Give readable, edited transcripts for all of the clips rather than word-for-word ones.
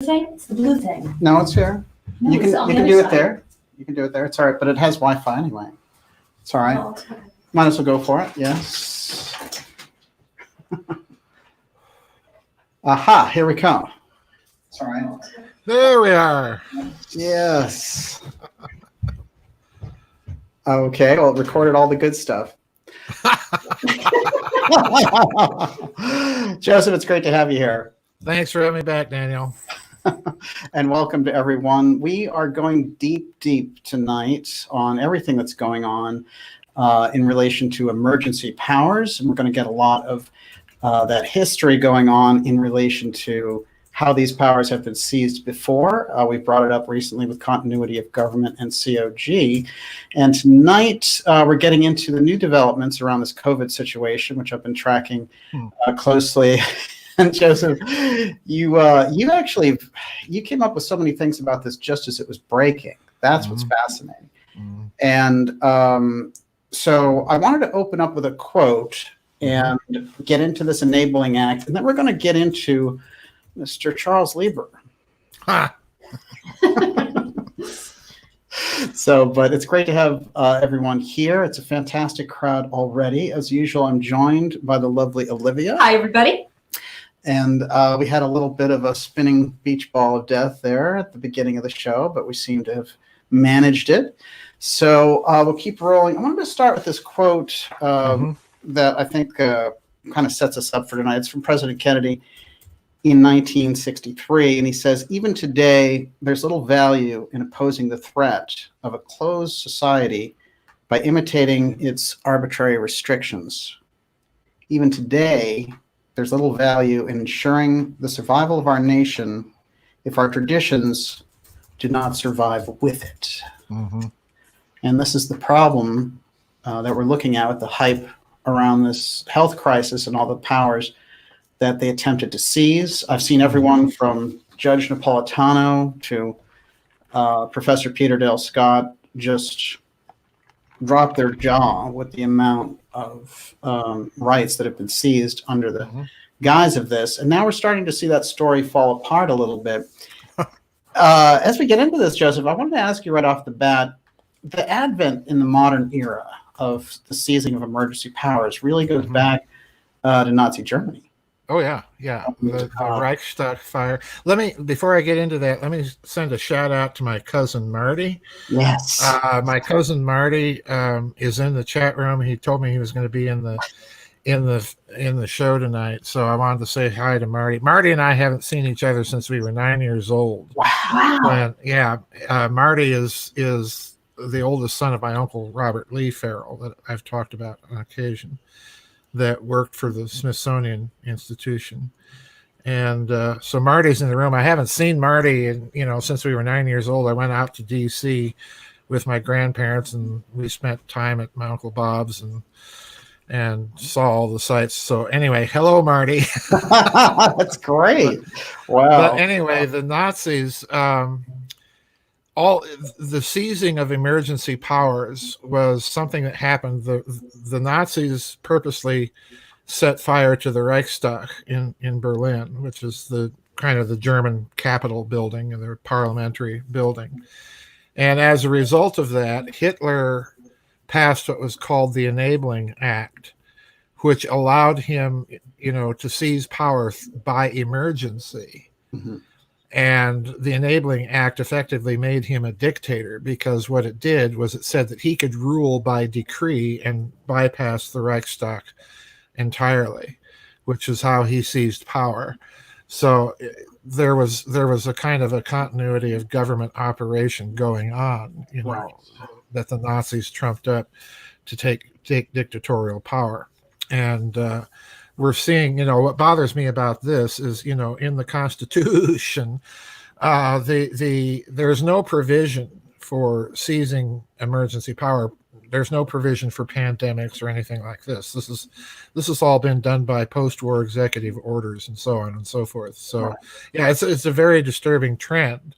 thing? It's the blue thing. No, it's here. No, you it's can on you the can other do it side. there. You can do it there. It's all right, but it has Wi-Fi anyway. It's all right. Oh, okay. Might as well go for it. Yes. Aha! Here we come. It's all right. There we are. Yes. Okay. Well, it recorded all the good stuff. Joseph, it's great to have you here. Thanks for having me back, Daniel. And welcome to everyone. We are going deep tonight on everything that's going on in relation to emergency powers. And we're going to get a lot of that history going on in relation to how these powers have been seized before. We brought it up recently with continuity of government and COG. And tonight we're getting into the new developments around this COVID situation, which I've been tracking closely. And Joseph, you came up with so many things about this just as it was breaking. That's what's fascinating. And so I wanted to open up with a quote and get into this enabling act, and then we're going to get into Mr. Charles Lieber. So, but it's great to have everyone here. It's a fantastic crowd already. As usual, I'm joined by the lovely Olivia. Hi, everybody. And we had a little bit of a spinning beach ball of death there at the beginning of the show, but we seem to have managed it. So we'll keep rolling. I wanted to start with this quote that I think kind of sets us up for tonight. It's from President Kennedy in 1963, and he says, "Even today, there's little value in opposing the threat of a closed society by imitating its arbitrary restrictions. Even today, there's little value in ensuring the survival of our nation if our traditions do not survive with it." And this is the problem that we're looking at with the hype around this health crisis and all the powers that they attempted to seize. I've seen everyone from Judge Napolitano to Professor Peter Dale Scott just drop their jaw with the amount of rights that have been seized under the guise of this. And now we're starting to see that story fall apart a little bit. As we get into this, Joseph, I wanted to ask you right off the bat, the advent in the modern era of the seizing of emergency powers really goes back to Nazi Germany. Oh yeah. The Reichstag fire. Before I get into that, let me send a shout out to my cousin Marty. Yes. My cousin Marty is in the chat room. He told me he was going to be in the show tonight, so I wanted to say hi to Marty. Marty and I haven't seen each other since we were 9 years old. Wow. And Marty is the oldest son of my uncle Robert Lee Farrell that I've talked about on occasion, that worked for the Smithsonian Institution. And so Marty's in the room. I haven't seen Marty since we were 9 years old. I went out to DC with my grandparents, and we spent time at my Uncle Bob's and saw all the sights. So anyway, hello, Marty. That's great. Wow. But anyway, the Nazis, all the seizing of emergency powers was something that happened. The Nazis purposely set fire to the Reichstag in Berlin, which is the kind of the German Capitol building and their parliamentary building. And as a result of that, Hitler passed what was called the Enabling Act, which allowed him, to seize power by emergency. And the Enabling Act effectively made him a dictator, because what it did was it said that he could rule by decree and bypass the Reichstag entirely, which is how he seized power. So there was a kind of a continuity of government operation going on, that the Nazis trumped up to take dictatorial power. And we're seeing, what bothers me about this is, in the Constitution, there's no provision for seizing emergency power. There's no provision for pandemics or anything like this. This has all been done by post-war executive orders and so on and so forth. So, yeah, it's a very disturbing trend.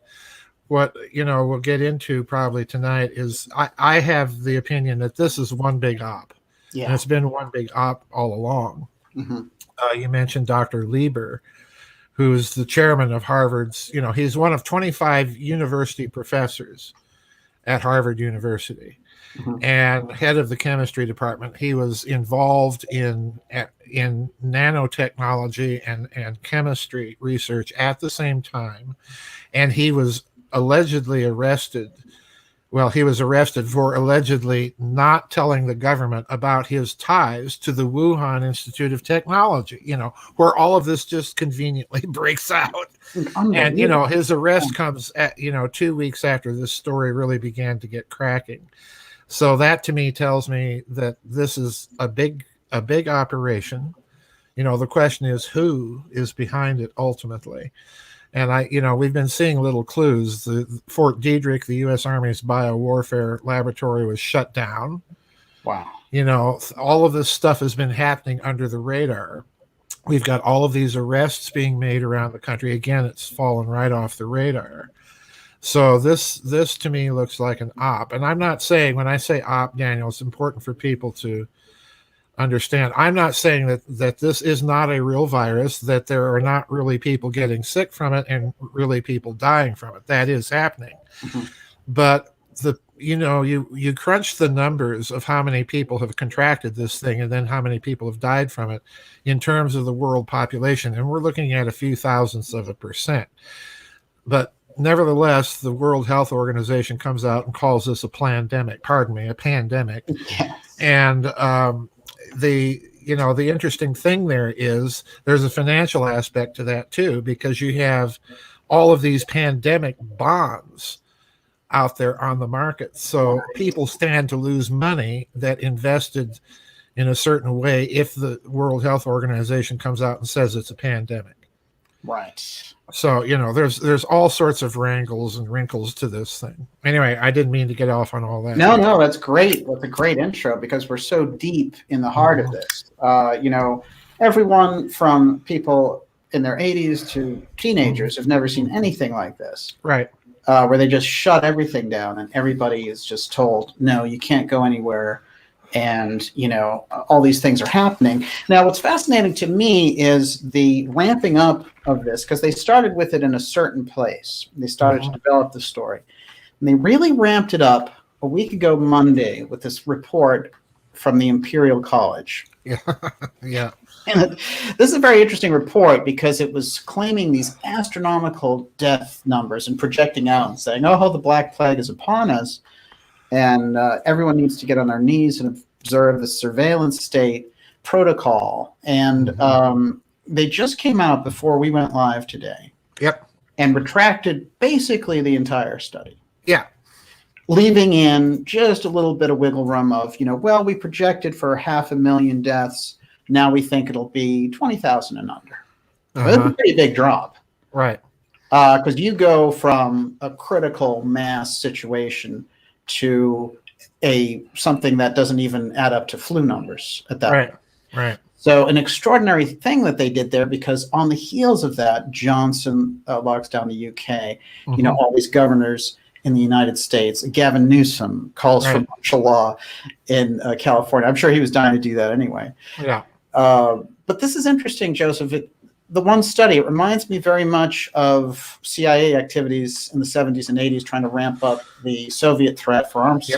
What we'll get into probably tonight is I have the opinion that this is one big op. Yeah. And it's been one big op all along. You mentioned Dr. Lieber, who's the chairman of Harvard's, he's one of 25 university professors at Harvard University and head of the chemistry department. He was involved in nanotechnology and chemistry research at the same time. And he was allegedly arrested. Well, he was arrested for allegedly not telling the government about his ties to the Wuhan Institute of Technology, where all of this just conveniently breaks out. And, his arrest comes at, 2 weeks after this story really began to get cracking. So that to me tells me that this is a big operation. The question is who is behind it ultimately. And we've been seeing little clues. The Fort Detrick, the U.S. Army's biowarfare laboratory, was shut down. Wow. All of this stuff has been happening under the radar. We've got all of these arrests being made around the country. Again, it's fallen right off the radar. So this to me looks like an op. And I'm not saying, when I say op, Daniel, it's important for people to understand. I'm not saying that this is not a real virus, that there are not really people getting sick from it and really people dying from it. That is happening. But you crunch the numbers of how many people have contracted this thing and then how many people have died from it in terms of the world population, and we're looking at a few thousandths of a percent. But nevertheless, the World Health Organization comes out and calls this a pandemic. Yes. And the interesting thing there is there's a financial aspect to that too, because you have all of these pandemic bonds out there on the market. So people stand to lose money that invested in a certain way if the World Health Organization comes out and says it's a pandemic. Right. So, there's all sorts of wrangles and wrinkles to this thing. Anyway, I didn't mean to get off on all that. No, that's great. That's a great intro because we're so deep in the heart of this. Everyone from people in their 80s to teenagers have never seen anything like this. Right. Where they just shut everything down and everybody is just told, no, you can't go anywhere. And, all these things are happening. Now, what's fascinating to me is the ramping up of this, because they started with it in a certain place. They started to develop the story. And they really ramped it up a week ago Monday with this report from the Imperial College. Yeah. And this is a very interesting report because it was claiming these astronomical death numbers and projecting out and saying, oh, the Black Plague is upon us. And everyone needs to get on their knees and observe the surveillance state protocol. And they just came out before we went live today. Yep. And retracted basically the entire study. Yeah. Leaving in just a little bit of wiggle room of, we projected for 500,000 deaths. Now we think it'll be 20,000 and under. That's a pretty big drop. Right. Because you go from a critical mass situation to something that doesn't even add up to flu numbers at that point. Right. So an extraordinary thing that they did there, because on the heels of that, Johnson locks down the UK, all these governors in the United States, Gavin Newsom calls for martial law in California. I'm sure he was dying to do that anyway. Yeah. But this is interesting, Joseph. The one study, it reminds me very much of CIA activities in the 70s and 80s trying to ramp up the Soviet threat for arms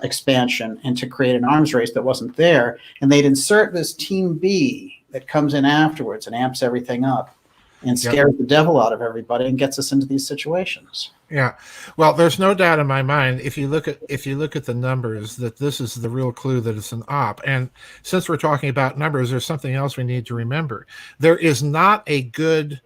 expansion and to create an arms race that wasn't there. And they'd insert this Team B that comes in afterwards and amps everything up and scares the devil out of everybody and gets us into these situations. Yeah. Well, there's no doubt in my mind, if you look at the numbers, that this is the real clue that it's an op. And since we're talking about numbers, there's something else we need to remember. There is not a good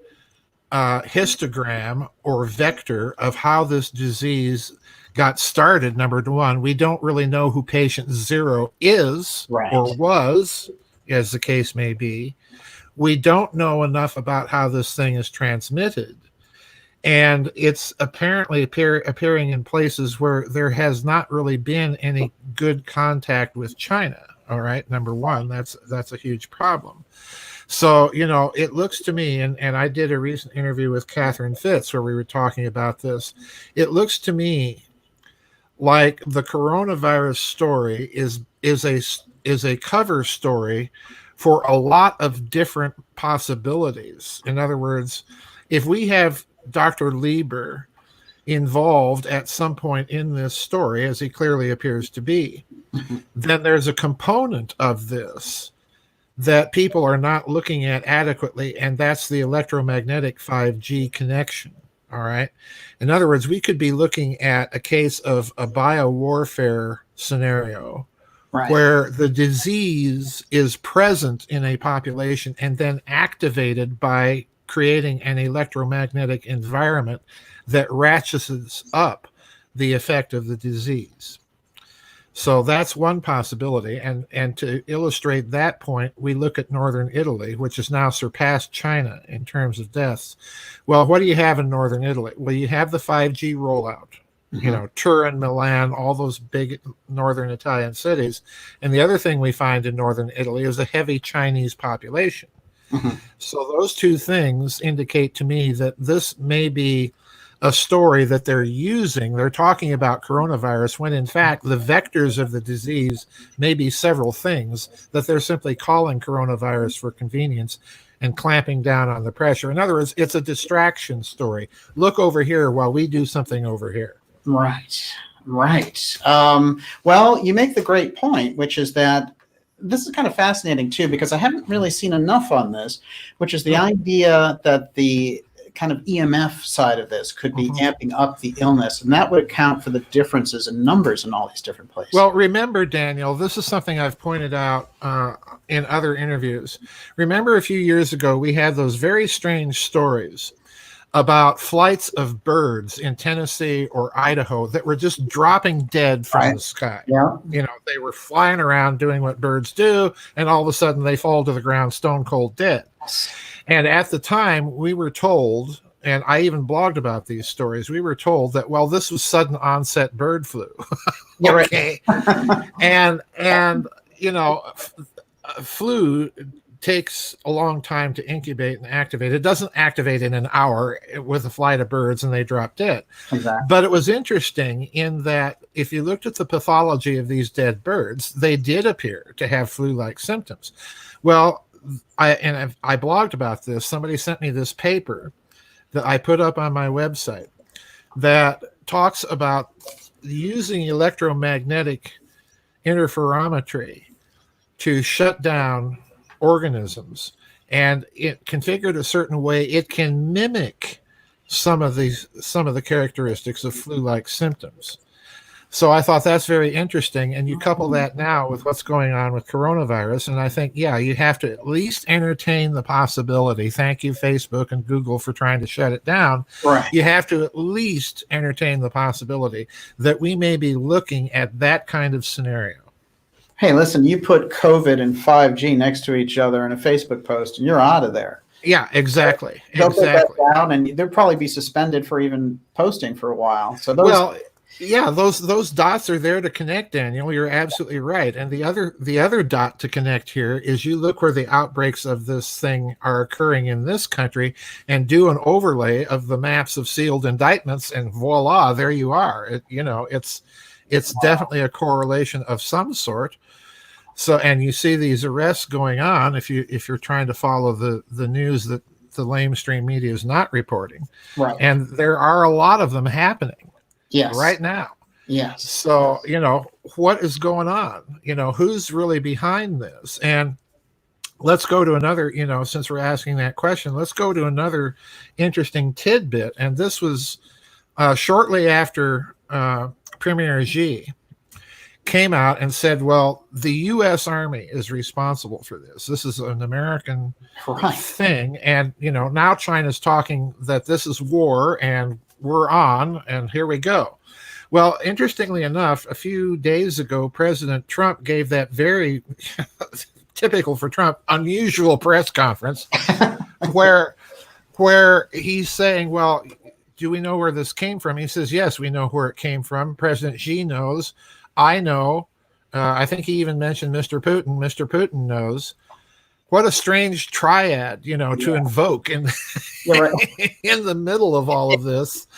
histogram or vector of how this disease got started. Number one, we don't really know who patient 0 is or was, as the case may be. We don't know enough about how this thing is transmitted. And it's apparently appearing in places where there has not really been any good contact with China. All right. Number one, that's a huge problem. So, it looks to me, and I did a recent interview with Catherine Fitz where we were talking about this. It looks to me like the coronavirus story is a cover story for a lot of different possibilities. In other words, if we have Dr. Lieber involved at some point in this story, as he clearly appears to be, then there's a component of this that people are not looking at adequately, and that's the electromagnetic 5G connection. All right. In other words, we could be looking at a case of a biowarfare scenario, right, where the disease is present in a population and then activated by creating an electromagnetic environment that ratchets up the effect of the disease. So that's one possibility. And to illustrate that point, we look at northern Italy, which has now surpassed China in terms of deaths. Well, what do you have in northern Italy? Well, you have the 5G rollout, you know, Turin, Milan, all those big northern Italian cities. And the other thing we find in northern Italy is a heavy Chinese population. So those two things indicate to me that this may be a story that they're using. They're talking about coronavirus when in fact the vectors of the disease may be several things that they're simply calling coronavirus for convenience and clamping down on the pressure. In other words, it's a distraction story. Look over here while we do something over here. Right. Well, you make the great point, which is that this is kind of fascinating too, because I haven't really seen enough on this, which is the idea that the kind of EMF side of this could be amping up the illness, and that would account for the differences in numbers in all these different places. Well, remember, Daniel, this is something I've pointed out in other interviews. Remember a few years ago, we had those very strange stories about flights of birds in Tennessee or Idaho that were just dropping dead from the sky. Yeah. You know, they were flying around doing what birds do, and all of a sudden they fall to the ground stone cold dead. And at the time, we were told, and I even blogged about these stories, we were told that, well, this was sudden onset bird flu. Okay. and you know, flu takes a long time to incubate and activate. It doesn't activate in an hour with a flight of birds and they drop dead. Exactly. But it was interesting in that if you looked at the pathology of these dead birds, they did appear to have flu-like symptoms. Well, I blogged about this. Somebody sent me this paper that I put up on my website that talks about using electromagnetic interferometry to shut down organisms, and it configured a certain way it can mimic some of the characteristics of flu-like symptoms. So I thought that's very interesting, and you couple that now with what's going on with coronavirus, and I think, yeah, you have to at least entertain the possibility. Thank you, Facebook and Google, for trying to shut it down. Right. You have to at least entertain the possibility that we may be looking at that kind of scenario. Hey, listen, you put COVID and 5G next to each other in a Facebook post, and you're out of there. Yeah, exactly. They'll put that down, and they'll probably be suspended for even posting for a while. So those dots are there to connect, Daniel. You're absolutely right. And the other dot to connect here is you look where the outbreaks of this thing are occurring in this country and do an overlay of the maps of sealed indictments, and voila, there you are. It's definitely a correlation of some sort. So, and you see these arrests going on if you're trying to follow the news that the lamestream media is not reporting. Right. And there are a lot of them happening. Yes. Right now. Yes. So, you know, what is going on? You know, who's really behind this? And let's go to another, you know, since we're asking that question, let's go to another interesting tidbit. And this was shortly after Premier Xi came out and said, well, the U.S. Army is responsible for this. This is an American thing. And, you know, now China's talking that this is war and we're on, and here we go. Well, interestingly enough, a few days ago, President Trump gave that very typical for Trump, unusual press conference where he's saying, well, do we know where this came from? He says, yes, we know where it came from. President Xi knows. I know. I think he even mentioned Mr. Putin. Mr. Putin knows. What a strange triad, you know, to invoke in the middle of all of this.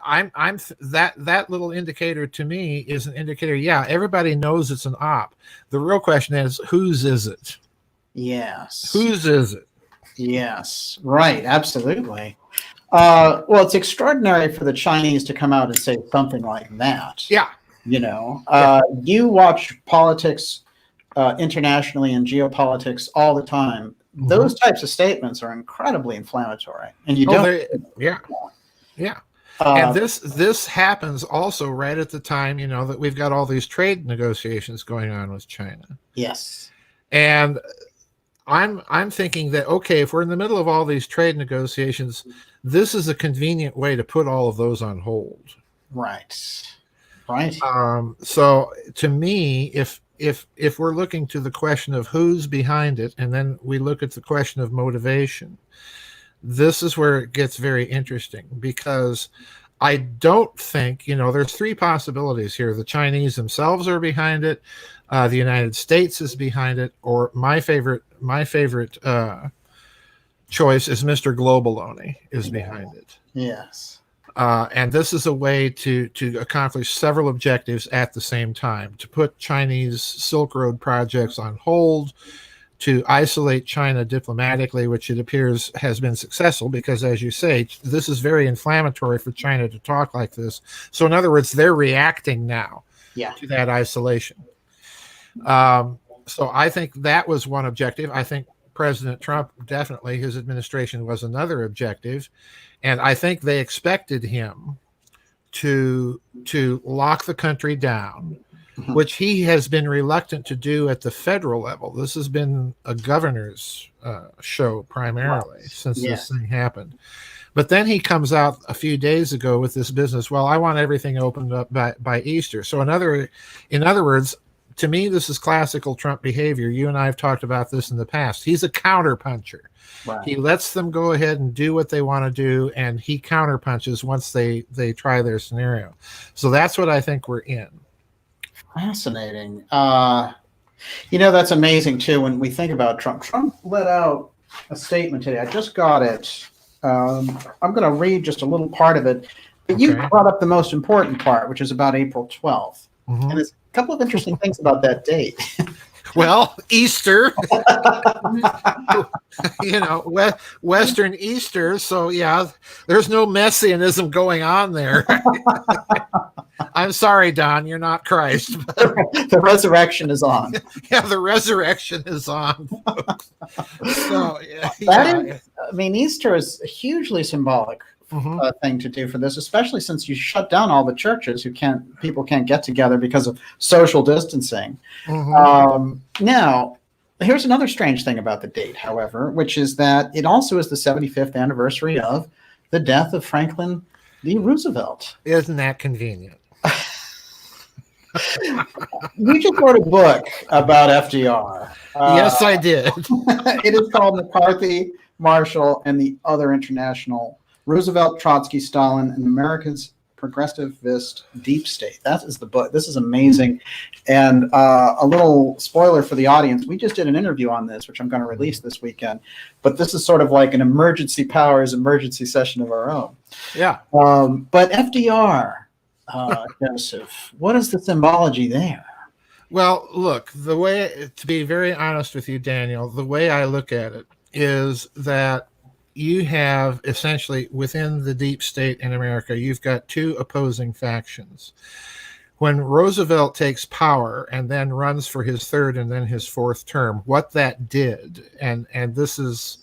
that little indicator to me is an indicator. Yeah, everybody knows it's an op. The real question is, whose is it? Yes. Whose is it? Yes. Right. Absolutely. Well, it's extraordinary for the Chinese to come out and say something like that. Yeah. You watch politics internationally and geopolitics all the time. Mm-hmm. Those types of statements are incredibly inflammatory, and you don't. Yeah. And this happens also right at the time, that we've got all these trade negotiations going on with China. Yes. And I'm thinking that, okay, if we're in the middle of all these trade negotiations, this is a convenient way to put all of those on hold. Right. Right. So to me, if we're looking to the question of who's behind it, and then we look at the question of motivation, this is where it gets very interesting, because I don't think, there's three possibilities here. The Chinese themselves are behind it. The United States is behind it, or my favorite choice is Mr. Globaloney is behind it. Yes. And this is a way to accomplish several objectives at the same time: to put Chinese Silk Road projects on hold, to isolate China diplomatically, which it appears has been successful, because, as you say, this is very inflammatory for China to talk like this. So in other words, they're reacting now to that isolation. So I think that was one objective. I think President Trump, definitely, his administration was another objective. And I think they expected him to lock the country down, which he has been reluctant to do at the federal level. This has been a governor's show primarily since this thing happened. But then he comes out a few days ago with this business. Well, I want everything opened up by Easter. So in other words, to me, this is classical Trump behavior. You and I have talked about this in the past. He's a counterpuncher. Right. He lets them go ahead and do what they want to do, and he counterpunches once they try their scenario. So that's what I think we're in. Fascinating. That's amazing, too, when we think about Trump. Trump let out a statement today. I just got it. I'm going to read just a little part of it. But you brought up the most important part, which is about April 12th. Mm-hmm. And there's a couple of interesting things about that date. Well, Easter, Western Easter. So, yeah, there's no messianism going on there. I'm sorry, Don, you're not Christ. The resurrection is on. Yeah, the resurrection is on. So, Easter is hugely symbolic. Thing to do for this, especially since you shut down all the churches. People can't get together because of social distancing. Now, here's another strange thing about the date, however, which is that it also is the 75th anniversary of the death of Franklin D. Roosevelt. Isn't that convenient? You just wrote a book about FDR. Yes, I did. It is called McCarthy, Marshall, and the Other International: Roosevelt, Trotsky, Stalin, and America's Progressivist Deep State. That is the book. This is amazing. And a little spoiler for the audience, we just did an interview on this, which I'm going to release this weekend. But this is sort of like an emergency powers emergency session of our own. Yeah. But FDR, Joseph, what is the symbology there? Well, look, to be very honest with you, Daniel, the way I look at it is that you have essentially, within the deep state in America, you've got two opposing factions. When Roosevelt takes power and then runs for his third and then his fourth term, what that did, and this is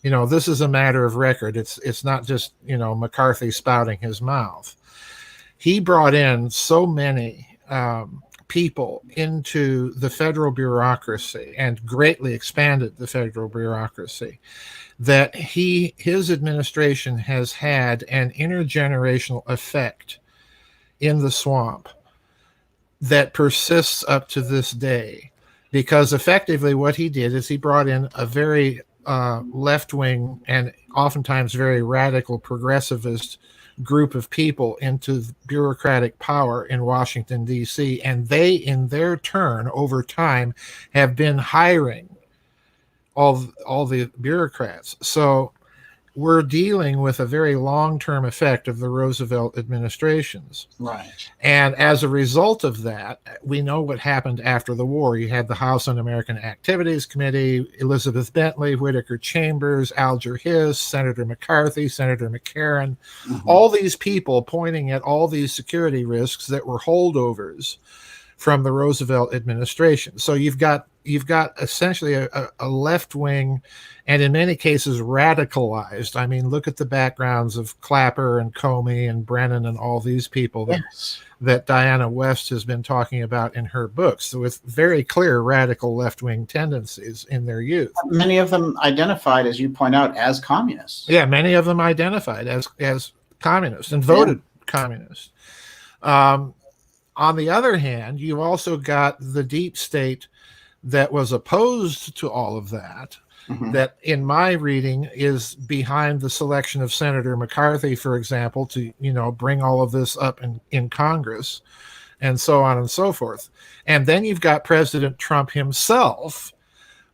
a matter of record. It's not just, McCarthy spouting his mouth. He brought in so many people into the federal bureaucracy and greatly expanded the federal bureaucracy that his administration has had an intergenerational effect in the swamp that persists up to this day, because effectively what he did is he brought in a very left-wing and oftentimes very radical progressivist group of people into bureaucratic power in Washington, D.C., and they, in their turn, over time, have been hiring all the bureaucrats. So we're dealing with a very long-term effect of the Roosevelt administrations. Right. And as a result of that, we know what happened after the war. You had the House Un-American Activities Committee, Elizabeth Bentley, Whittaker Chambers, Alger Hiss, Senator McCarthy, Senator McCarran, all these people pointing at all these security risks that were holdovers from the Roosevelt administration. So you've got essentially a left-wing, and in many cases radicalized. I mean, look at the backgrounds of Clapper and Comey and Brennan and all these people that Diana West has been talking about in her books, with very clear radical left-wing tendencies in their youth. Many of them identified, as you point out, as communists. Yeah, many of them identified as communists and voted communist. On the other hand, you've also got the deep state that was opposed to all of that, that in my reading is behind the selection of Senator McCarthy, for example, to, bring all of this up in Congress and so on and so forth. And then you've got President Trump himself,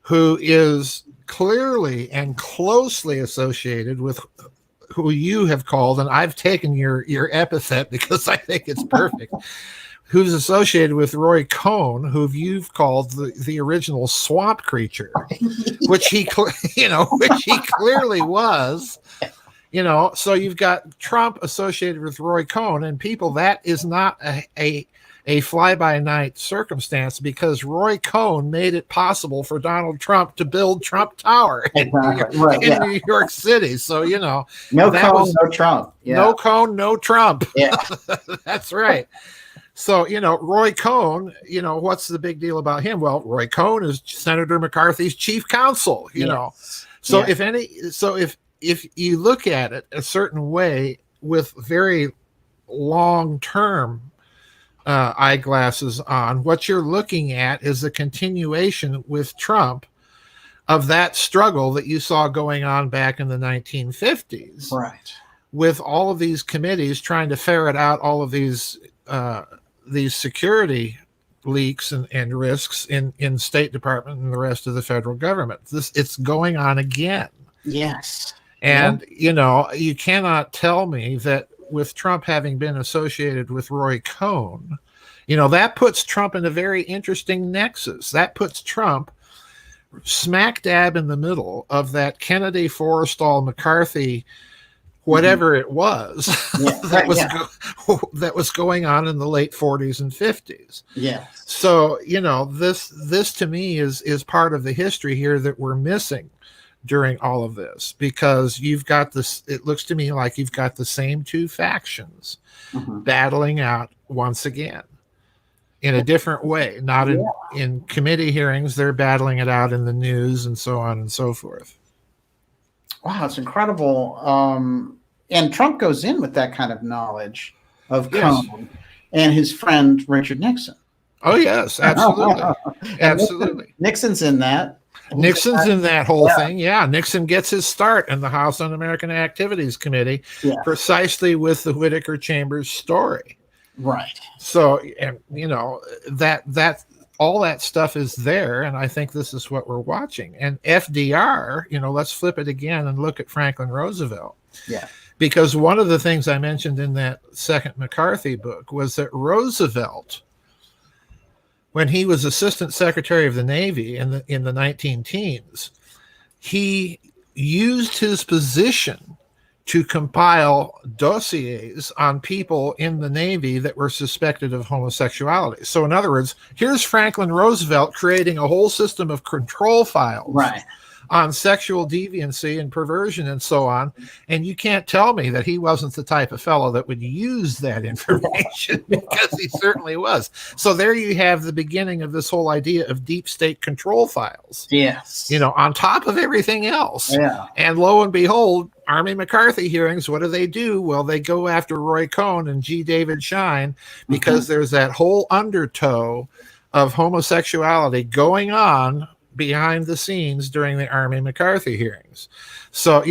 who is clearly and closely associated with who you have called, and I've taken your epithet because I think it's perfect, who's associated with Roy Cohn, who you've called the original swamp creature, which he clearly was. So you've got Trump associated with Roy Cohn, and people, that is not a fly-by-night circumstance, because Roy Cohn made it possible for Donald Trump to build Trump Tower in New York City. So, no Cohn, no Trump. Yeah. No Cohn, no Trump. Yeah. That's right. So, Roy Cohn, what's the big deal about him? Well, Roy Cohn is Senator McCarthy's chief counsel, So if you look at it a certain way with very long-term eyeglasses on, what you're looking at is the continuation with Trump of that struggle that you saw going on back in the 1950s. Right. With all of these committees trying to ferret out all of these security leaks and risks in State Department and the rest of the federal government. It's going on again. Yes. And, you cannot tell me that with Trump having been associated with Roy Cohn, that puts Trump in a very interesting nexus. That puts Trump smack dab in the middle of that Kennedy, Forrestal, McCarthy, whatever it was that was going on in the late 40s and 50s. Yeah. So, this to me is part of the history here that we're missing during all of this, because you've got this, it looks to me like you've got the same two factions battling out once again in a different way, not in committee hearings. They're battling it out in the news and so on and so forth. Wow, it's incredible. And Trump goes in with that kind of knowledge of Cohn and his friend Richard Nixon. Oh, yes, absolutely. Absolutely. Nixon's in that. Nixon's in that whole thing. Yeah, Nixon gets his start in the House Un-American Activities Committee precisely with the Whittaker Chambers story. Right. So, and that all that stuff is there, and I think this is what we're watching. And FDR, let's flip it again and look at Franklin Roosevelt. Yeah. Because one of the things I mentioned in that second McCarthy book was that Roosevelt, when he was Assistant Secretary of the Navy in the 19-teens, he used his position to compile dossiers on people in the Navy that were suspected of homosexuality. So in other words, here's Franklin Roosevelt creating a whole system of control files on sexual deviancy and perversion and so on. And you can't tell me that he wasn't the type of fellow that would use that information, because he certainly was. So there you have the beginning of this whole idea of deep state control files. Yes. On top of everything else. Yeah. And lo and behold, Army McCarthy hearings, what do? Well, they go after Roy Cohn and G. David Schein, because there's that whole undertow of homosexuality going on behind the scenes during the Army McCarthy hearings. So,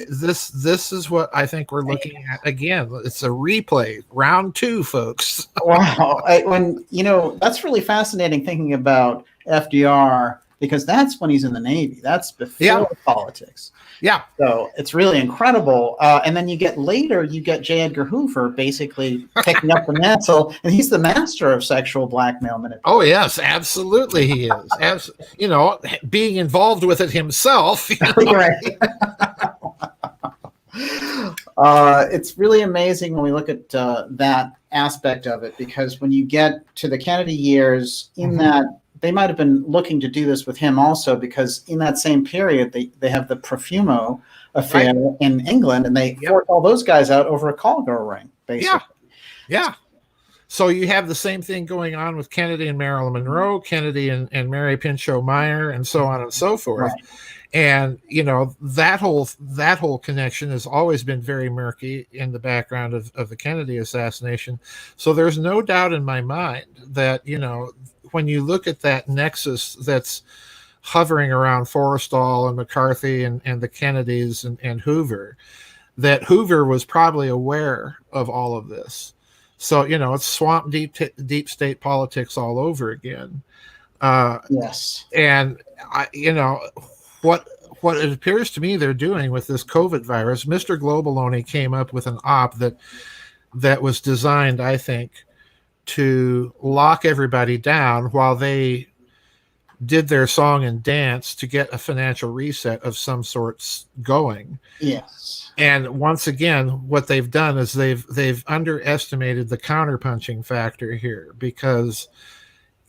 this is what I think we're looking at again. It's a replay, round 2, folks. Wow. That's really fascinating, thinking about FDR because that's when he's in the Navy. That's before politics. Yeah. So it's really incredible. And then you get J. Edgar Hoover basically picking up the mantle, and he's the master of sexual blackmail manipulation. Oh, yes, absolutely he is. Being involved with it himself. Right. It's really amazing when we look at that aspect of it, because when you get to the Kennedy years, in that they might have been looking to do this with him also, because in that same period they have the Profumo affair in England, and they forced all those guys out over a call girl ring, basically. Yeah. So you have the same thing going on with Kennedy and Marilyn Monroe, Kennedy and Mary Pinchot Meyer, and so on and so forth. Right. And that whole connection has always been very murky in the background of the Kennedy assassination. So there's no doubt in my mind that when you look at that nexus that's hovering around Forrestal and McCarthy and the Kennedys and Hoover, that Hoover was probably aware of all of this. So it's swamp deep state politics all over again. Yes. And what it appears to me they're doing with this COVID virus, Mr. Globaloney came up with an op that was designed, I think, to lock everybody down while they did their song and dance to get a financial reset of some sorts going. Yes. And once again, what they've done is they've underestimated the counterpunching factor here, because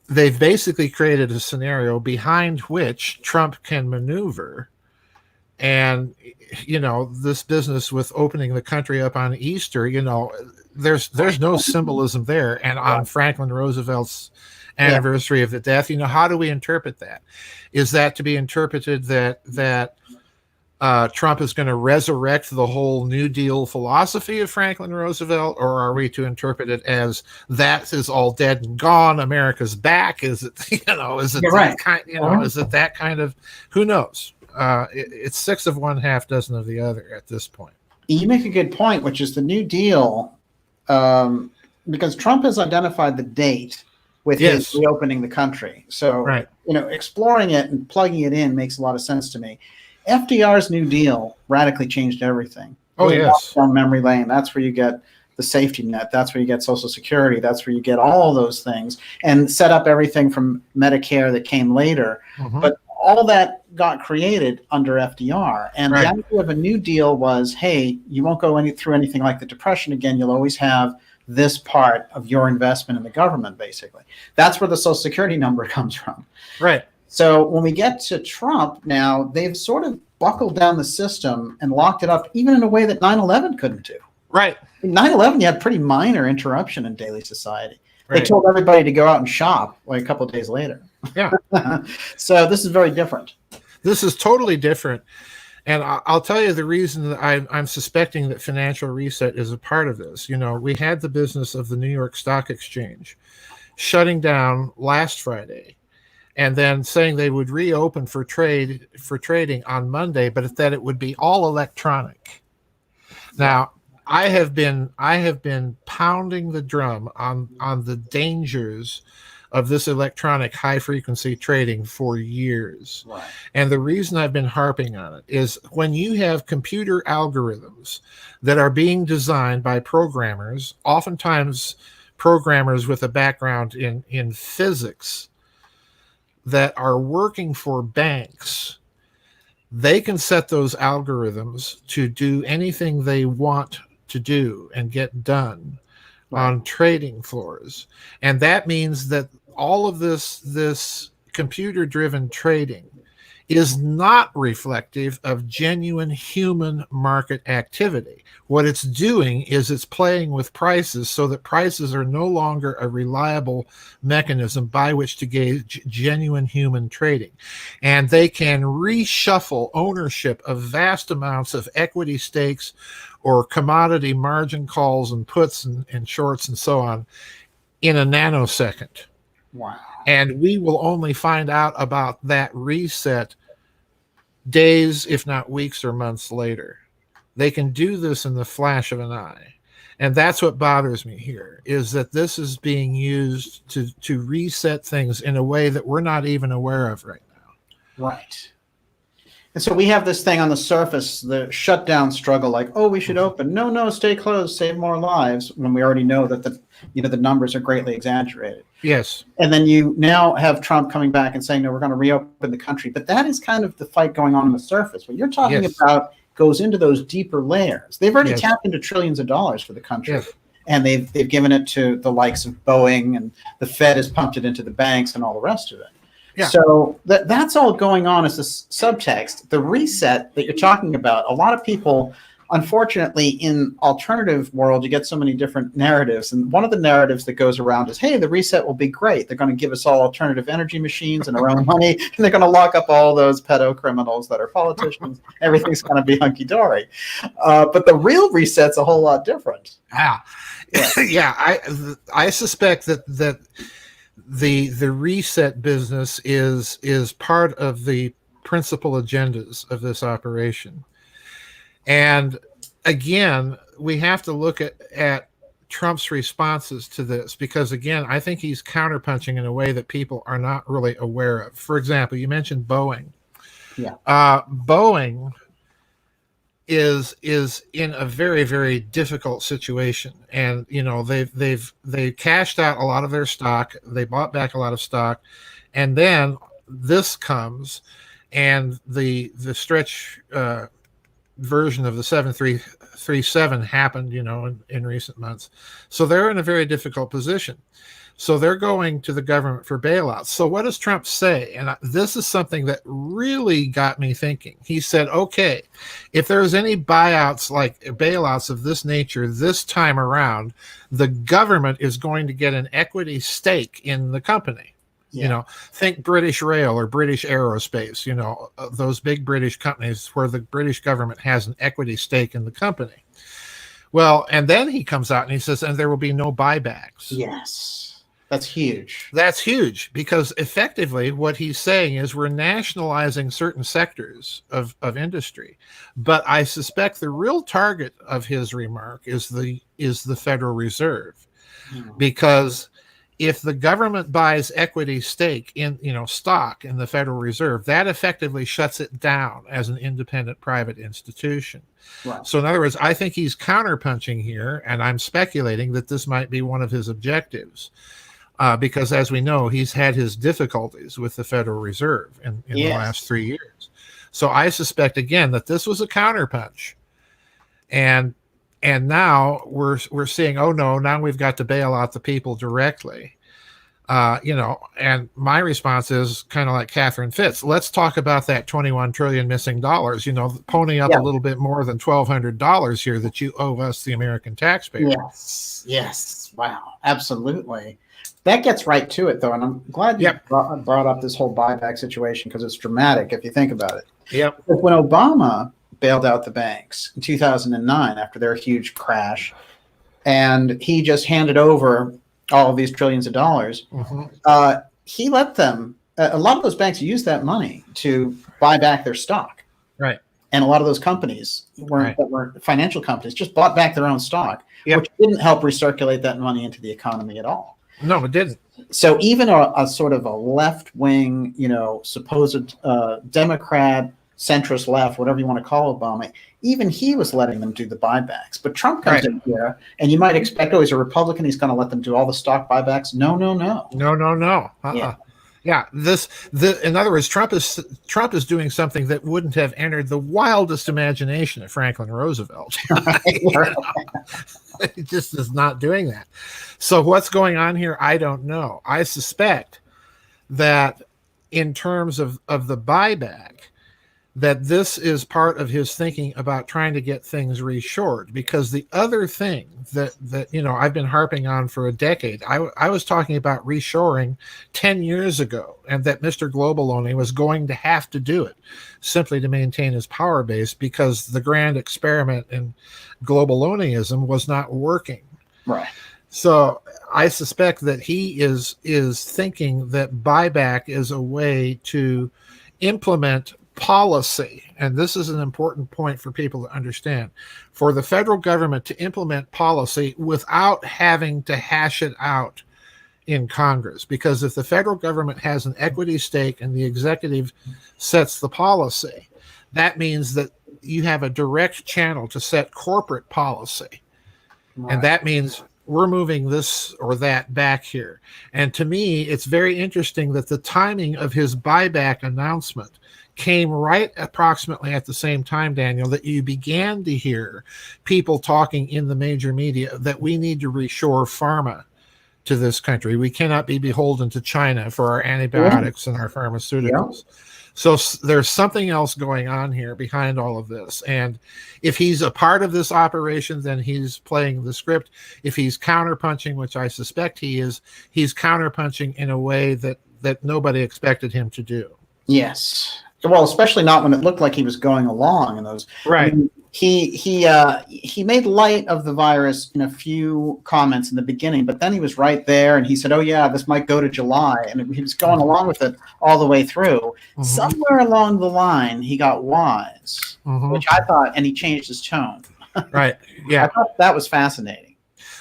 they've basically created a scenario behind which Trump can maneuver. And, this business with opening the country up on Easter, there's no symbolism there. And on Franklin Roosevelt's anniversary of the death, how do we interpret that? Is that to be interpreted that Trump is going to resurrect the whole New Deal philosophy of Franklin Roosevelt, or are we to interpret it as that is all dead and gone, America's back? Is it, is it that kind, is it that kind of, who knows? It's 6 of one, half dozen of the other at this point. You make a good point, which is the New Deal, because Trump has identified the date with his reopening the country. So, exploring it and plugging it in makes a lot of sense to me. FDR's New Deal radically changed everything. Oh, yes. Down memory lane. That's where you get the safety net. That's where you get Social Security. That's where you get all those things, and set up everything from Medicare that came later. But all that got created under FDR. And the idea of a New Deal was, hey, you won't go through anything like the Depression again. You'll always have this part of your investment in the government, basically. That's where the Social Security number comes from. Right. So when we get to Trump now, they've sort of buckled down the system and locked it up, even in a way that 9/11 couldn't do. Right. In 9/11, you had pretty minor interruption in daily society. They told everybody to go out and shop like a couple of days later. Yeah. So this is very different. This is totally different. And I'll tell you the reason that I'm suspecting that financial reset is a part of this. We had the business of the New York Stock Exchange shutting down last Friday, and then saying they would reopen for trading on Monday, but that it would be all electronic. Now, I have been pounding the drum on the dangers of this electronic high frequency trading for years. Right. And the reason I've been harping on it is when you have computer algorithms that are being designed by programmers, oftentimes programmers with a background in physics, that are working for banks, they can set those algorithms to do anything they want to do and get done on trading floors. And that means that all of this computer-driven trading is not reflective of genuine human market activity. What it's doing is it's playing with prices so that prices are no longer a reliable mechanism by which to gauge genuine human trading. And they can reshuffle ownership of vast amounts of equity stakes or commodity margin calls and puts and shorts and so on in a nanosecond. Wow. And we will only find out about that reset days, if not weeks or months later. They can do this in the flash of an eye. And that's what bothers me here, is that this is being used to reset things in a way that we're not even aware of right now. Right. And so we have this thing on the surface, the shutdown struggle, like, oh, we should open. No, stay closed, save more lives, when we already know that the numbers are greatly exaggerated. Yes. And then you now have Trump coming back and saying, no, we're going to reopen the country. But that is kind of the fight going on the surface. What you're talking about goes into those deeper layers. They've already tapped into trillions of dollars for the country. Yes. And they've given it to the likes of Boeing, and the Fed has pumped it into the banks and all the rest of it. Yeah. So that's all going on as a subtext. The reset that you're talking about, a lot of people, unfortunately, in alternative world, you get so many different narratives. And one of the narratives that goes around is, hey, the reset will be great. They're going to give us all alternative energy machines and our own money, and they're going to lock up all those pedo criminals that are politicians. Everything's going to be hunky-dory. But the real reset's a whole lot different. I suspect that the reset business is part of the principal agendas of this operation. And again, we have to look at Trump's responses to this, because again, I think he's counterpunching in a way that people are not really aware of. For example, you mentioned Boeing. Yeah. Boeing is in a very, very difficult situation, and they've cashed out a lot of their stock, they bought back a lot of stock, and then this comes, and the stretch version of the 737 happened in recent months, so they're in a very difficult position. So they're going to the government for bailouts. So what does Trump say? And this is something that really got me thinking. He said, okay, if there's any bailouts of this nature this time around, the government is going to get an equity stake in the company. Yeah. Think British Rail or British Aerospace, those big British companies where the British government has an equity stake in the company. Well, and then he comes out and he says, and there will be no buybacks. Yes. That's huge. That's huge, because effectively what he's saying is we're nationalizing certain sectors of industry. But I suspect the real target of his remark is the Federal Reserve. Because if the government buys equity stake in, stock in the Federal Reserve, that effectively shuts it down as an independent private institution. Right. So in other words, I think he's counterpunching here, and I'm speculating that this might be one of his objectives. Because as we know, he's had his difficulties with the Federal Reserve in the last 3 years. So I suspect, again, that this was a counterpunch. And now we're seeing, oh no, now we've got to bail out the people directly. And my response is kind of like Catherine Fitz. Let's talk about that 21 trillion missing dollars, pony up a little bit more than $1,200 here that you owe us, the American taxpayer. Yes. Wow. Absolutely. That gets right to it, though, and I'm glad you brought up this whole buyback situation, because it's dramatic if you think about it. Yep. When Obama bailed out the banks in 2009 after their huge crash, and he just handed over all of these trillions of dollars, he let them, a lot of those banks used that money to buy back their stock. Right. And a lot of those companies that were financial companies just bought back their own stock, which didn't help recirculate that money into the economy at all. No, it didn't. So even a sort of a left-wing, supposed Democrat, centrist left, whatever you want to call Obama, even he was letting them do the buybacks. But Trump comes in here, and you might expect, he's a Republican, he's going to let them do all the stock buybacks. No. No. Yeah. In other words, Trump is doing something that wouldn't have entered the wildest imagination of Franklin Roosevelt. He just is not doing that. So what's going on here? I don't know. I suspect that in terms of the buyback, that this is part of his thinking about trying to get things reshored. Because the other thing that I've been harping on for a decade, I was talking about reshoring 10 years ago, and that Mr. Globaloney was going to have to do it simply to maintain his power base, because the grand experiment in Globalonianism was not working. Right. So I suspect that he is thinking that buyback is a way to implement policy, and this is an important point for people to understand, for the federal government to implement policy without having to hash it out in Congress, because if the federal government has an equity stake and the executive sets the policy, that means that you have a direct channel to set corporate policy. Right. And that means we're moving this or that back here. And to me, it's very interesting that the timing of his buyback announcement came right approximately at the same time, Daniel, that you began to hear people talking in the major media that we need to reshore pharma to this country. We cannot be beholden to China for our antibiotics and our pharmaceuticals. Yeah. So there's something else going on here behind all of this. And if he's a part of this operation, then he's playing the script. If he's counterpunching, which I suspect he is, he's counterpunching in a way that nobody expected him to do. Yes. Well, especially not when it looked like he was going along in those. Right. I mean, he made light of the virus in a few comments in the beginning, but then he was right there and he said, oh yeah, this might go to July. And he was going along with it all the way through. Mm-hmm. Somewhere along the line, he got wise, mm-hmm. which I thought, and he changed his tone. Right. Yeah. I thought that was fascinating.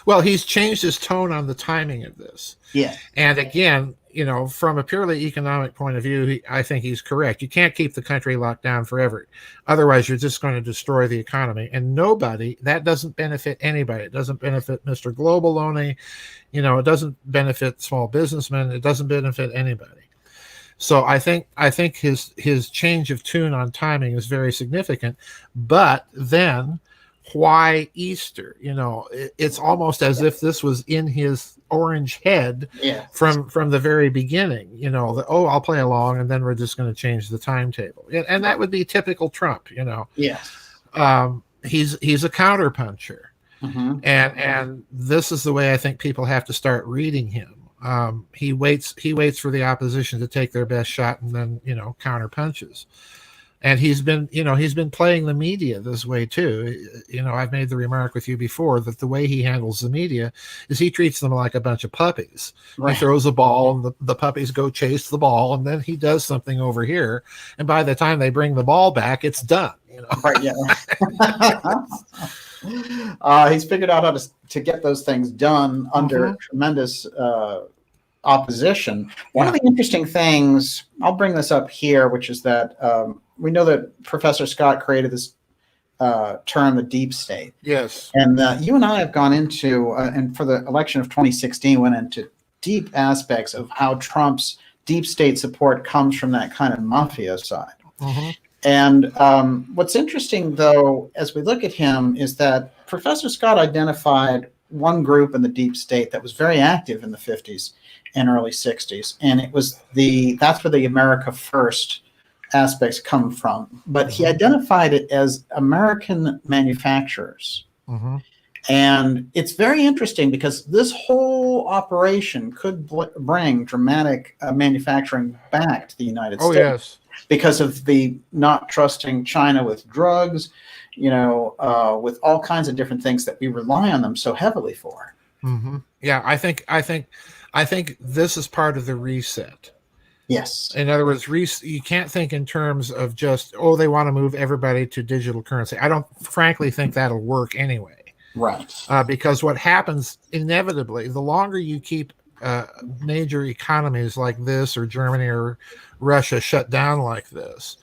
Well, he's changed his tone on the timing of this. Yeah. And again, you know, from a purely economic point of view, I think he's correct. You can't keep the country locked down forever. Otherwise, you're just going to destroy the economy. And that doesn't benefit anybody. It doesn't benefit Mr. Global only. You know, it doesn't benefit small businessmen. It doesn't benefit anybody. So I think his change of tune on timing is very significant. But then why Easter? You know, it's almost as if this was in his orange head from the very beginning. You know, I'll play along, and then we're just going to change the timetable, and that would be typical Trump. You know, he's a counterpuncher, mm-hmm. and this is the way I think people have to start reading him. He waits for the opposition to take their best shot, and then counterpunches. And he's been playing the media this way too. You know, I've made the remark with you before that the way he handles the media is he treats them like a bunch of puppies. Right. He throws a ball and the puppies go chase the ball, and then he does something over here. And by the time they bring the ball back, it's done. You know? Right, yeah. He's figured out how to get those things done under tremendous opposition. One of the interesting things, I'll bring this up here, which is that we know that Professor Scott created this term, the deep state. Yes. And you and I have gone into, and for the election of 2016, went into deep aspects of how Trump's deep state support comes from that kind of mafia side. Mm-hmm. And what's interesting, though, as we look at him, is that Professor Scott identified one group in the deep state that was very active in the 50s and early 60s. And it was that's where the America First aspects come from. But he identified it as American manufacturers. Mm-hmm. And it's very interesting because this whole operation could bring dramatic manufacturing back to the United States. Yes. Because of the not trusting China with drugs, with all kinds of different things that we rely on them so heavily for. Mm-hmm. Yeah, I think this is part of the reset. Yes. In other words, you can't think in terms of just, they want to move everybody to digital currency. I don't frankly think that'll work anyway. Right. Because what happens inevitably, the longer you keep major economies like this or Germany or Russia shut down like this,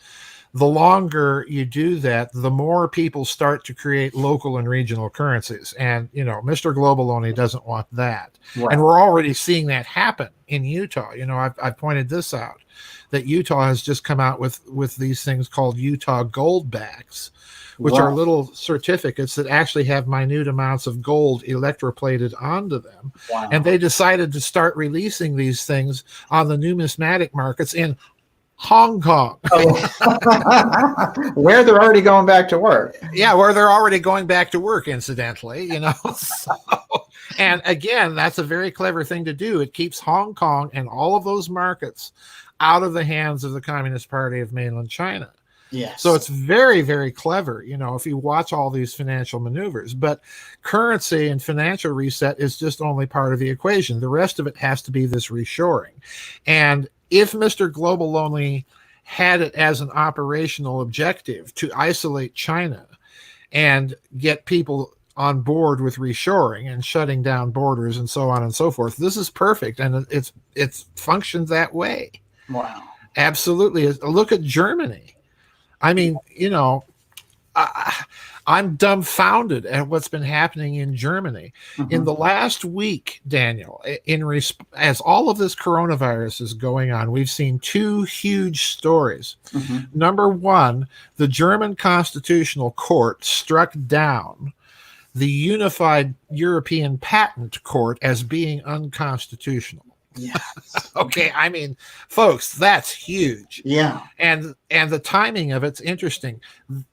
the longer you do that, the more people start to create local and regional currencies. And, Mr. Global only doesn't want that. Right. And we're already seeing that happen in Utah. I've pointed this out, that Utah has just come out with these things called Utah Goldbacks, which are little certificates that actually have minute amounts of gold electroplated onto them. Wow. And they decided to start releasing these things on the numismatic markets in Hong Kong. Where they're already going back to work. Yeah, where they're already going back to work, incidentally, So, and again, that's a very clever thing to do. It keeps Hong Kong and all of those markets out of the hands of the Communist Party of mainland China. Yes. So it's very, very clever, if you watch all these financial maneuvers. But currency and financial reset is just only part of the equation. The rest of it has to be this reshoring. And if Mr. Global only had it as an operational objective to isolate China and get people on board with reshoring and shutting down borders and so on and so forth. This is perfect, and it's functioned that way. Wow. Absolutely. Look at Germany. I mean, I'm dumbfounded at what's been happening in Germany. In the last week, Daniel, as all of this coronavirus is going on, we've seen two huge stories. Number one, the German Constitutional Court struck down the Unified European Patent Court as being unconstitutional. Yes. Okay, I mean, folks, that's huge. Yeah. And the timing of it's interesting.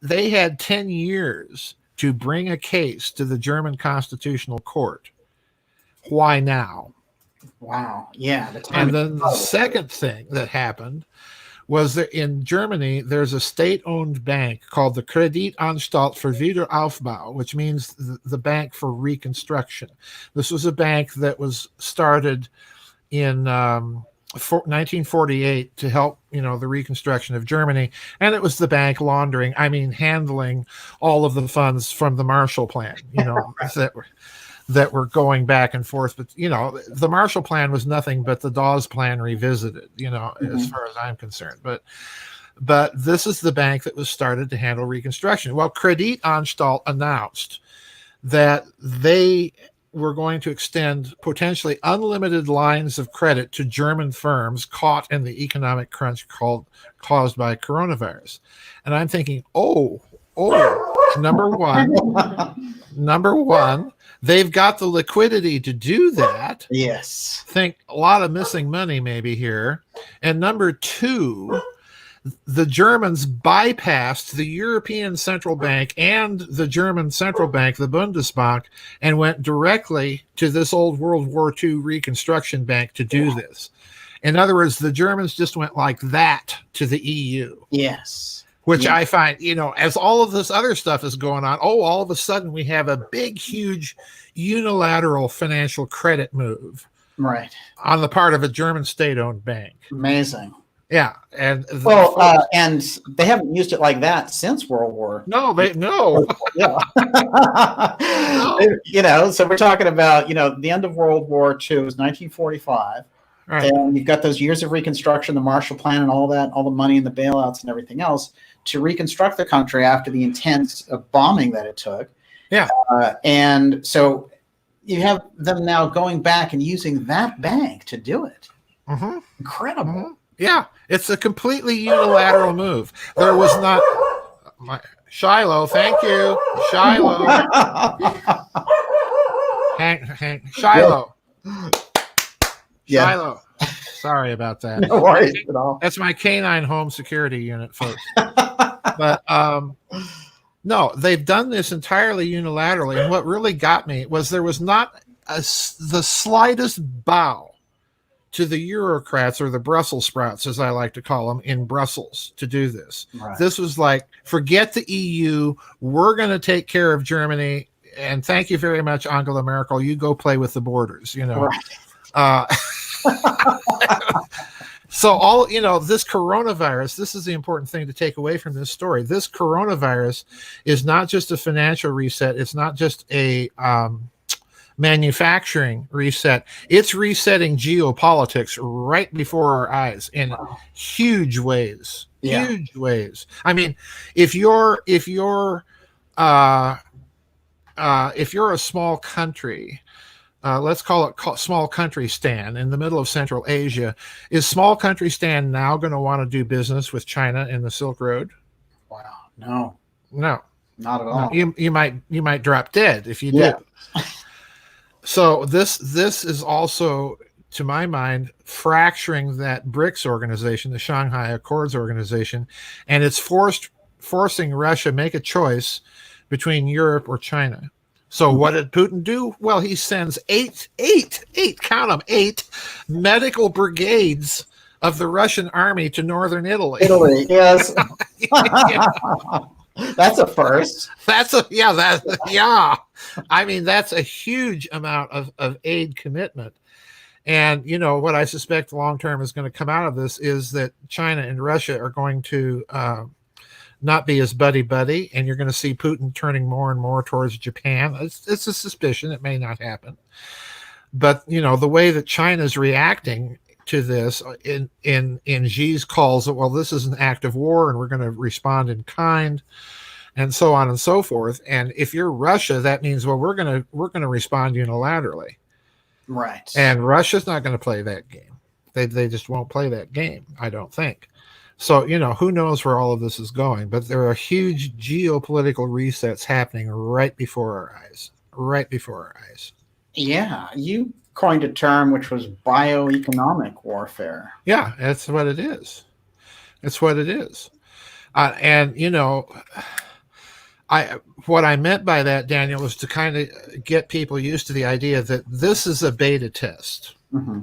They had 10 years to bring a case to the German Constitutional Court. Why now? Wow. Yeah. And then the second thing that happened was that in Germany, there's a state-owned bank called the Kreditanstalt für Wiederaufbau, which means the Bank for Reconstruction. This was a bank that was started in 1948 to help, the reconstruction of Germany. And it was the bank handling all of the funds from the Marshall Plan, that were going back and forth. But, the Marshall Plan was nothing but the Dawes Plan revisited, as far as I'm concerned. But this is the bank that was started to handle reconstruction. Well, Kreditanstalt announced that they were going to extend potentially unlimited lines of credit to German firms caught in the economic crunch caused by coronavirus. And I'm thinking, number one, they've got the liquidity to do that. Yes. Think a lot of missing money maybe here. And number two, the Germans bypassed the European Central Bank and the German Central Bank, the Bundesbank, and went directly to this old World War II reconstruction bank to do this. In other words, the Germans just went like that to the EU. Yes. Which I find, as all of this other stuff is going on, all of a sudden we have a big, huge unilateral financial credit move. Right. On the part of a German state-owned bank. Amazing. Yeah, and and they haven't used it like that since World War. No. Yeah. No. So we're talking about the end of World War II was 1945, right. And you've got those years of Reconstruction, the Marshall Plan, and all that, all the money and the bailouts and everything else to reconstruct the country after the intense bombing that it took. Yeah, and so you have them now going back and using that bank to do it. Incredible. Yeah, it's a completely unilateral move. There was not Shiloh. Thank you, Shiloh. Shiloh. Yeah. Shiloh. Sorry about that. No worries at all. That's my canine home security unit, folks. But no, they've done this entirely unilaterally. And what really got me was there was not the slightest bow to the Eurocrats, or the Brussels sprouts, as I like to call them, in Brussels to do this. Right. This was like, forget the EU. We're going to take care of Germany. And thank you very much, Angela Merkel. You go play with the borders, Right. So this coronavirus, this is the important thing to take away from this story. This coronavirus is not just a financial reset. It's not just a manufacturing reset. It's resetting geopolitics right before our eyes in huge ways. Yeah. Huge ways. I mean, if you're a small country, let's call it small country Stan in the middle of Central Asia, is small country Stan now going to want to do business with China in the Silk Road? Wow, no, not at all. No. You might drop dead if you do. So this is also, to my mind, fracturing that BRICS organization, the Shanghai Accords organization, and it's forcing Russia make a choice between Europe or China. So what did Putin do? Well, he sends eight, count them, 8 medical brigades of the Russian army to northern Italy. Italy, yes. That's a first. I mean, that's a huge amount of aid commitment. And, what I suspect long term is going to come out of this is that China and Russia are going to not be as buddy-buddy, and you're going to see Putin turning more and more towards Japan. It's a suspicion. It may not happen. But, the way that China's reacting to this in Xi's calls that, well, this is an act of war and we're going to respond in kind, and so on and so forth. And if you're Russia, that means, well, we're going to respond unilaterally. Right. And Russia's not going to play that game. They just won't play that game, I don't think. So, who knows where all of this is going, but there are huge geopolitical resets happening right before our eyes. Yeah, you coined a term which was bioeconomic warfare. Yeah, that's what it is. It's what it is. And what I meant by that, Daniel, was to kind of get people used to the idea that this is a beta test. Mm-hmm.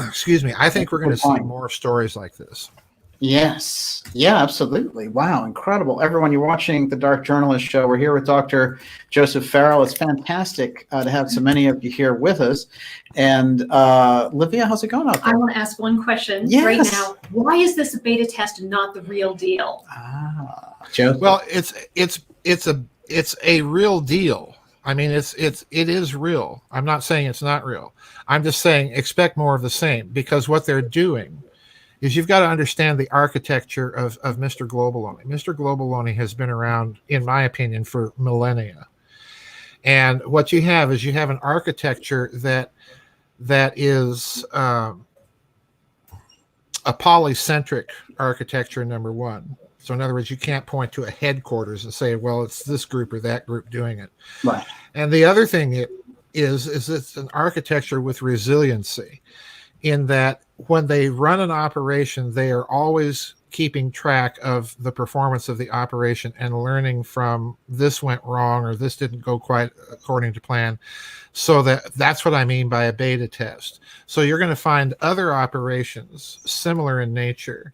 Excuse me. I think we're going to see more stories like this. Yes. Yeah, absolutely. Wow, incredible. Everyone, you're watching the Dark Journalist Show. We're here with Dr. Joseph Farrell. It's fantastic to have so many of you here with us. And Livia, how's it going out there? I want to ask one question right now. Why is this a beta test and not the real deal? Joseph. Well, it's a real deal. I mean, it is real. I'm not saying it's not real. I'm just saying expect more of the same, because what they're doing is, you've got to understand the architecture of Mr. Globaloney. Mr. Globaloney has been around, in my opinion, for millennia. And what you have is an architecture that is a polycentric architecture, number one. So in other words, you can't point to a headquarters and say, well, it's this group or that group doing it. Right. And the other thing is it's an architecture with resiliency, in that when they run an operation, they are always keeping track of the performance of the operation and learning from, this went wrong or this didn't go quite according to plan. So that's what I mean by a beta test. So you're going to find other operations similar in nature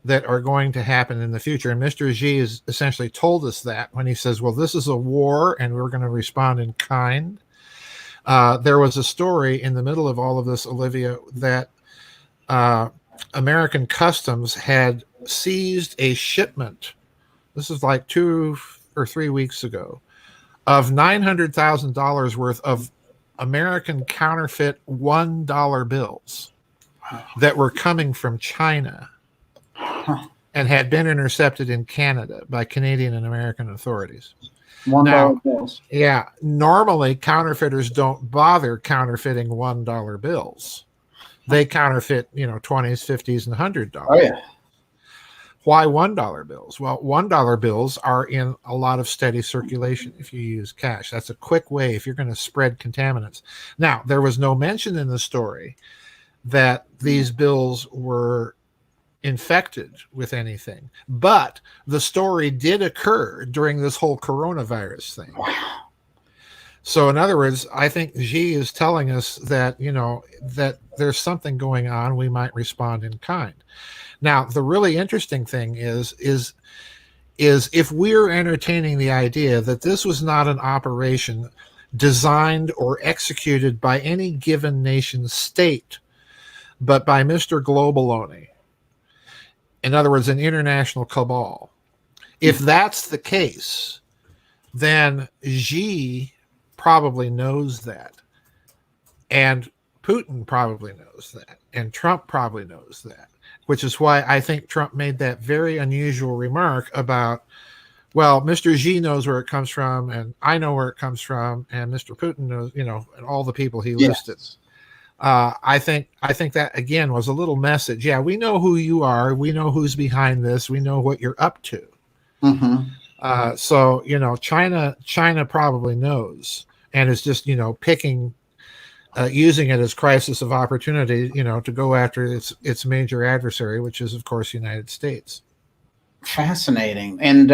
that are going to happen in the future. And Mr. Xi has essentially told us that when he says, well, this is a war and we're going to respond in kind. There was a story in the middle of all of this, Olivia, that American Customs had seized a shipment, this is like 2 or 3 weeks ago, of $900,000 worth of American counterfeit $1 bills that were coming from China and had been intercepted in Canada by Canadian and American authorities. $1 bills. Yeah, normally counterfeiters don't bother counterfeiting $1 bills. They counterfeit, 20s, 50s, and $100. Oh, yeah. Why $1 bills? Well, $1 bills are in a lot of steady circulation if you use cash. That's a quick way if you're going to spread contaminants. Now, there was no mention in the story that these bills were infected with anything, but the story did occur during this whole coronavirus thing. Wow. So in other words, I think Xi is telling us that, that there's something going on. We might respond in kind. Now, the really interesting thing is if we're entertaining the idea that this was not an operation designed or executed by any given nation state, but by Mr. Globaloney, in other words, an international cabal. If that's the case, then Xi probably knows that. And Putin probably knows that. And Trump probably knows that. Which is why I think Trump made that very unusual remark about, well, Mr. Xi knows where it comes from, and I know where it comes from, and Mr. Putin knows, and all the people he listed. I think that, again, was a little message. Yeah, we know who you are. We know who's behind this. We know what you're up to. Mm-hmm. So, China probably knows and is just, picking, using it as crisis of opportunity, to go after its major adversary, which is, of course, the United States. Fascinating. And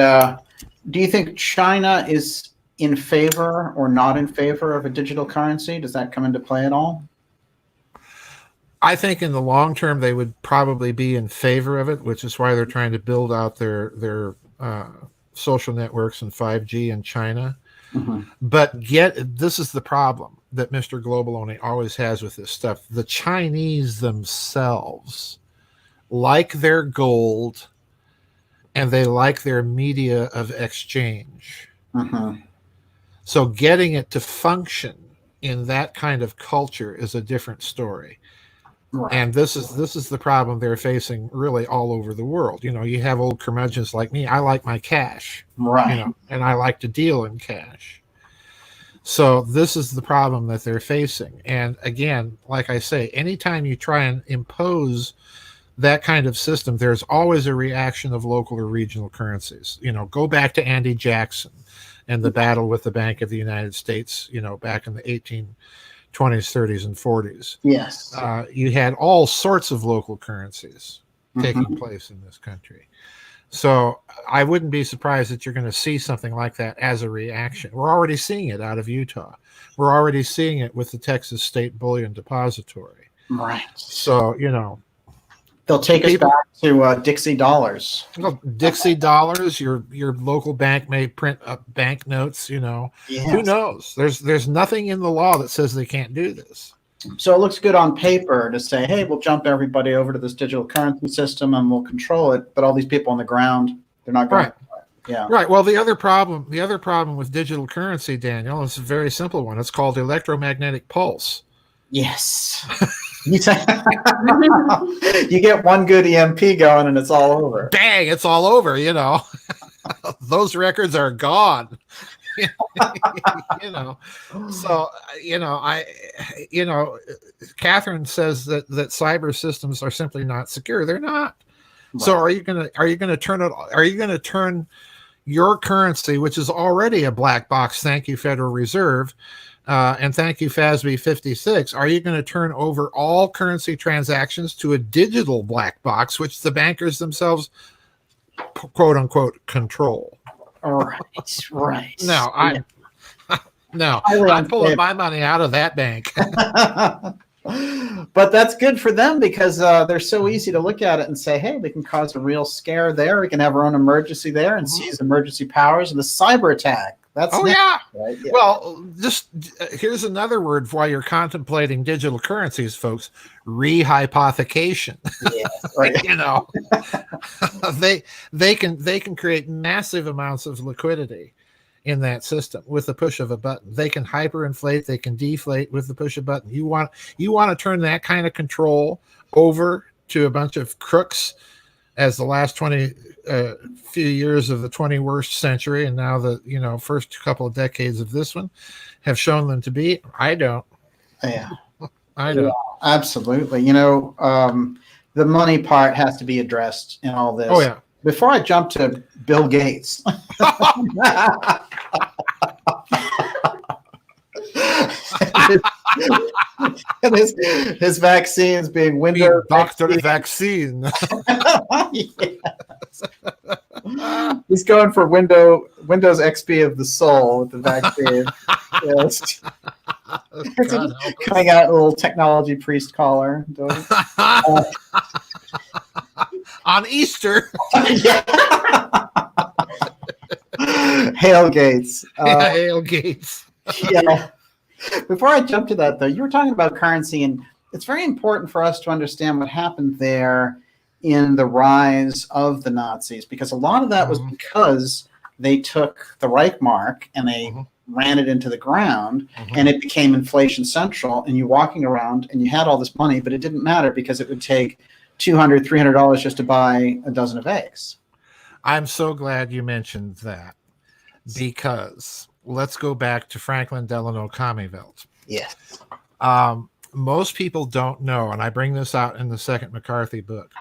do you think China is in favor or not in favor of a digital currency? Does that come into play at all? I think in the long term, they would probably be in favor of it, which is why they're trying to build out their social networks and 5G in China. Mm-hmm. But this is the problem that Mr. Globaloney always has with this stuff. The Chinese themselves, like their gold, and they like their media of exchange. Mm-hmm. So getting it to function in that kind of culture is a different story. Right. And this is the problem they're facing really all over the world. You have old curmudgeons like me. I like my cash, Right. And I like to deal in cash. So this is the problem that they're facing. And again, like I say, anytime you try and impose that kind of system, there's always a reaction of local or regional currencies. Go back to Andy Jackson and the battle with the Bank of the United States, back in the 1820s, 30s, and 40s. Yes. You had all sorts of local currencies taking place in this country. So I wouldn't be surprised that you're going to see something like that as a reaction. We're already seeing it out of Utah. We're already seeing it with the Texas State Bullion Depository. Right. So, they'll take us back to Dixie dollars. Dixie dollars. Your local bank may print up banknotes. Yes. Who knows? There's nothing in the law that says they can't do this. So it looks good on paper to say, hey, we'll jump everybody over to this digital currency system and we'll control it. But all these people on the ground, they're not going. Right. Yeah. Right. Well, the other problem with digital currency, Daniel, is a very simple one. It's called electromagnetic pulse. Yes. You get one good EMP going and it's all over. Bang! It's all over. Those records are gone. So Catherine says that cyber systems are simply not secure. They're not. Right. So are you gonna turn your currency, which is already a black box, thank you Federal Reserve, and thank you FASB 56, are you going to turn over all currency transactions to a digital black box, which the bankers themselves, quote unquote, control? Right. No, I'm pulling my money out of that bank. But that's good for them because they're so easy to look at it and say, hey, we can cause a real scare there. We can have our own emergency there and seize emergency powers and the cyber attack. That's right? Yeah. Well, just here's another word while you're contemplating digital currencies, folks: rehypothecation. Yeah, right. They can create massive amounts of liquidity in that system with the push of a button. They can hyperinflate, they can deflate with the push of a button. You want to turn that kind of control over to a bunch of crooks, as the last few years of the 21st century and now the first couple of decades of this one have shown them to be. I don't. Yeah. I don't. Yeah, absolutely. The money part has to be addressed in all this. Oh yeah. Before I jump to Bill Gates. And his vaccines being Windows Doctor Vaccine. Yes. He's going for Windows XP of the soul with the vaccine. Yes. Coming out a little technology priest collar. On Easter. Hail Gates. Hail Gates. Yeah. Before I jump to that, though, you were talking about currency, and it's very important for us to understand what happened there in the rise of the Nazis, because a lot of that was because they took the Reichmark and they ran it into the ground, and it became inflation central, and you're walking around and you had all this money, but it didn't matter because it would take $200, $300 just to buy a dozen of eggs. I'm so glad you mentioned that, because let's go back to Franklin Delano Commeyvelt. Yes. Most people don't know, and I bring this out in the second McCarthy book.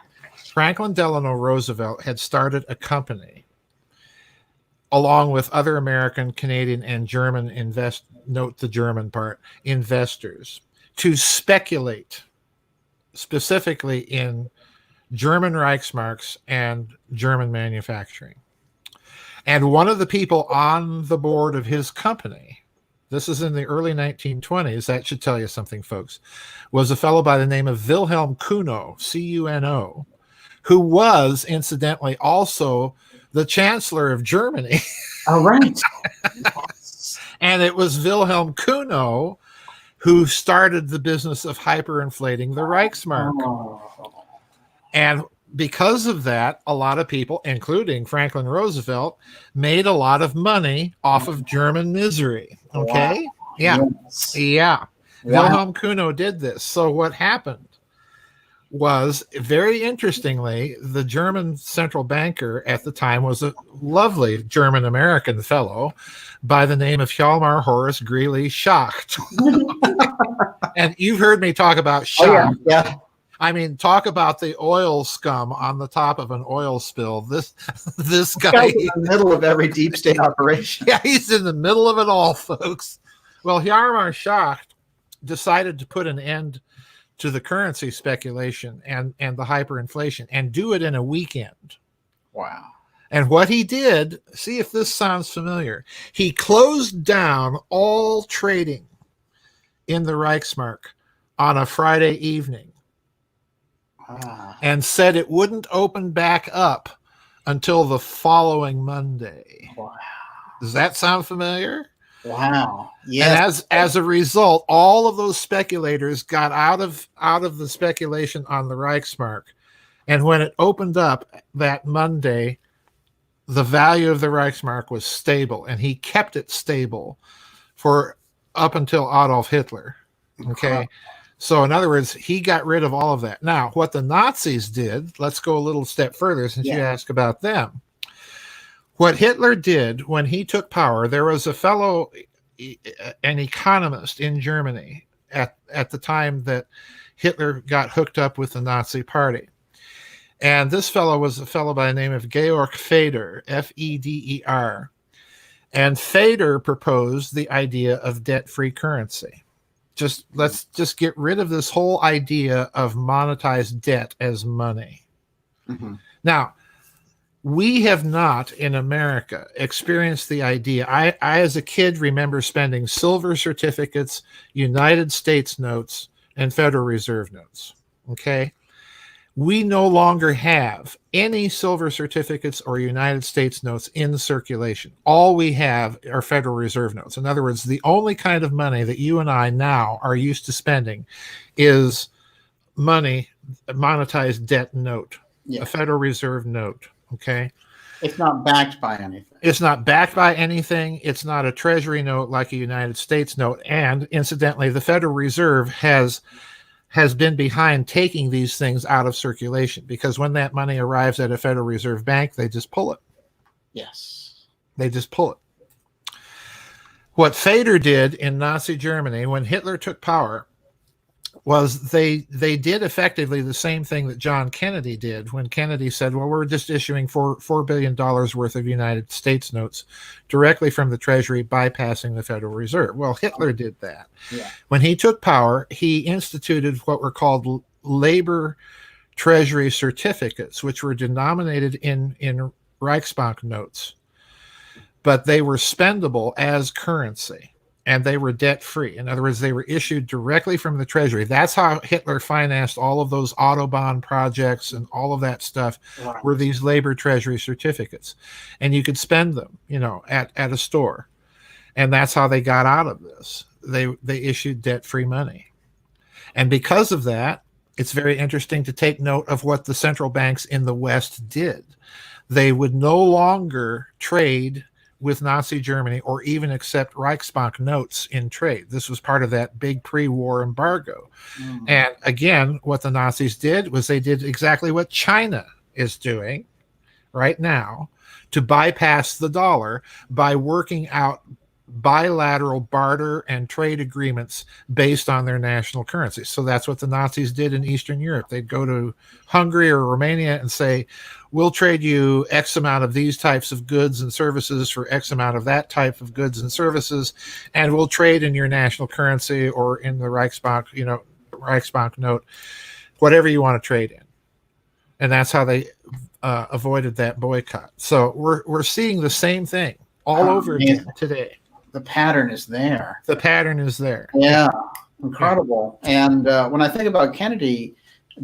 Franklin Delano Roosevelt had started a company along with other American, Canadian, and German note the German part, investors, to speculate specifically in German Reichsmarks and German manufacturing. And one of the people on the board of his company, this is in the early 1920s, that should tell you something, folks, was a fellow by the name of Wilhelm Kuno, C-U-N-O, who was, incidentally, also the Chancellor of Germany. All right. And it was Wilhelm Kuno who started the business of hyperinflating the Reichsmark. Oh. And because of that, a lot of people, including Franklin Roosevelt, made a lot of money off of German misery. Okay. Wow. Yeah. Yes. Yeah. Wow. Wilhelm Kuno did this. So what happened was, very interestingly, the German central banker at the time was a lovely German-American fellow by the name of Hjalmar Horace Greeley Schacht. And you've heard me talk about Schacht. Oh, yeah. I mean, talk about the oil scum on the top of an oil spill. This guy, Guy's in the middle of every deep state operation. yeah, he's in the middle of it all, folks. Well, Hjalmar Schacht decided to put an end to the currency speculation and the hyperinflation, and do it in a weekend. Wow. And what he did, see if this sounds familiar, he closed down all trading in the Reichsmark on a Friday evening. And said it wouldn't open back up until the following Monday. Wow. Does that sound familiar? Wow. Yes. And as a result, all of those speculators got out of the speculation on the Reichsmark. And when it opened up that Monday, the value of the Reichsmark was stable, and he kept it stable for up until Adolf Hitler. Okay. So in other words, he got rid of all of that. Now, what the Nazis did, let's go a little step further since you asked about them. What Hitler did when he took power, there was a fellow, an economist in Germany at the time that Hitler got hooked up with the Nazi party. And this fellow was a fellow by the name of Georg Feder, Feder. And Feder proposed the idea of debt-free currency. Let's just get rid of this whole idea of monetized debt as money. Mm-hmm. Now, we have not in America experienced the idea. I as a kid remember spending silver certificates, United States notes, and Federal Reserve notes. Okay. We no longer have any silver certificates or United States notes in circulation. All we have are Federal Reserve notes. In other words, the only kind of money that you and I now are used to spending is money, monetized debt note, a Federal Reserve note. Okay. It's not backed by anything. It's not backed by anything. It's not a Treasury note like a United States note. And incidentally, the Federal Reserve has been behind taking these things out of circulation, because when that money arrives at a Federal Reserve bank, they just pull it. Yes. They just pull it. What Feder did in Nazi Germany when Hitler took power was they did effectively the same thing that John Kennedy did when Kennedy said, well, we're just issuing $4 billion worth of United States notes directly from the Treasury, bypassing the Federal Reserve. Well, Hitler did that. Yeah. When he took power, he instituted what were called labor treasury certificates, which were denominated in Reichsbank notes, but they were spendable as currency. And they were debt-free. In other words, they were issued directly from the Treasury. That's how Hitler financed all of those Autobahn projects and all of that stuff. Right. Were these labor treasury certificates. And you could spend them, at a store. And that's how they got out of this. They issued debt-free money. And because of that, it's very interesting to take note of what the central banks in the West did. They would no longer trade with Nazi Germany or even accept Reichsbank notes in trade. This was part of that big pre-war embargo. Mm. And again, what the Nazis did was they did exactly what China is doing right now to bypass the dollar by working out bilateral barter and trade agreements based on their national currency. So that's what the Nazis did in Eastern Europe. They'd go to Hungary or Romania and say, we'll trade you X amount of these types of goods and services for X amount of that type of goods and services, and we'll trade in your national currency or in the Reichsbank, Reichsbank note, whatever you want to trade in. And that's how they avoided that boycott. So we're seeing the same thing all over again today. The pattern is there. The pattern is there. Yeah, incredible. Yeah. And when I think about Kennedy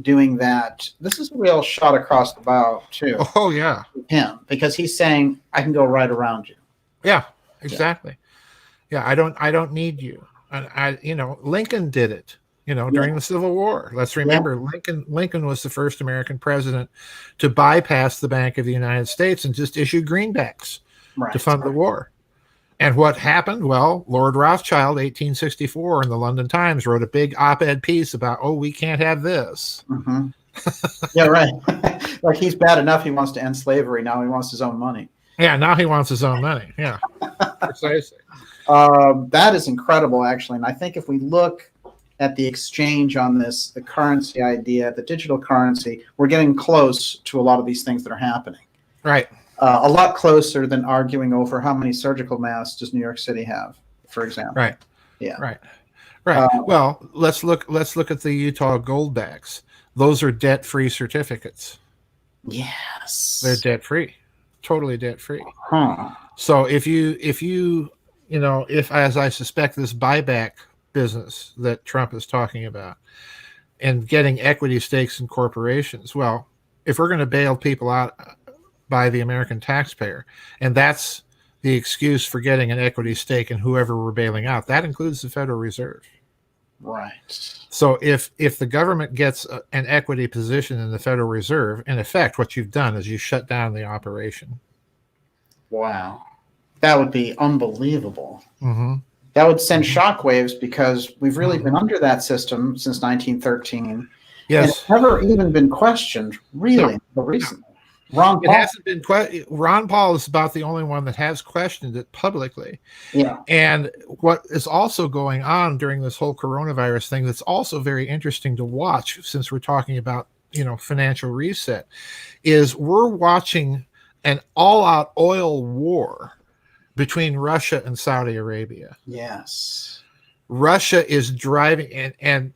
doing that, this is a real shot across the bow too. Oh yeah, him, because he's saying, I can go right around you. Yeah, exactly. Yeah, I don't need you. And Lincoln did it. during the Civil War. Let's remember Lincoln was the first American president to bypass the Bank of the United States and just issue greenbacks to fund the war. And what happened? Well, Lord Rothschild, 1864, in the London Times, wrote a big op-ed piece about, we can't have this. Mm-hmm. Yeah, right. Like, he's bad enough. He wants to end slavery. Now he wants his own money. Yeah, now he wants his own money. Yeah, precisely. That is incredible, actually. And I think if we look at the exchange on this, the currency idea, the digital currency, we're getting close to a lot of these things that are happening. Right. A lot closer than arguing over how many surgical masks does New York City have, for example. Right. Yeah. Right. Right. Well, let's look at the Utah Goldbacks. Those are debt-free certificates. Yes. They're debt-free. Totally debt-free. Huh. So if as I suspect this buyback business that Trump is talking about and getting equity stakes in corporations, well, if we're going to bail people out by the American taxpayer, and that's the excuse for getting an equity stake in whoever we're bailing out, that includes the Federal Reserve. Right. So if the government gets an equity position in the Federal Reserve, in effect, what you've done is you shut down the operation. Wow. That would be unbelievable. Mm-hmm. That would send shockwaves, because we've really been under that system since 1913. Yes. And it's never even been questioned, really, until recently. Ron Paul. It hasn't been Ron Paul is about the only one that has questioned it publicly. Yeah. And what is also going on during this whole coronavirus thing that's also very interesting to watch, since we're talking about, financial reset, is we're watching an all-out oil war between Russia and Saudi Arabia. Yes. Russia is driving, and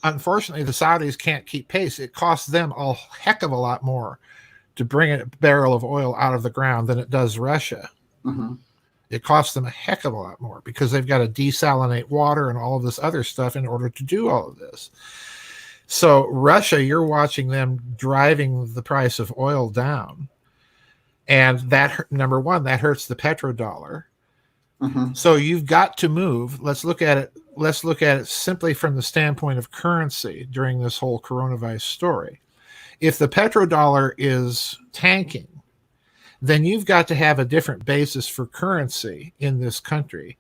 unfortunately, the Saudis can't keep pace. It costs them a heck of a lot more to bring a barrel of oil out of the ground than it does Russia. Mm-hmm. It costs them a heck of a lot more, because they've got to desalinate water and all of this other stuff in order to do all of this. So Russia, you're watching them driving the price of oil down. And that, number one, that hurts the petrodollar. Mm-hmm. So you've got to move. Let's look at it simply from the standpoint of currency during this whole coronavirus story. If the petrodollar is tanking, then you've got to have a different basis for currency in this country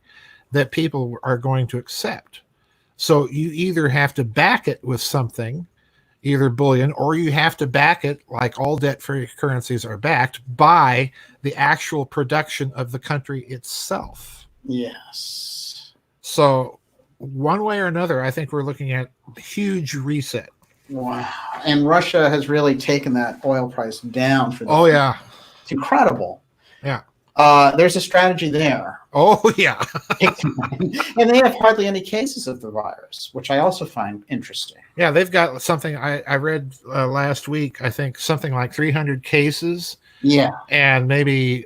that people are going to accept. So you either have to back it with something, either bullion, or you have to back it, like all debt-free currencies are backed, by the actual production of the country itself. Yes. So one way or another, I think we're looking at a huge reset. Wow. And Russia has really taken that oil price down for this. Oh, yeah. It's incredible. Yeah. There's a strategy there. Oh, yeah. And they have hardly any cases of the virus, which I also find interesting. Yeah, they've got something I read last week, I think something like 300 cases. Yeah. And maybe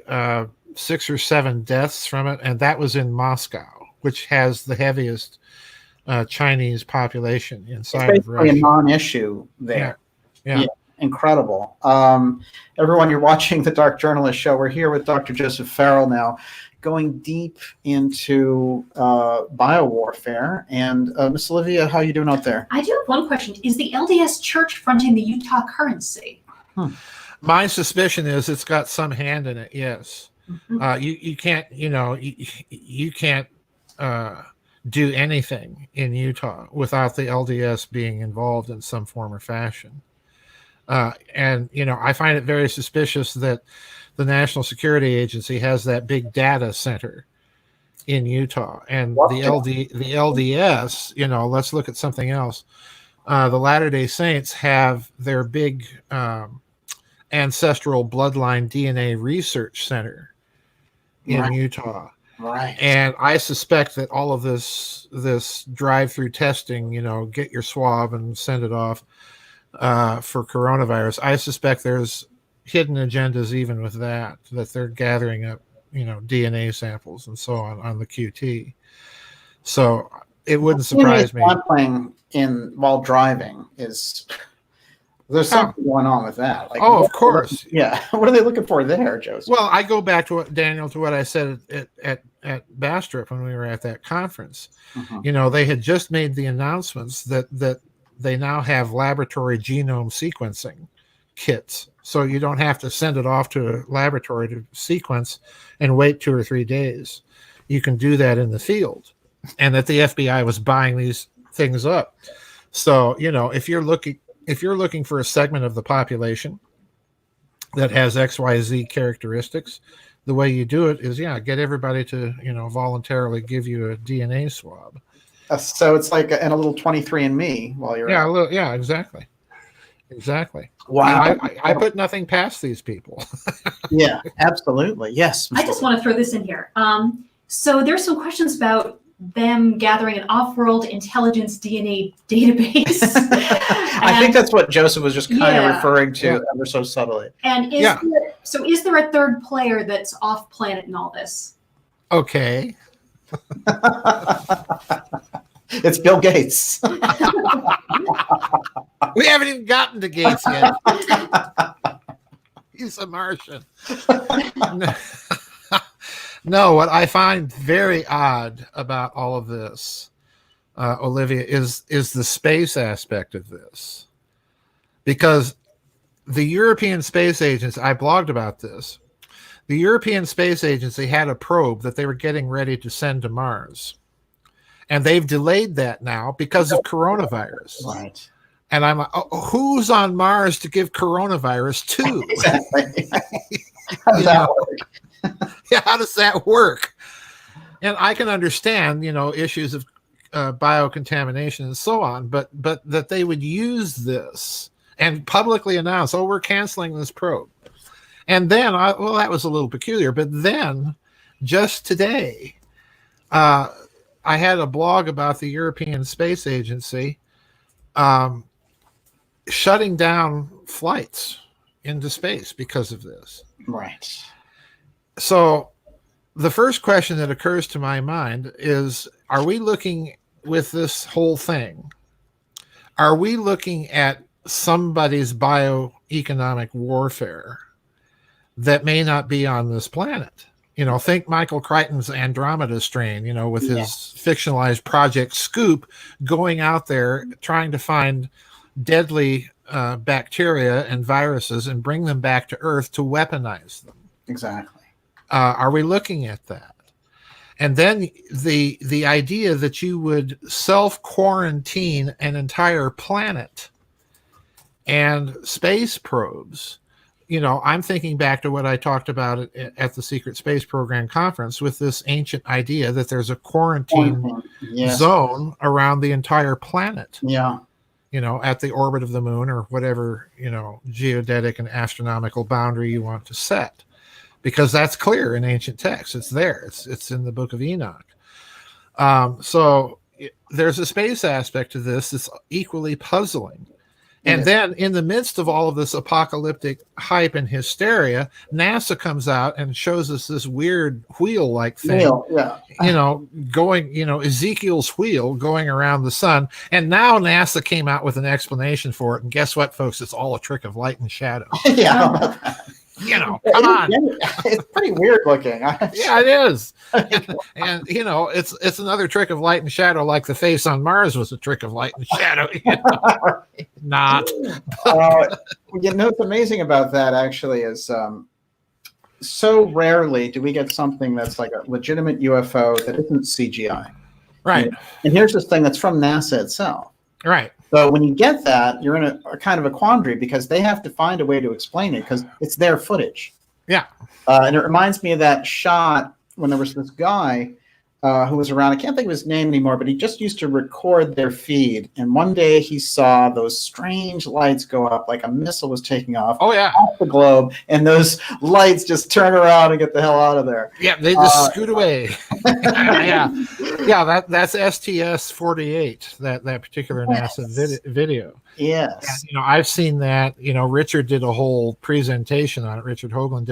6 or 7 deaths from it. And that was in Moscow, which has the heaviest Chinese population inside it's of Russia. A non-issue there. Yeah. Incredible. Everyone, you're watching the Dark Journalist Show. We're here with Dr. Joseph Farrell now, going deep into biowarfare. And Miss Olivia, how are you doing out there? I do have one question. Is the LDS Church fronting the Utah currency? My suspicion is it's got some hand in it, yes. Mm-hmm. You can't, you can't do anything in Utah without the LDS being involved in some form or fashion. And I find it very suspicious that the National Security Agency has that big data center in Utah, and the LDS. Let's look at something else. The Latter-day Saints have their big ancestral bloodline DNA research center in Utah. Right. And I suspect that all of this drive-through testing, get your swab and send it off for coronavirus. I suspect there's hidden agendas even with that they're gathering up, DNA samples and so on the QT. So it wouldn't surprise me. Sampling while driving is There's something going on with that. Like, of course. Yeah. What are they looking for there, Joseph? Well, I go back to what I said at Bastrop when we were at that conference. They had just made the announcements that they now have laboratory genome sequencing kits. So you don't have to send it off to a laboratory to sequence and wait 2 or 3 days. You can do that in the field. And that the FBI was buying these things up. So, if you're looking for a segment of the population that has XYZ characteristics, the way you do it is, get everybody to, voluntarily give you a DNA swab. So it's like a little 23andMe while you're exactly. Wow. I put nothing past these people. Yeah, absolutely. Yes. I just want to throw this in here. So there's some questions about them gathering an off-world intelligence DNA database. I think that's what Joseph was just kind of referring to ever so subtly. And is there a third player that's off planet in all this? Okay. It's Bill Gates. We haven't even gotten to Gates yet. He's a Martian. No, what I find very odd about all of this, Olivia, is the space aspect of this. Because the European Space Agency, I blogged about this, the European Space Agency had a probe that they were getting ready to send to Mars. And they've delayed that now because of coronavirus. Right. And I'm like, who's on Mars to give coronavirus to? Exactly. How does that work? Yeah, how does that work? And I can understand, issues of biocontamination and so on, but that they would use this and publicly announce, we're canceling this probe. And then, that was a little peculiar. But then, just today, I had a blog about the European Space Agency shutting down flights into space because of this. Right. So the first question that occurs to my mind is, are we looking with this whole thing? Are we looking at somebody's bioeconomic warfare that may not be on this planet? Think Michael Crichton's Andromeda strain, with his fictionalized Project Scoop going out there trying to find deadly bacteria and viruses and bring them back to Earth to weaponize them. Exactly. Are we looking at that? And then the idea that you would self-quarantine an entire planet and space probes. I'm thinking back to what I talked about at the Secret Space Program conference with this ancient idea that there's a quarantine zone around the entire planet. Yeah. At the orbit of the moon or whatever, geodetic and astronomical boundary you want to set. Because that's clear in ancient texts. It's there. It's in the Book of Enoch. So there's a space aspect to this that's equally puzzling. And then in the midst of all of this apocalyptic hype and hysteria, NASA comes out and shows us this weird wheel-like thing, going, Ezekiel's wheel going around the sun. And now NASA came out with an explanation for it. And guess what, folks? It's all a trick of light and shadow. Yeah. Come on. It's pretty weird looking. Yeah, it is. And it's another trick of light and shadow, like the face on Mars was a trick of light and shadow. Not. What's amazing about that actually is so rarely do we get something that's like a legitimate UFO that isn't CGI. Right. And here's this thing that's from NASA itself. Right. So when you get that, you're in a kind of a quandary because they have to find a way to explain it because it's their footage. Yeah. And it reminds me of that shot when there was this guy who was around. I can't think of his name anymore, but he just used to record their feed. And one day he saw those strange lights go up like a missile was taking off. Oh, yeah. Off the globe. And those lights just turn around and get the hell out of there. Yeah, they just scoot away. Yeah, that's STS-48, that particular NASA video. Yes. And, I've seen that. Richard did a whole presentation on it. Richard Hoagland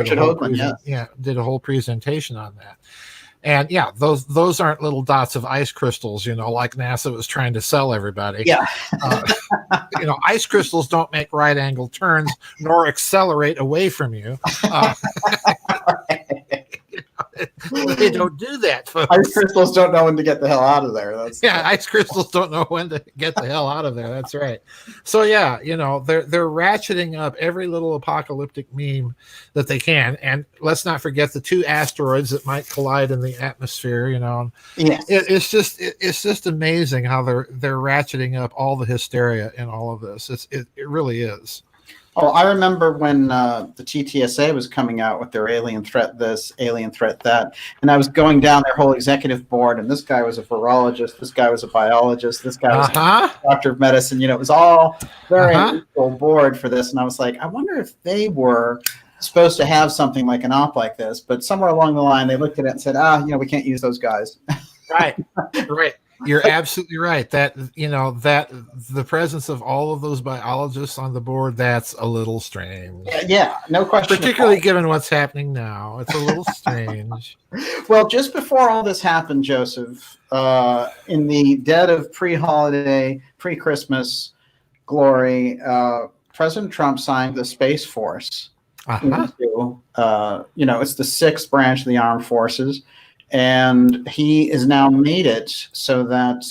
did a whole presentation on that. And those aren't little dots of ice crystals, like NASA was trying to sell everybody. Yeah. ice crystals don't make right angle turns nor accelerate away from you. They don't do that, folks. Ice crystals don't know when to get the hell out of there. Ice crystals don't know when to get the hell out of there. That's right. So yeah, they're ratcheting up every little apocalyptic meme that they can, and let's not forget the 2 asteroids that might collide in the atmosphere. Yes. It's just amazing how they're ratcheting up all the hysteria in all of this. It really is. Oh, I remember when the TTSA was coming out with their alien threat this, alien threat that, and I was going down their whole executive board, and this guy was a virologist, this guy was a biologist, this guy was a doctor of medicine. It was all very unusual board for this, and I was like, I wonder if they were supposed to have something like an op like this, but somewhere along the line they looked at it and said, we can't use those guys. Right. You're absolutely right. That that the presence of all of those biologists on the board, that's a little strange. Yeah, no question. Particularly given what's happening now, it's a little strange. Well, just before all this happened, Joseph, in the dead of pre-holiday, pre-Christmas glory, President Trump signed the Space Force. Into, it's the 6th branch of the armed forces. And he has now made it so that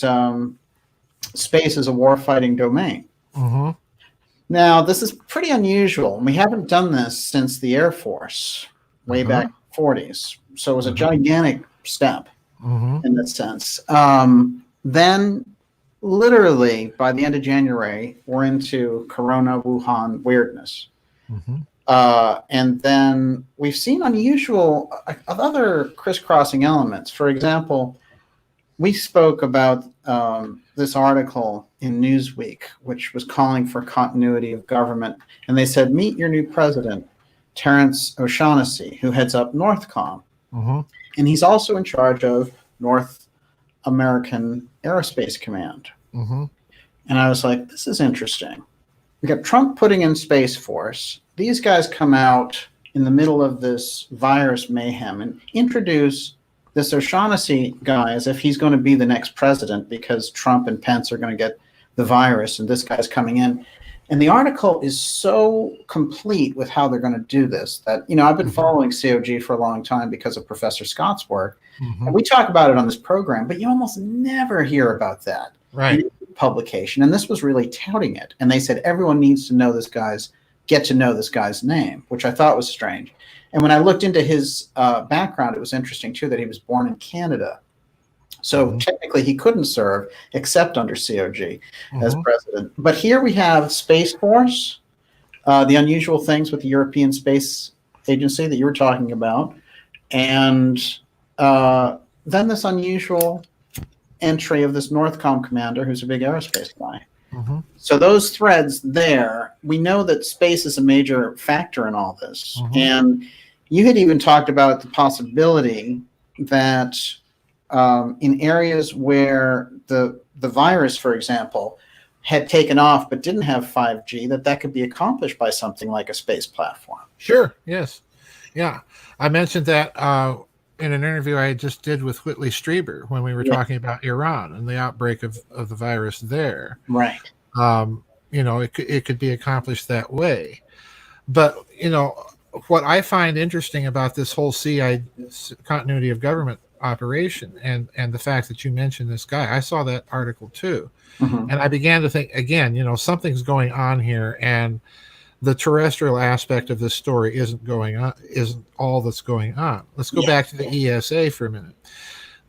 space is a warfighting domain. Mm-hmm. Now, this is pretty unusual. We haven't done this since the Air Force way back in the 40s. So it was a gigantic step in that sense. Then, literally, by the end of January, we're into Corona Wuhan weirdness. And then we've seen unusual other crisscrossing elements. For example, we spoke about this article in Newsweek, which was calling for continuity of government. And they said, meet your new president, Terrence O'Shaughnessy, who heads up Northcom. And he's also in charge of North American Aerospace Command. And I was like, this is interesting. We got Trump putting in Space Force. These guys come out in the middle of this virus mayhem and introduce this O'Shaughnessy guy as if he's going to be the next president because Trump and Pence are going to get the virus and this guy's coming in. And the article is so complete with how they're going to do this that, I've been following COG for a long time because of Professor Scott's work. And we talk about it on this program, but you almost never hear about that. Right. Publication. And this was really touting it. And they said, everyone needs to get to know this guy's name, which I thought was strange. And when I looked into his background, it was interesting too that he was born in Canada. So technically he couldn't serve except under COG as president. But here we have Space Force, the unusual things with the European Space Agency that you were talking about. And then this unusual entry of this Northcom commander who's a big aerospace guy. So those threads there, we know that space is a major factor in all this. And you had even talked about the possibility that in areas where the virus, for example, had taken off but didn't have 5G, that could be accomplished by something like a space platform. Sure. Yes. Yeah. I mentioned that in an interview I just did with Whitley Strieber when we were talking about Iran and the outbreak of the virus there. Right. It could be accomplished that way. But, what I find interesting about this whole continuity of government operation and the fact that you mentioned this guy, I saw that article too. And I began to think, again, something's going on here, and the terrestrial aspect of this story isn't all that's going on. Let's go back to the ESA for a minute.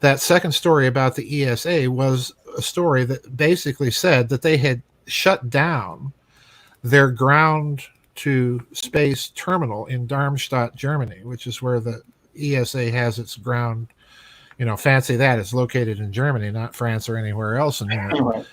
That second story about the ESA was a story that basically said that they had shut down their ground to space terminal in Darmstadt, Germany, which is where the ESA has its ground. Fancy that, it's located in Germany, not France or anywhere else in Europe.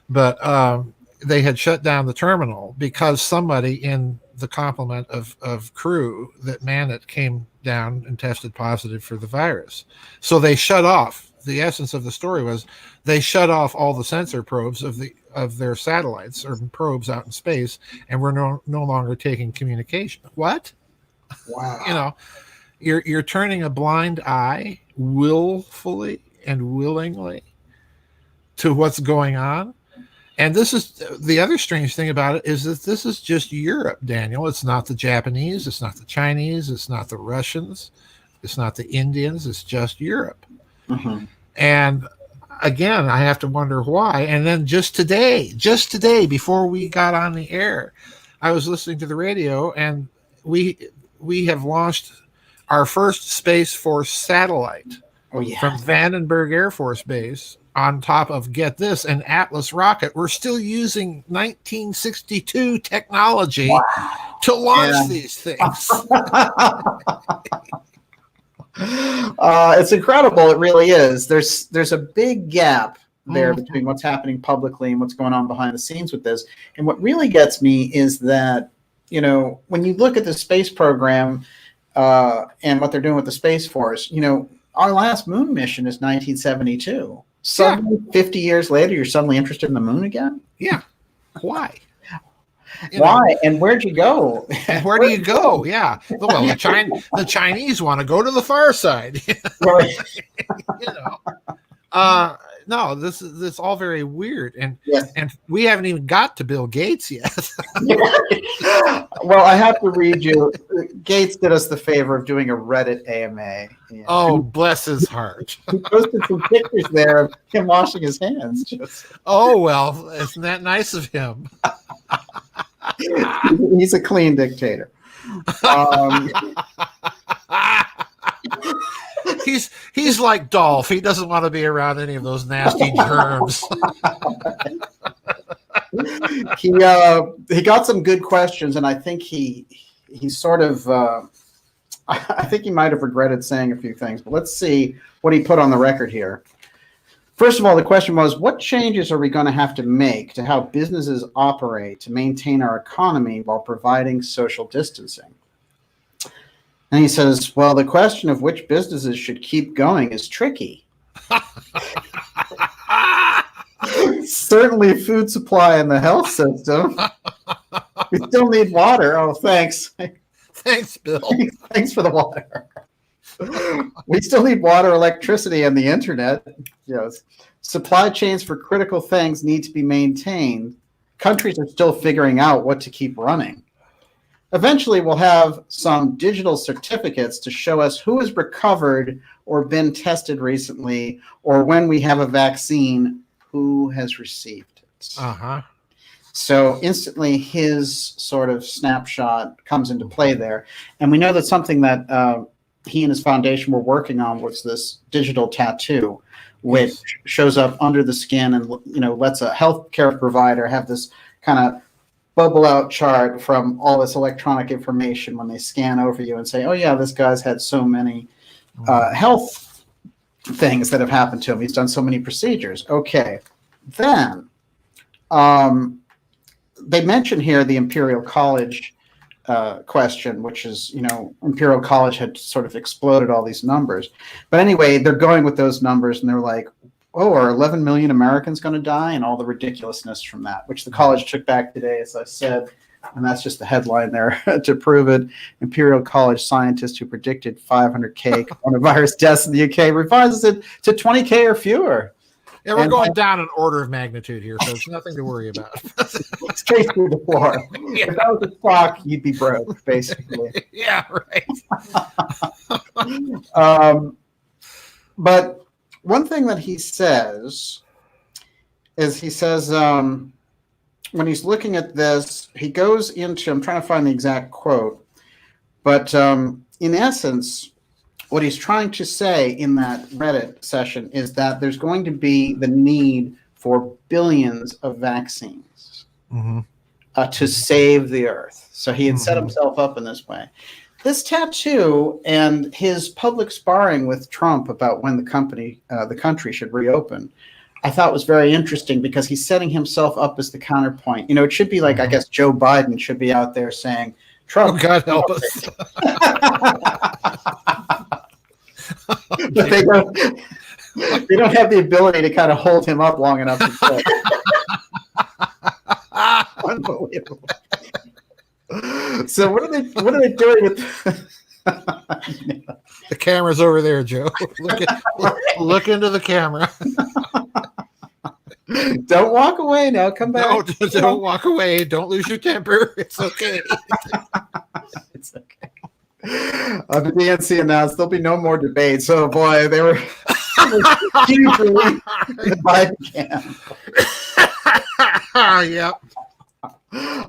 But they had shut down the terminal because somebody in the complement of crew that manned it came down and tested positive for the virus. So they shut off. The essence of the story was they shut off all the sensor probes of their satellites or probes out in space, and we're no longer taking communication. What? Wow. You're turning a blind eye willfully and willingly to what's going on. And this is the other strange thing about it is that this is just Europe, Daniel. It's not the Japanese, it's not the Chinese, it's not the Russians, it's not the Indians, it's just Europe. Mm-hmm. And again, I have to wonder why. And then just today, before we got on the air, I was listening to the radio, and we have launched our first Space Force satellite from Vandenberg Air Force Base on top of, get this, an Atlas rocket. We're still using 1962 technology to launch these things. It's incredible. It really is. There's a big gap there between what's happening publicly and what's going on behind the scenes with this. And what really gets me is that, you know, when you look at the space program and what they're doing with the Space Force, you know, our last moon mission is 1972. Suddenly, 50 years later, you're suddenly interested in the moon again? Yeah. Why? Why? And where'd you go? And where do you go? Yeah. Well, the Chinese want to go to the far side. Right. You know. No, this is all very weird, and we haven't even got to Bill Gates yet. Well, I have to read you. Gates did us the favor of doing a Reddit AMA. Yeah. Oh, bless his heart. He posted some pictures there of him washing his hands. Oh, well, isn't that nice of him? He's a clean dictator. He's like Dolph. He doesn't want to be around any of those nasty germs. He got some good questions, and I think he sort of I think he might have regretted saying a few things. But let's see what he put on the record here. First of all, the question was, what changes are we going to have to make to how businesses operate to maintain our economy while providing social distancing? And he says, well, the question of which businesses should keep going is tricky. Certainly food supply and the health system. We still need water. Oh, thanks. Thanks, Bill. Thanks for the water. We still need water, electricity, and the internet. Yes. Supply chains for critical things need to be maintained. Countries are still figuring out what to keep running. Eventually, we'll have some digital certificates to show us who has recovered or been tested recently, or when we have a vaccine, who has received it. Uh-huh. So instantly, his sort of snapshot comes into play there. And we know that something that he and his foundation were working on was this digital tattoo, which shows up under the skin and, you know, lets a healthcare provider have this kind of bubble out chart from all this electronic information when they scan over you and say, oh yeah, this guy's had so many health things that have happened to him. He's done so many procedures. Okay. Then they mention here the Imperial College question, which is, you know, Imperial College had sort of exploded all these numbers. But anyway, they're going with those numbers and they're like, oh, are 11 million Americans going to die? And all the ridiculously from that, which the college took back today, as I said. And that's just the headline there to prove it. Imperial College scientist who predicted 500K coronavirus deaths in the UK revises it to 20K or fewer. Yeah, we're going down an order of magnitude here, so it's nothing to worry about. Straight through the floor. Yeah. If that was a stock, you'd be broke, basically. Yeah, right. But one thing that he says is when he's looking at this, he goes into, I'm trying to find the exact quote, but in essence, what he's trying to say in that Reddit session is that there's going to be the need for billions of vaccines to save the earth. So he had set himself up in this way. This tattoo and his public sparring with Trump about when the country should reopen, I thought was very interesting because he's setting himself up as the counterpoint. You know, it should be like, I guess Joe Biden should be out there saying, Trump, oh, God help us. But they don't have the ability to kind of hold him up long enough to say. Unbelievable. So what are they doing with the camera's over there, Joe. Look into the camera. Don't walk away now. Come back. No, don't walk away. Don't lose your temper. It's okay. It's okay. The DNC announced there'll be no more debates. Oh boy, they were huge relief in the Biden camp. Yep.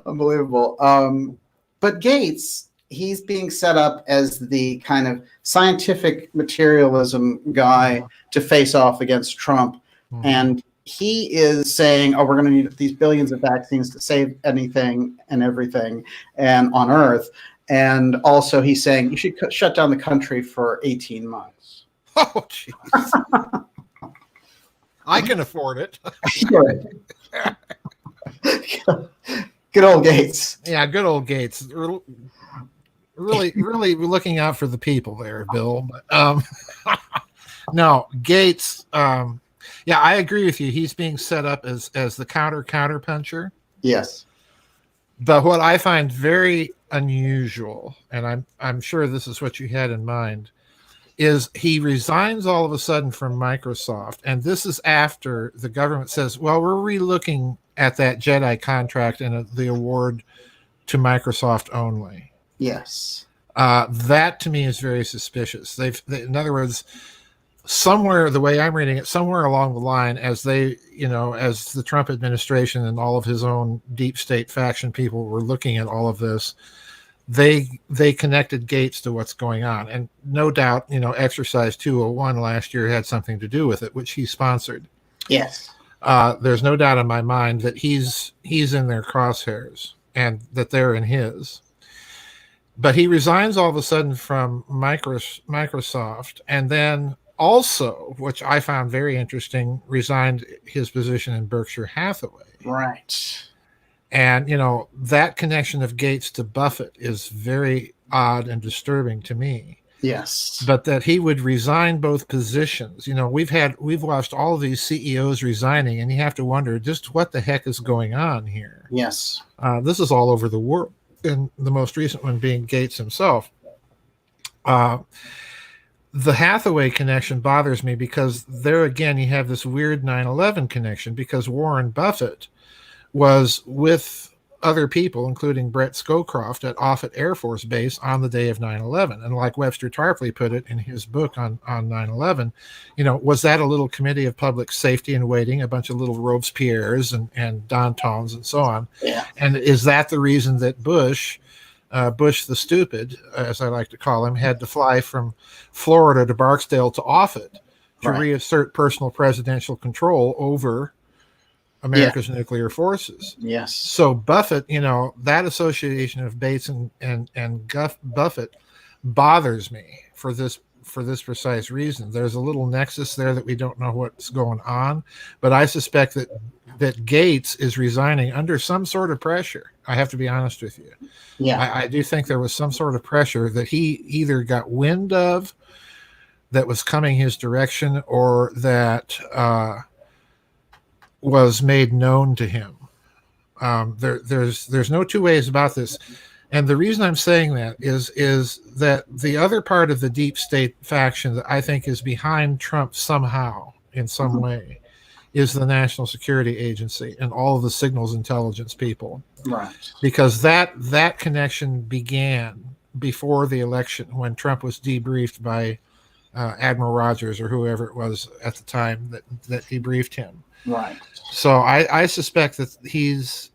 Unbelievable. But Gates, he's being set up as the kind of scientific materialism guy to face off against Trump. Mm-hmm. And he is saying, oh, we're going to need these billions of vaccines to save anything and everything and on Earth. And also he's saying you should shut down the country for 18 months. Oh, jeez. I can afford it. Good old Gates. Yeah, good old Gates. Really looking out for the people there, Bill. But, no, Gates. Yeah, I agree with you. He's being set up as the counter puncher. Yes. But what I find very unusual, and I'm sure this is what you had in mind, is he resigns all of a sudden from Microsoft, and this is after the government says, well, we're relooking at that Jedi contract and the award to Microsoft only. Yes. That to me is very suspicious. In other words, somewhere, the way I'm reading it, somewhere along the line, as the Trump administration and all of his own deep state faction people were looking at all of this, they connected Gates to what's going on. And no doubt, Exercise 201 last year had something to do with it, which he sponsored. Yes. There's no doubt in my mind that he's in their crosshairs and that they're in his. But he resigns all of a sudden from Microsoft, and then also, which I found very interesting, resigned his position in Berkshire Hathaway. Right. And, that connection of Gates to Buffett is very odd and disturbing to me. Yes. But that he would resign both positions. We've watched all of these CEOs resigning, and you have to wonder just what the heck is going on here. Yes. This is all over the world, and the most recent one being Gates himself. The Hathaway connection bothers me because there again you have this weird 9/11 connection, because Warren Buffett was with other people, including Brett Scowcroft at Offutt Air Force Base on the day of 9/11. And like Webster Tarpley put it in his book on 9/11, was that a little committee of public safety and waiting, a bunch of little Robespierres and Dantons and so on? Yeah. And is that the reason that Bush the stupid, as I like to call him, had to fly from Florida to Barksdale to Offutt to reassert personal presidential control over America's nuclear forces? Yes. So Buffett, that association of Bates and Buffett bothers me for this precise reason. There's a little nexus there that we don't know what's going on, but I suspect that Gates is resigning under some sort of pressure. I have to be honest with you. Yeah. I do think there was some sort of pressure that he either got wind of that was coming his direction, or that was made known to him. There's no two ways about this. And the reason I'm saying that is that the other part of the deep state faction that I think is behind Trump somehow, in some way, is the National Security Agency and all of the signals intelligence people. Right. Because that connection began before the election, when Trump was debriefed by Admiral Rogers or whoever it was at the time that debriefed him. Right. So I suspect that he's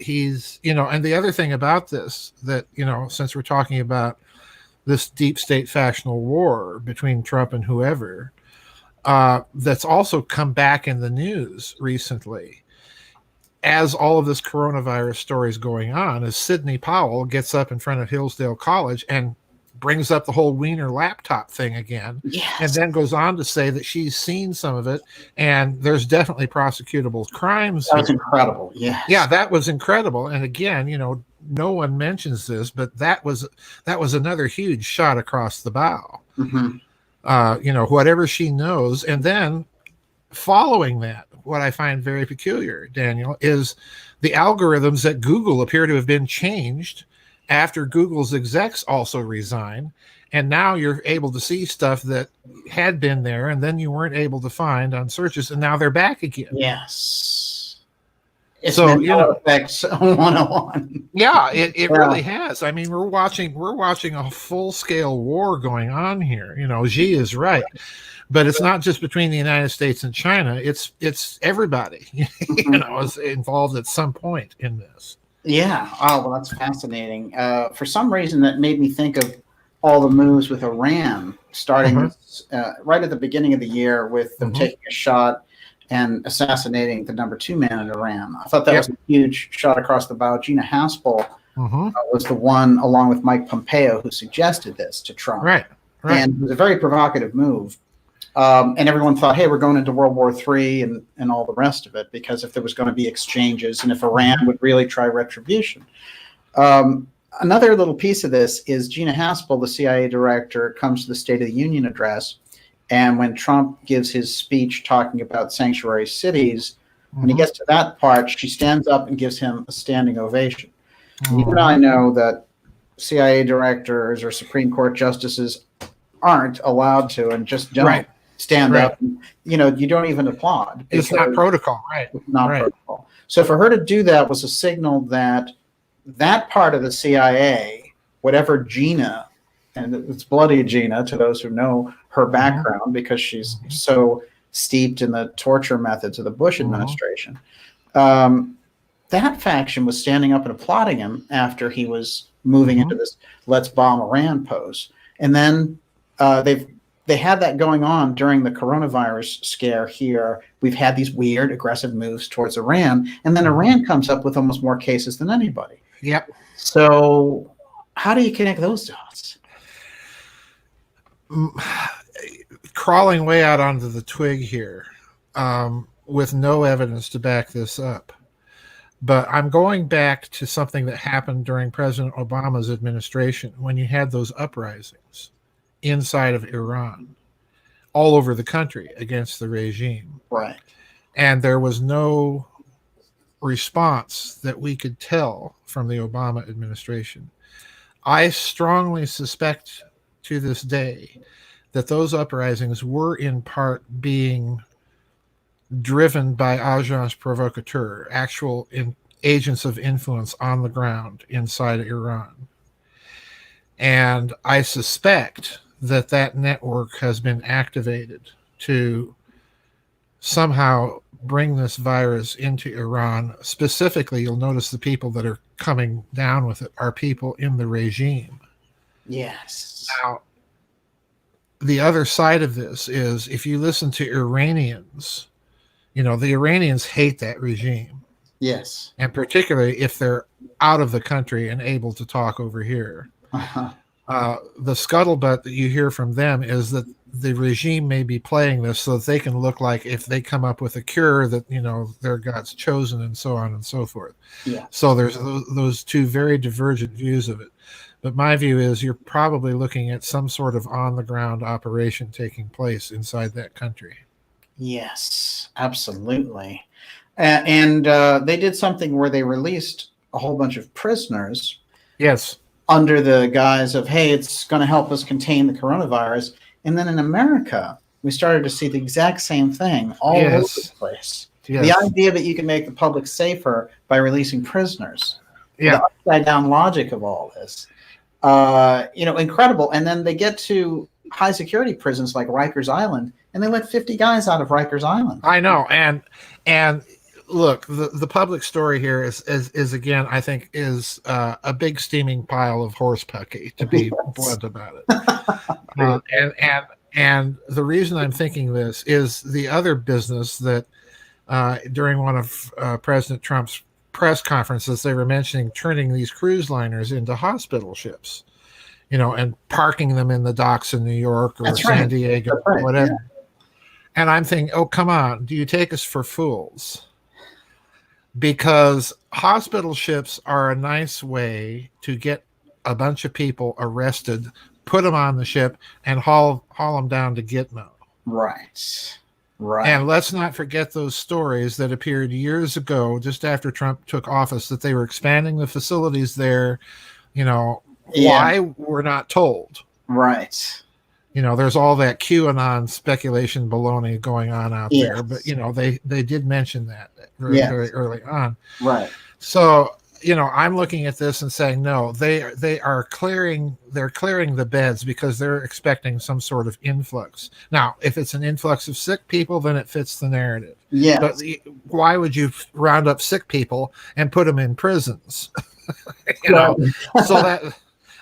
and the other thing about this, that, since we're talking about this deep state factional war between Trump and whoever, that's also come back in the news recently, as all of this coronavirus story is going on, is Sidney Powell gets up in front of Hillsdale College and brings up the whole Wiener laptop thing again. Yes. And then goes on to say that she's seen some of it and there's definitely prosecutable crimes. That was incredible. Yes. Yeah, that was incredible. And again, no one mentions this, but that was another huge shot across the bow. Mm-hmm. Whatever she knows. And then following that, what I find very peculiar, Daniel, is the algorithms at Google appear to have been changed after Google's execs also resign. And now you're able to see stuff that had been there and then you weren't able to find on searches, and now they're back again. Yes. It's So, Mandela effects 101. yeah, it Yeah. really has. I mean, we're watching a full scale war going on here. Xi is right, but it's not just between the United States and China. It's everybody, is involved at some point in this. Yeah. Oh, well, that's fascinating. For some reason, that made me think of all the moves with Iran, starting right at the beginning of the year with them taking a shot and assassinating the number 2 man in Iran. I thought that was a huge shot across the bow. Gina Haspel was the one, along with Mike Pompeo, who suggested this to Trump. Right. And it was a very provocative move. And everyone thought, hey, we're going into World War III and all the rest of it, because if there was going to be exchanges and if Iran would really try retribution. Another little piece of this is Gina Haspel, the CIA director, comes to the State of the Union address. And when Trump gives his speech talking about sanctuary cities, when he gets to that part, she stands up and gives him a standing ovation. And you and I know that CIA directors or Supreme Court justices aren't allowed to and just don't stand up. You don't even applaud. It's not protocol, right? It's not protocol. So for her to do that was a signal that that part of the CIA, whatever Gina, and it's bloody Gina to those who know her background, because she's so steeped in the torture methods of the Bush administration. That faction was standing up and applauding him after he was moving into this "let's bomb Iran" pose. And then they had that going on during the coronavirus scare here. We've had these weird, aggressive moves towards Iran, and then Iran comes up with almost more cases than anybody. Yep. So how do you connect those dots? Crawling way out onto the twig here, with no evidence to back this up. But I'm going back to something that happened during President Obama's administration, when you had those uprisings inside of Iran, all over the country against the regime. Right. And there was no response that we could tell from the Obama administration. I strongly suspect to this day that those uprisings were in part being driven by agents provocateurs, actual agents of influence on the ground inside Iran. And I suspect that network has been activated to somehow bring this virus into Iran. Specifically, you'll notice the people that are coming down with it are people in the regime. Yes. Now, the other side of this is, if you listen to Iranians, the Iranians hate that regime. Yes. And particularly if they're out of the country and able to talk over here. The scuttlebutt that you hear from them is that the regime may be playing this so that they can look like, if they come up with a cure, that they're God's chosen, and so on and so forth. Yeah. So there's those two very divergent views of it. But my view is you're probably looking at some sort of on-the-ground operation taking place inside that country. Yes, absolutely. And they did something where they released a whole bunch of prisoners. Yes. Under the guise of, hey, it's going to help us contain the coronavirus. And then in America, we started to see the exact same thing all over the place. Yes. The idea that you can make the public safer by releasing prisoners. Yeah. The upside down logic of all this. Incredible. And then they get to high security prisons like Rikers Island, and they let 50 guys out of Rikers Island. I know. And look, the public story here is again, I think, is a big steaming pile of horse pucky, to be blunt about it. And the reason I'm thinking this is the other business that during one of President Trump's press conferences, they were mentioning turning these cruise liners into hospital ships, and parking them in the docks in New York or San Diego or whatever. Yeah. And I'm thinking, oh, come on, do you take us for fools? Because hospital ships are a nice way to get a bunch of people arrested, put them on the ship, and haul them down to Gitmo. Right. Right. And let's not forget those stories that appeared years ago, just after Trump took office, that they were expanding the facilities there. Why we're not told. Right. there's all that QAnon speculation baloney going on out there, but they did mention that very early on. Right. So, I'm looking at this and saying, no, they are clearing the beds because they're expecting some sort of influx. Now, if it's an influx of sick people, then it fits the narrative. Yeah. But why would you round up sick people and put them in prisons? So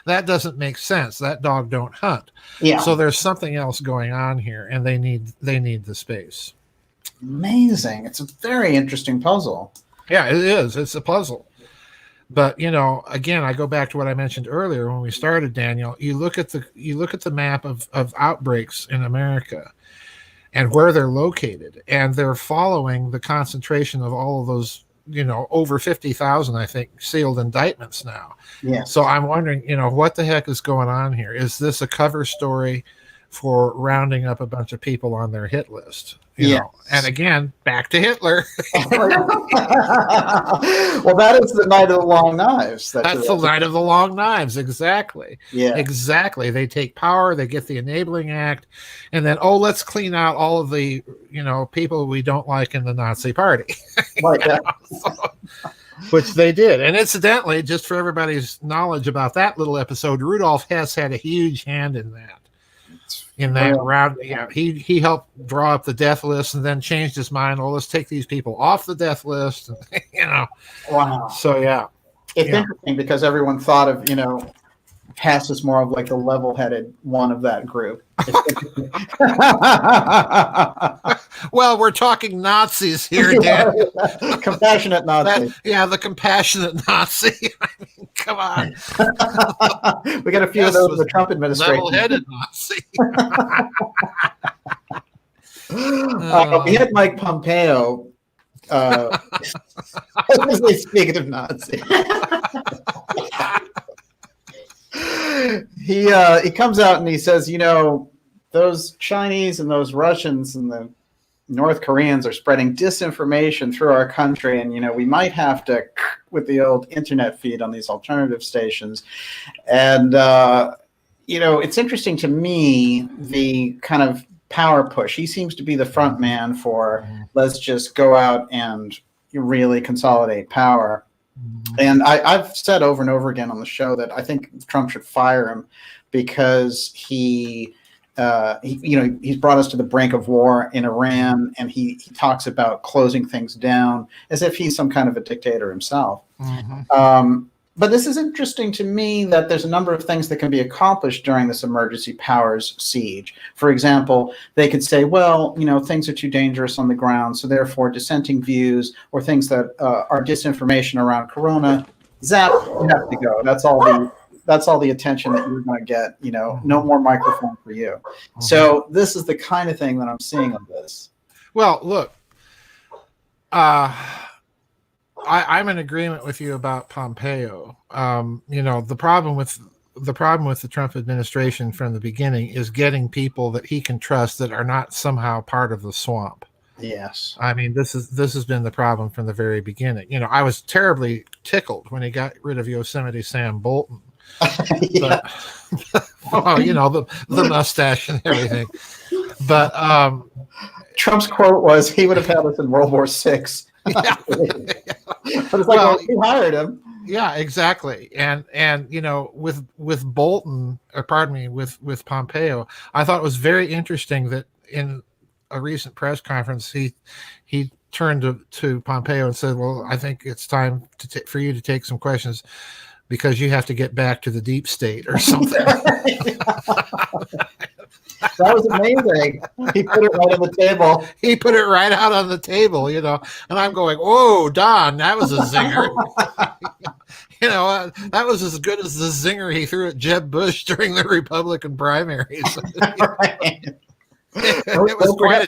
that doesn't make sense. That dog don't hunt. Yeah. So there's something else going on here, and they need the space. Amazing. It's a very interesting puzzle. Yeah, it is. It's a puzzle. But again, I go back to what I mentioned earlier when we started, Daniel. You look at the map of outbreaks in America and where they're located, and they're following the concentration of all of those, over 50,000, I think, sealed indictments now. Yeah. So I'm wondering, what the heck is going on here? Is this a cover story for rounding up a bunch of people on their hit list? You know? And again, back to Hitler. Well, that is the Night of the Long Knives. That's the Night of the Long Knives. Exactly. Yeah. Exactly. They take power, they get the Enabling Act, and then, let's clean out all of the, people we don't like in the Nazi Party. Which they did. And incidentally, just for everybody's knowledge about that little episode, Rudolph Hess had a huge hand in that. Round, he helped draw up the death list and then changed his mind. Well, let's take these people off the death list. Wow. So it's interesting because everyone thought of Hess as more of like the level-headed one of that group. Well, we're talking Nazis here, Dan. Compassionate Nazi. The compassionate Nazi. I mean, come on. We got a few of those in the Trump administration. Level-headed Nazi. We had Mike Pompeo. Speaking of Nazi. He comes out and he says, those Chinese and those Russians and the North Koreans are spreading disinformation through our country, and we might have to with the old internet feed on these alternative stations. And it's interesting to me, the kind of power push. He seems to be the front man for let's just go out and really consolidate power. And I've said over and over again on the show that I think Trump should fire him because he's brought us to the brink of war in Iran, and he talks about closing things down as if he's some kind of a dictator himself. But this is interesting to me that there's a number of things that can be accomplished during this emergency powers siege. For example, they could say, well, things are too dangerous on the ground, so therefore dissenting views or things that are disinformation around Corona, zap, you have to go. That's all the attention that you're going to get. No more microphone for you. So this is the kind of thing that I'm seeing on this. Well, look, I'm in agreement with you about Pompeo. The problem with the Trump administration from the beginning is getting people that he can trust that are not somehow part of the swamp. Yes. I mean, this has been the problem from the very beginning. I was terribly tickled when he got rid of Yosemite Sam Bolton. Yeah. The mustache and everything. But Trump's quote was, he would have had us in World War VI. Yeah. But it's like, he hired him. Yeah, exactly. And with Bolton, with Pompeo, I thought it was very interesting that in a recent press conference, he turned to Pompeo and said, well, I think it's time for you to take some questions because you have to get back to the deep state or something. That was amazing. He put it right on the table. He put it right out on the table, and I'm going, "Whoa, Don, that was a zinger." That was as good as the zinger he threw at Jeb Bush during the Republican primaries. Right. It was quite a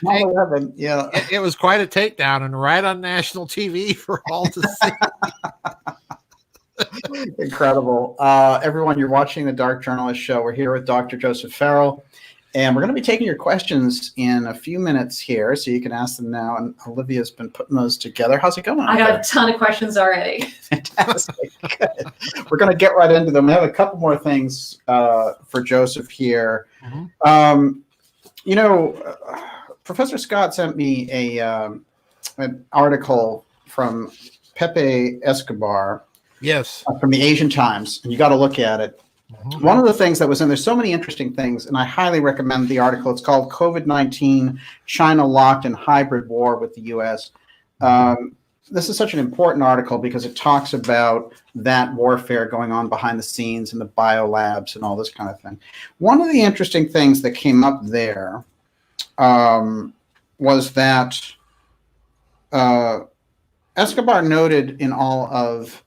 it was quite a takedown, and right on national TV for all to see. Incredible. Everyone, you're watching the Dark Journalist Show. We're here with Dr. Joseph Farrell. And we're going to be taking your questions in a few minutes here, so you can ask them now. And Olivia's been putting those together. How's it going? I got a ton of questions already. Fantastic. Good. We're going to get right into them. I have a couple more things for Joseph here. Mhm. Professor Scott sent me an article from Pepe Escobar Yes. from the Asian Times, and you got to look at it. Mhm. One of the things that was in there's so many interesting things, and I highly recommend the article. It's called COVID-19, China Locked in Hybrid War with the U.S. This is such an important article because it talks about that warfare going on behind the scenes in the biolabs and all this kind of thing. One of the interesting things that came up there was that Escobar noted in all of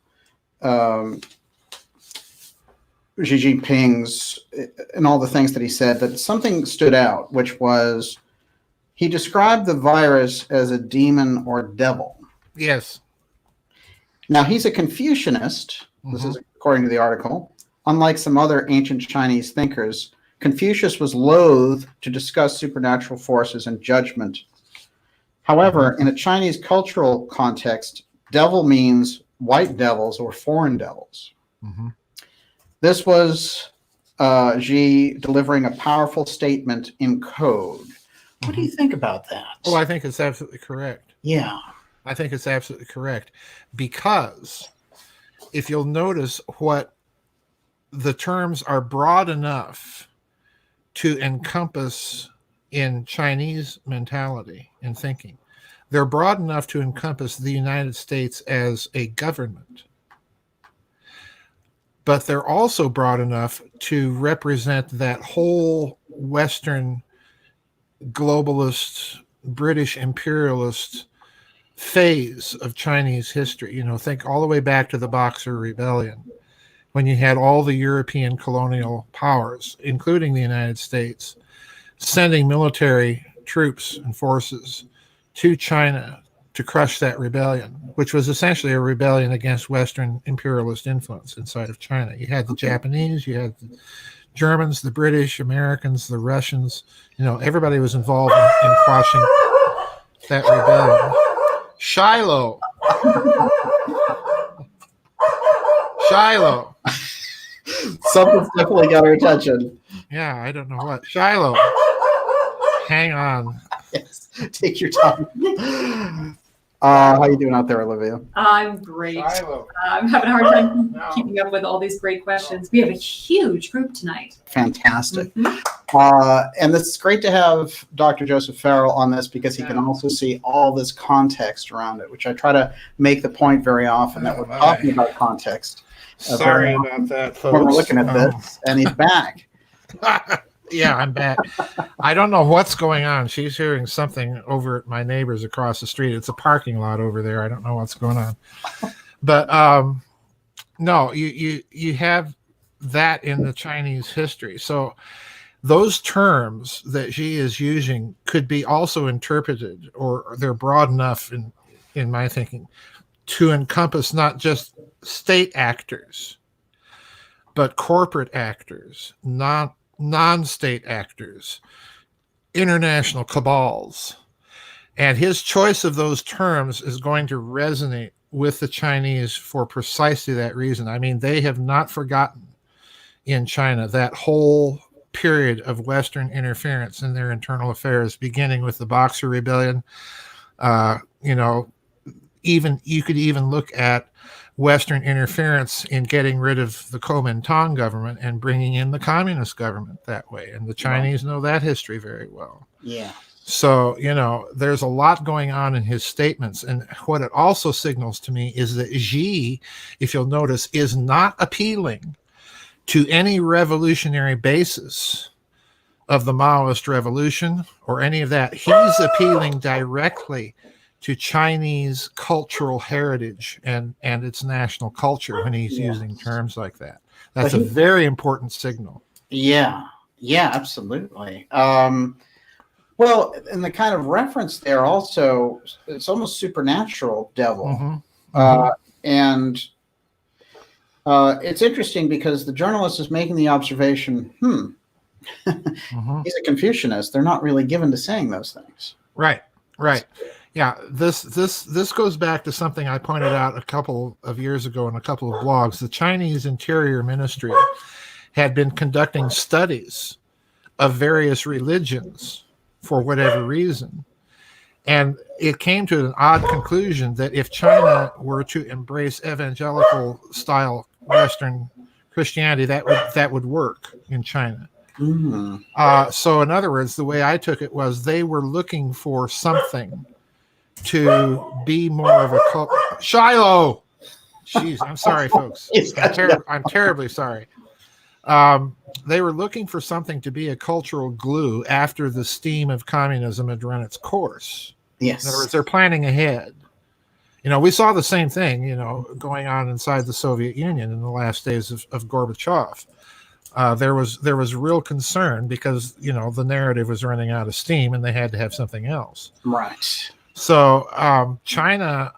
Xi Jinping's and all the things that he said that something stood out, which was he described the virus as a demon or devil. Yes. Now, he's a Confucianist. This is according to the article. Unlike some other ancient Chinese thinkers, Confucius was loath to discuss supernatural forces and judgment. However, in a Chinese cultural context, devil means white devils or foreign devils. This was Xi delivering a powerful statement in code. What do you think about that? Oh, I think it's absolutely correct. Yeah. I think it's absolutely correct, because if you'll notice what the terms are broad enough to encompass in Chinese mentality and thinking. They're broad enough to encompass the United States as a government, but they're also broad enough to represent that whole Western globalist, British imperialist phase of Chinese history. Think all the way back to the Boxer Rebellion, when you had all the European colonial powers, including the United States, sending military troops and forces to China to crush that rebellion, which was essentially a rebellion against Western imperialist influence inside of China. You had the Japanese, you had the Germans, the British, Americans, the Russians. Everybody was involved in quashing that rebellion. Shiloh. Something's definitely got our attention. Yeah, I don't know what. Shiloh. Hang on. Yes, take your time. How you doing out there, Olivia? I'm great. Shiloh. I'm having a hard time keeping up with all these great questions. We have a huge group tonight. Fantastic. And it's great to have Dr. Joseph Farrell on this because he can also see all this context around it, which I try to make the point very often that we're talking about context. Sorry about that, folks. When we're looking at this, and he's back. Yeah, I'm back. I don't know what's going on. She's hearing something over at my neighbors across the street. It's a parking lot over there. I don't know what's going on. But no, you have that in the Chinese history. So those terms that Xi is using could be also interpreted, or they're broad enough in my thinking, to encompass not just state actors, but corporate actors, non-state actors, international cabals. And his choice of those terms is going to resonate with the Chinese for precisely that reason. I mean, they have not forgotten in China that whole period of Western interference in their internal affairs, beginning with the Boxer Rebellion. Even you could even look at Western interference in getting rid of the Kuomintang government and bringing in the communist government that way. And the Chinese know that history very well. Yeah. So, there's a lot going on in his statements. And what it also signals to me is that Xi, if you'll notice, is not appealing to any revolutionary basis of the Maoist revolution or any of that. He's appealing directly to Chinese cultural heritage and its national culture when he's using terms like that. That's a very important signal. Yeah, absolutely. Well, and the kind of reference there also, it's almost supernatural devil. And it's interesting because the journalist is making the observation, he's a Confucianist. They're not really given to saying those things. Right. Yeah, this goes back to something I pointed out a couple of years ago in a couple of blogs. The Chinese Interior Ministry had been conducting studies of various religions for whatever reason. And it came to an odd conclusion that if China were to embrace evangelical style Western Christianity, that would work in China. So in other words, the way I took it was they were looking for something to be more of a cult. Shiloh! Jeez, I'm sorry, folks. I'm terribly sorry. They were looking for something to be a cultural glue after the steam of communism had run its course. Yes. In other words, they're planning ahead. We saw the same thing, going on inside the Soviet Union in the last days of Gorbachev. There was real concern because, the narrative was running out of steam and they had to have something else. Right. So China,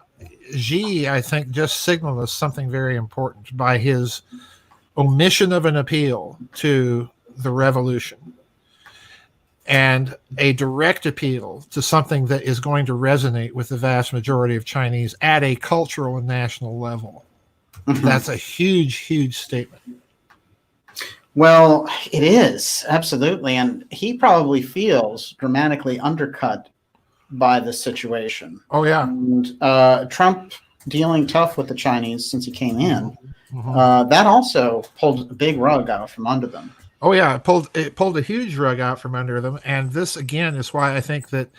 Xi, I think, just signaled us something very important by his omission of an appeal to the revolution and a direct appeal to something that is going to resonate with the vast majority of Chinese at a cultural and national level. That's a huge, huge statement. Well, it is, absolutely. And he probably feels dramatically undercut by the situation. Oh, yeah. And Trump dealing tough with the Chinese since he came in, that also pulled a big rug out from under them. Oh, yeah. It pulled a huge rug out from under them. And this, again, is why I think that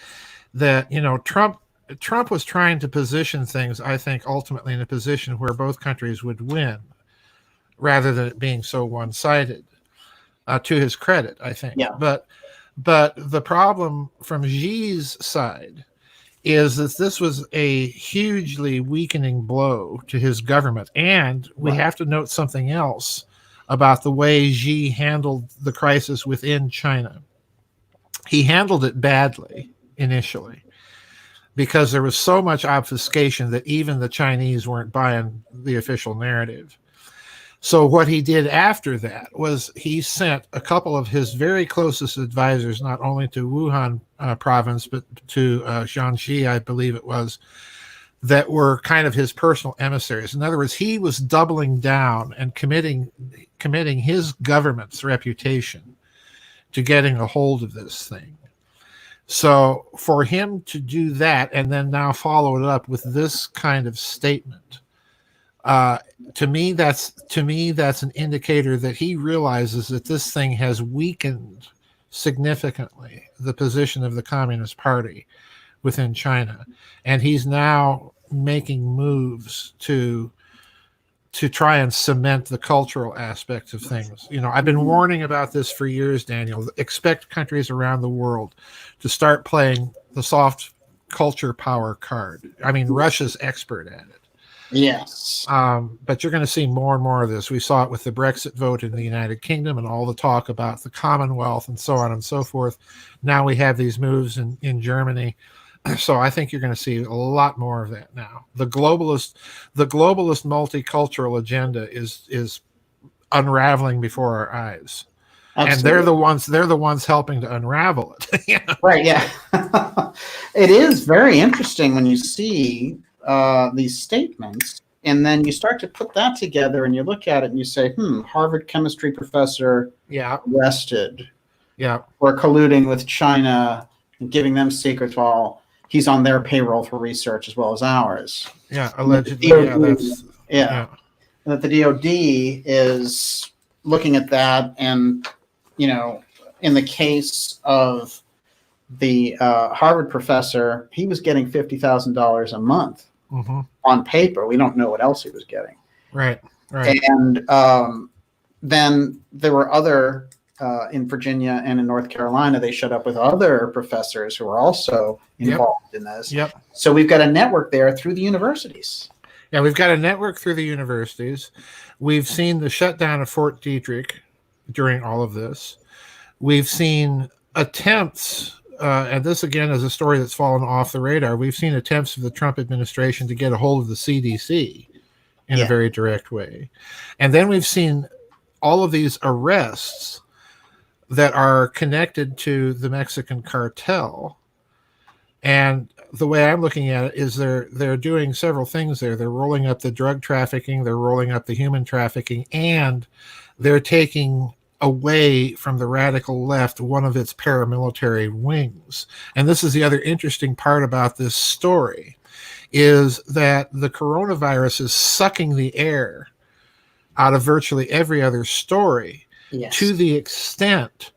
Trump was trying to position things, I think, ultimately in a position where both countries would win, rather than it being so one-sided, to his credit, I think. Yeah. But the problem from Xi's side is that this was a hugely weakening blow to his government. And we have to note something else about the way Xi handled the crisis within China. He handled it badly initially because there was so much obfuscation that even the Chinese weren't buying the official narrative. So what he did after that was he sent a couple of his very closest advisors, not only to Wuhan province, but to Jiangxi, I believe it was, that were kind of his personal emissaries. In other words, he was doubling down and committing his government's reputation to getting a hold of this thing. So for him to do that and then now follow it up with this kind of statement, to me that's an indicator that he realizes that this thing has weakened significantly the position of the Communist Party within China, and he's now making moves to try and cement the cultural aspects of things. I've been warning about this for years, Daniel. Expect countries around the world to start playing the soft culture power card. I mean, Russia's expert at it. Yes. But you're going to see more and more of this. We saw it with the Brexit vote in the United Kingdom and all the talk about the Commonwealth and so on and so forth. Now we have these moves in Germany. So I think you're going to see a lot more of that now. The globalist multicultural agenda is unraveling before our eyes. Absolutely. And they're the ones helping to unravel it. Right, yeah. It is very interesting when you see these statements, and then you start to put that together and you look at it and you say, Harvard chemistry professor arrested for colluding with China and giving them secrets while he's on their payroll for research as well as ours. Yeah, allegedly. That the DOD is looking at that, and in the case of the Harvard professor, he was getting $50,000 a month on paper. We don't know what else he was getting. Right. And then there were other in Virginia and in North Carolina. They showed up with other professors who were also involved in this. Yep. So we've got a network there through the universities. Yeah, we've got a network through the universities. We've seen the shutdown of Fort Detrick during all of this. We've seen attempts, and this again is a story that's fallen off the radar. We've seen attempts of the Trump administration to get a hold of the CDC in a very direct way. And then we've seen all of these arrests that are connected to the Mexican cartel. And the way I'm looking at it is they're doing several things there. They're rolling up the drug trafficking, they're rolling up the human trafficking, and they're taking away from the radical left one of its paramilitary wings. And this is the other interesting part about this story, is that the coronavirus is sucking the air out of virtually every other story, Yes. to the extent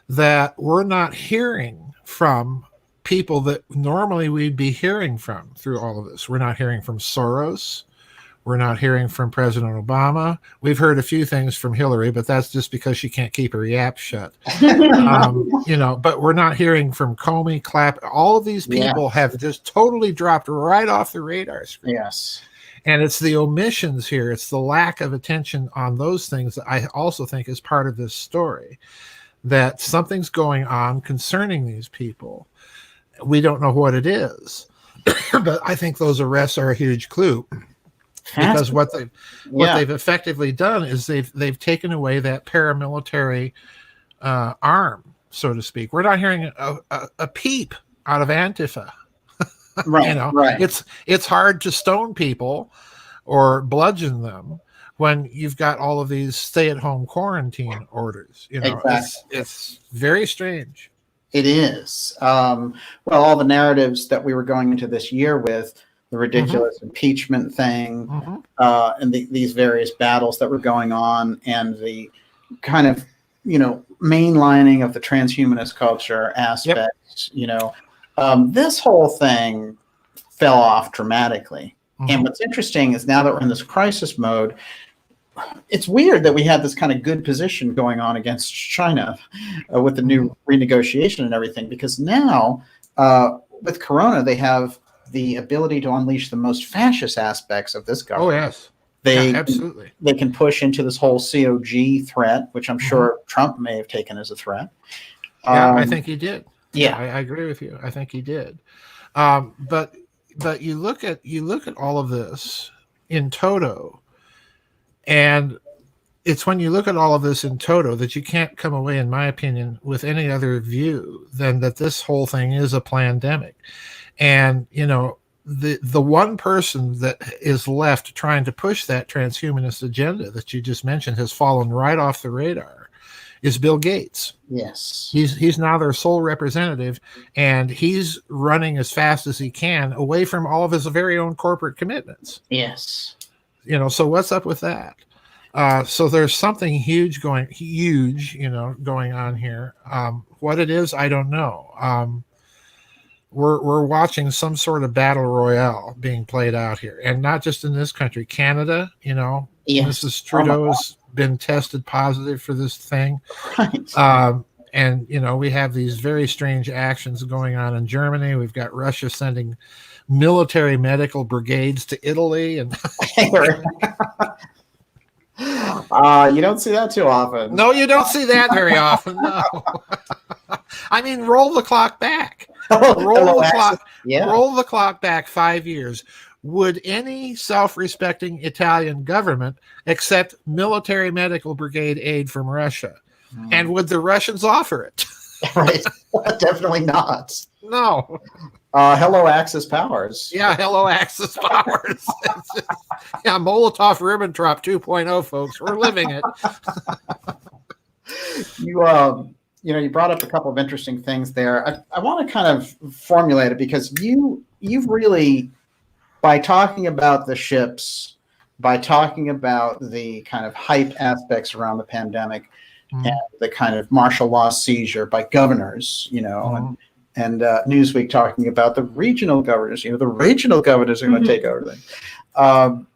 that we're not hearing from people that normally we'd be hearing from through all of this. We're not hearing from Soros. We're not hearing from President Obama. We've heard a few things from Hillary, but that's just because she can't keep her yap shut. But we're not hearing from Comey, Clapp. All of these people have just totally dropped right off the radar screen. Yes. And it's the omissions here. It's the lack of attention on those things that I also think is part of this story, that something's going on concerning these people. We don't know what it is, but I think those arrests are a huge clue, because what they've effectively done is they've taken away that paramilitary arm, so to speak. We're not hearing a peep out of Antifa. Right. Right. It's hard to stone people or bludgeon them when you've got all of these stay-at-home quarantine orders. Exactly. It's very strange. It is. Well, all the narratives that we were going into this year with, the ridiculous impeachment thing, and these various battles that were going on, and the kind of, mainlining of the transhumanist culture aspects, this whole thing fell off dramatically. And what's interesting is, now that we're in this crisis mode, it's weird that we had this kind of good position going on against China with the new renegotiation and everything, because now with Corona, they have the ability to unleash the most fascist aspects of this government. Oh, yes. Absolutely. They can push into this whole COG threat, which I'm sure Trump may have taken as a threat. Yeah, I think he did. Yeah, I agree with you. I think he did. But you look at all of this in toto, and it's when you look at all of this in toto that you can't come away, in my opinion, with any other view than that this whole thing is a plandemic. And, the one person that is left trying to push that transhumanist agenda that you just mentioned has fallen right off the radar, is Bill Gates. Yes. He's now their sole representative, and he's running as fast as he can away from all of his very own corporate commitments. Yes. So what's up with that? So there's something huge going on here. What it is, I don't know. We're watching some sort of battle royale being played out here, and not just in this country. Canada, Mrs. Trudeau's been tested positive for this thing. Right. And we have these very strange actions going on in Germany. We've got Russia sending military medical brigades to Italy, and you don't see that too often. No, you don't see that very often. No. I mean, roll the clock back. Roll the clock back 5 years. Would any self-respecting Italian government accept military medical brigade aid from Russia? And would the Russians offer it? Right. Definitely not. No. Hello, Axis powers. Yeah, hello, Axis powers. Yeah, Molotov-Ribbentrop 2.0, folks. We're living it. You brought up a couple of interesting things there. I want to kind of formulate it, because you've really, by talking about the ships, by talking about the kind of hype aspects around the pandemic, and the kind of martial law seizure by governors, and Newsweek talking about the regional governors, the regional governors are going to take over things.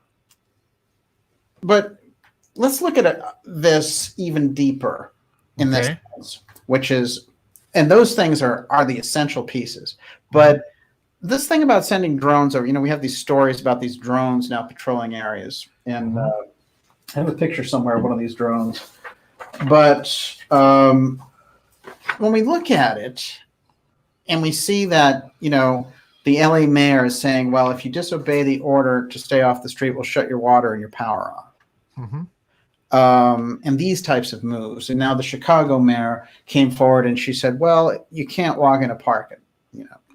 But let's look at this even deeper in this sense, which is, and those things are the essential pieces. But this thing about sending drones over, we have these stories about these drones now patrolling areas. And I have a picture somewhere of one of these drones. But when we look at it and we see that, the LA mayor is saying, well, if you disobey the order to stay off the street, we'll shut your water and your power off. And these types of moves. And now the Chicago mayor came forward and she said, well, you can't walk in a park,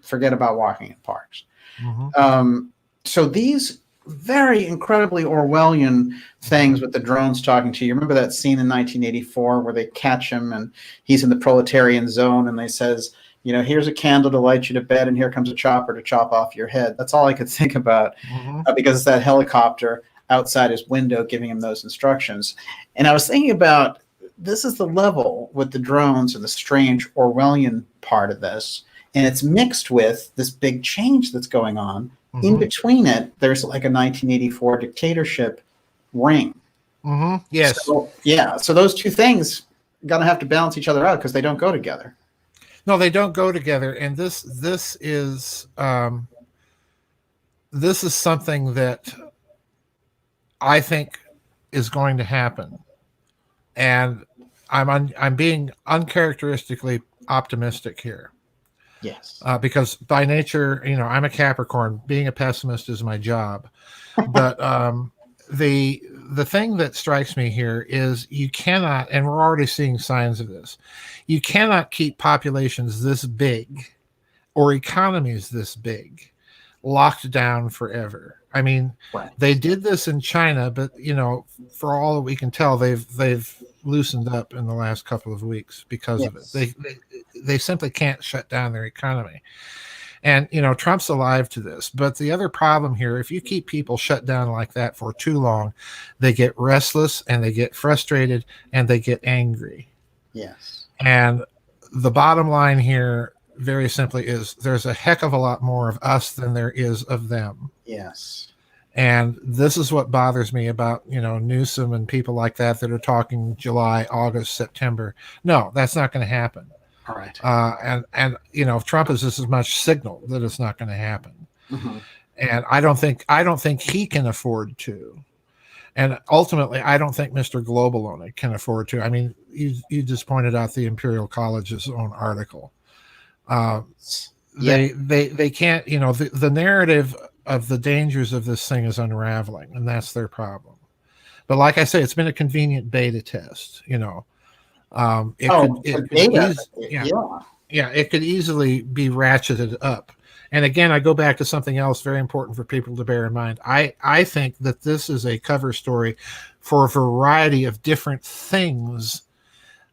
forget about walking in parks. Mm-hmm. So these very incredibly Orwellian things with the drones talking to you. Remember that scene in 1984 where they catch him and he's in the proletarian zone and they says, you know, here's a candle to light you to bed and here comes a chopper to chop off your head. That's all I could think about because it's that helicopter outside his window giving him those instructions. And I was thinking about this is the level with the drones and the strange Orwellian part of this. And it's mixed with this big change that's going on. In between it, there's like a 1984 dictatorship ring. Yes. So, yeah. So those two things going to have to balance each other out because they don't go together. No, they don't go together. And this is something that I think is going to happen. And I'm being uncharacteristically optimistic here. Yes. Because by nature, you know, I'm a Capricorn. Being a pessimist is my job. But the thing that strikes me here is you cannot, and we're already seeing signs of this, you cannot keep populations this big or economies this big locked down forever. I mean, they did this in China, but you know, for all that we can tell, they've loosened up in the last couple of weeks because of it. They simply can't shut down their economy. And, you know, Trump's alive to this. But the other problem here, if you keep people shut down like that for too long, they get restless and they get frustrated and they get angry. Yes. And the bottom line here, very simply, is there's a heck of a lot more of us than there is of them. Yes. And this is what bothers me about, you know, Newsom and people like that are talking July, August, September. No, that's not going to happen. All right. And you know, Trump is just as much signal that it's not going to happen. And I don't think he can afford to. And ultimately, I don't think Mr. Global on it can afford to. I mean, you just pointed out the Imperial College's own article. They can't, you know, the narrative of the dangers of this thing is unraveling, and that's their problem. But like I say, it's been a convenient beta test, you know. It could easily be ratcheted up. And again, I go back to something else very important for people to bear in mind. I think that this is a cover story for a variety of different things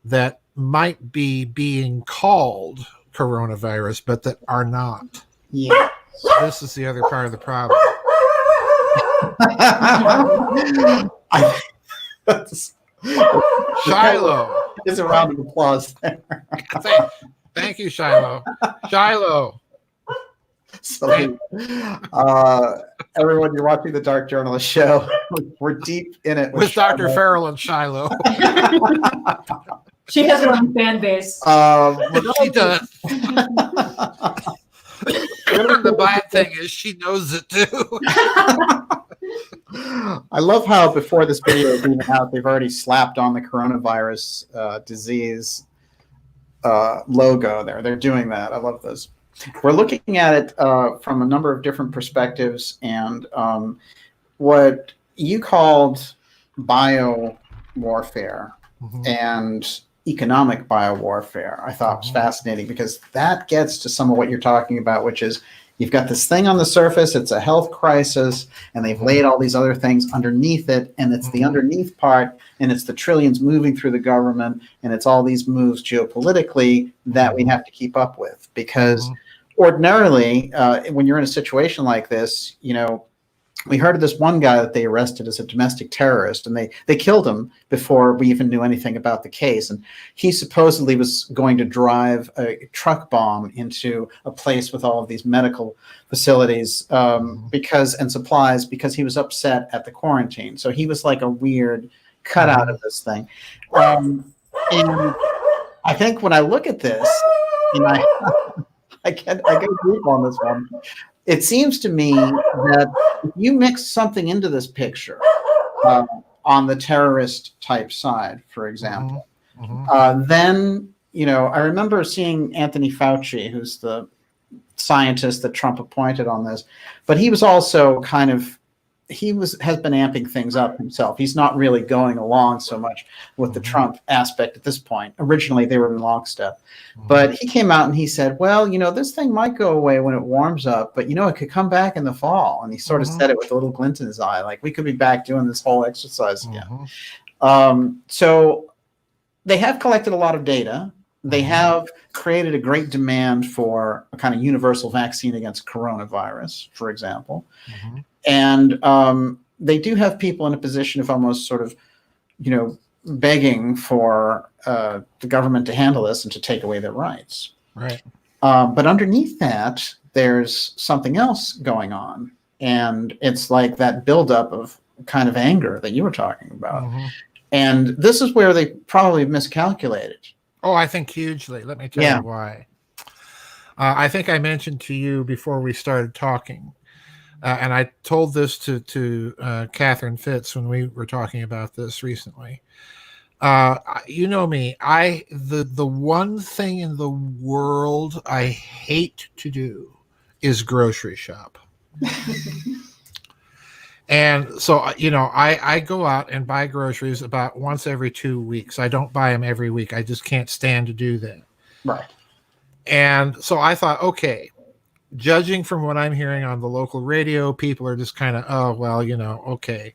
that might be being called coronavirus, but that are not. Yeah. This is the other part of the problem. Shiloh. There's a round of applause there. Thank you, Shiloh. Shiloh. So, everyone, you're watching the Dark Journalist show. We're deep in it with Dr. Farrell and Shiloh. She has her own fan base. She does. The bad thing is she knows it too. I love how before this video is even out, they've already slapped on the coronavirus disease logo there. They're doing that. I love this. We're looking at it from a number of different perspectives, and what you called bio warfare and economic bio warfare, I thought was fascinating, because that gets to some of what you're talking about, which is you've got this thing on the surface, it's a health crisis, and they've laid all these other things underneath it, and it's the underneath part, and it's the trillions moving through the government, and it's all these moves geopolitically that we have to keep up with. Because ordinarily, when you're in a situation like this, you know, we heard of this one guy that they arrested as a domestic terrorist, and they killed him before we even knew anything about the case. And he supposedly was going to drive a truck bomb into a place with all of these medical facilities and supplies, because he was upset at the quarantine. So he was like a weird cutout of this thing. And I think when I look at this, and I get deep on this one. It seems to me that if you mix something into this picture on the terrorist type side, for example, then, you know, I remember seeing Anthony Fauci, who's the scientist that Trump appointed on this, but he was also kind of has been amping things up himself. He's not really going along so much with the Trump aspect at this point. Originally, they were in lockstep. But he came out and he said, well, this thing might go away when it warms up, but, it could come back in the fall. And he sort of said it with a little glint in his eye, like we could be back doing this whole exercise again. So they have collected a lot of data. They have created a great demand for a kind of universal vaccine against coronavirus, for example. And they do have people in a position of almost sort of, begging for the government to handle this and to take away their rights. Right. But underneath that, there's something else going on. And it's like that buildup of kind of anger that you were talking about. And this is where they probably miscalculated. Oh, I think hugely. Let me tell you why. I think I mentioned to you before we started talking, and I told this to Catherine Fitz when we were talking about this recently. You know me. The one thing in the world I hate to do is grocery shop. And so, I go out and buy groceries about once every 2 weeks. I don't buy them every week. I just can't stand to do that. Right. And so I thought, okay, judging from what I'm hearing on the local radio, people are just kind of, oh, well, okay.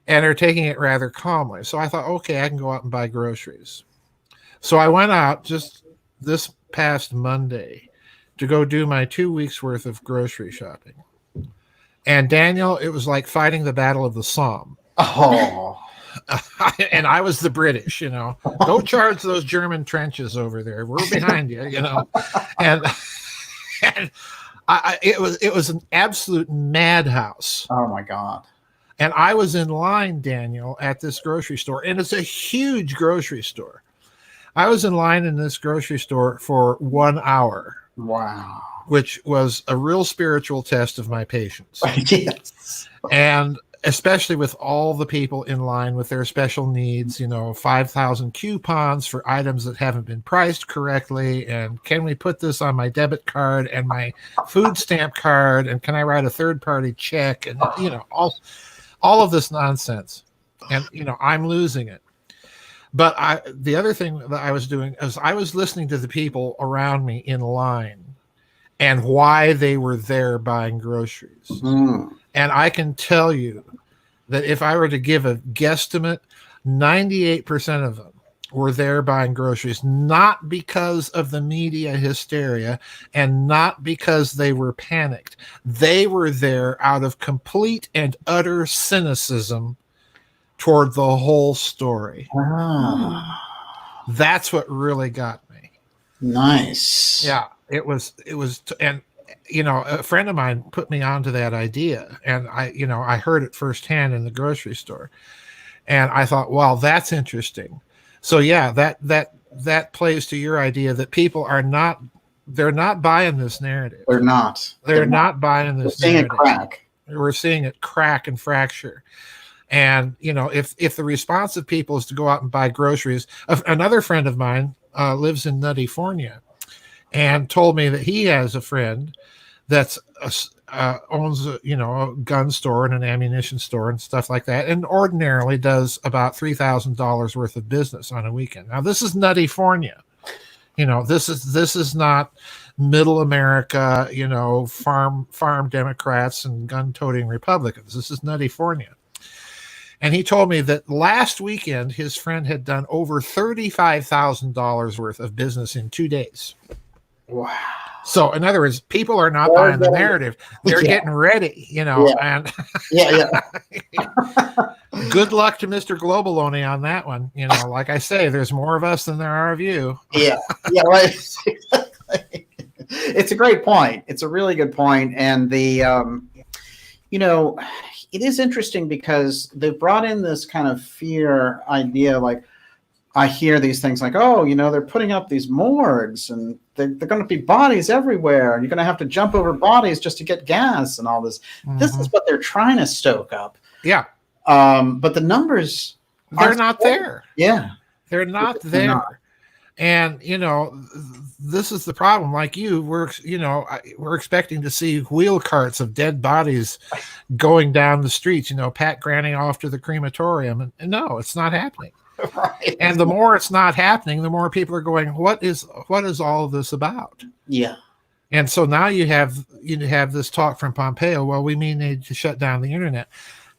And they're taking it rather calmly. So I thought, okay, I can go out and buy groceries. So I went out just this past Monday to go do my 2 weeks worth of grocery shopping. And Daniel, it was like fighting the Battle of the Somme. Oh. And I was the British, Go charge those German trenches over there. We're behind you, And it was an absolute madhouse. Oh my God. And I was in line, Daniel, at this grocery store, and it's a huge grocery store. I was in line in this grocery store for 1 hour. Wow. Which was a real spiritual test of my patience. Yes. And especially with all the people in line with their special needs, 5,000 coupons for items that haven't been priced correctly. And can we put this on my debit card and my food stamp card? And can I write a third-party check? And, all of this nonsense. And, I'm losing it. But the other thing that I was doing is I was listening to the people around me in line and why they were there buying groceries. And I can tell you that if I were to give a guesstimate, 98% of them were there buying groceries, not because of the media hysteria and not because they were panicked. They were there out of complete and utter cynicism toward the whole story. That's what really got me. Nice. Yeah. It was, and a friend of mine put me onto that idea, and I heard it firsthand in the grocery store, and I thought, wow, that's interesting. So yeah, that plays to your idea that people they're not buying this narrative. They're not buying this We're seeing narrative. it crack. We're seeing it crack and fracture. And if the response of people is to go out and buy groceries, another friend of mine lives in Nuttyfornia. And told me that he has a friend that's owns a gun store and an ammunition store and stuff like that, and ordinarily does about $3,000 worth of business on a weekend. Now this is Nuttyfornia. This is not middle America. Farm Democrats and gun-toting Republicans. This is Nuttyfornia. And he told me that last weekend his friend had done over $35,000 worth of business in 2 days. Wow. So in other words, people are not buying the narrative. They're getting ready, and good luck to Mr. Globaloney on that one. Like I say, there's more of us than there are of you. Yeah, right. It's a great point. It's a really good point. And the, it is interesting because they've brought in this kind of fear idea. Like I hear these things like, oh, they're putting up these morgues and they're going to be bodies everywhere. And you're going to have to jump over bodies just to get gas and all this. Mm-hmm. This is what they're trying to stoke up. Yeah. But the numbers, they're not there. Yeah. They're not there. And, this is the problem. Like we're expecting to see wheel carts of dead bodies going down the streets, Pat Granny off to the crematorium. And no, it's not happening. Right. And the more it's not happening, the more people are going, what is all of this about? Yeah. And so now you have this talk from Pompeo. Well, we may need to shut down the internet.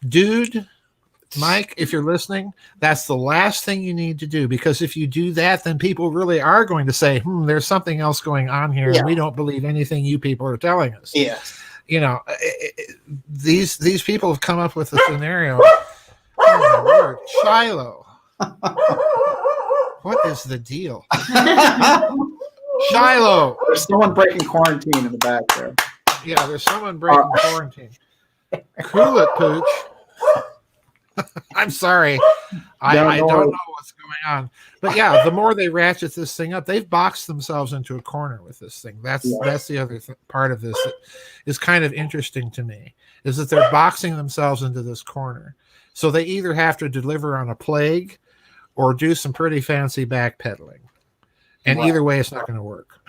Dude, Mike, if you're listening, that's the last thing you need to do, because if you do that, then people really are going to say, there's something else going on here. Yeah. And we don't believe anything you people are telling us. Yes. These people have come up with a scenario. Oh my word. Shiloh. What is the deal? Shiloh. There's someone breaking quarantine in the back there. Yeah, there's someone breaking quarantine. Cool it, Pooch. I'm sorry. I don't know what's going on. But yeah, the more they ratchet this thing up, they've boxed themselves into a corner with this thing. That's the other part of this that is kind of interesting to me, is that they're boxing themselves into this corner. So they either have to deliver on a plague or do some pretty fancy backpedaling. And either way, it's not going to work.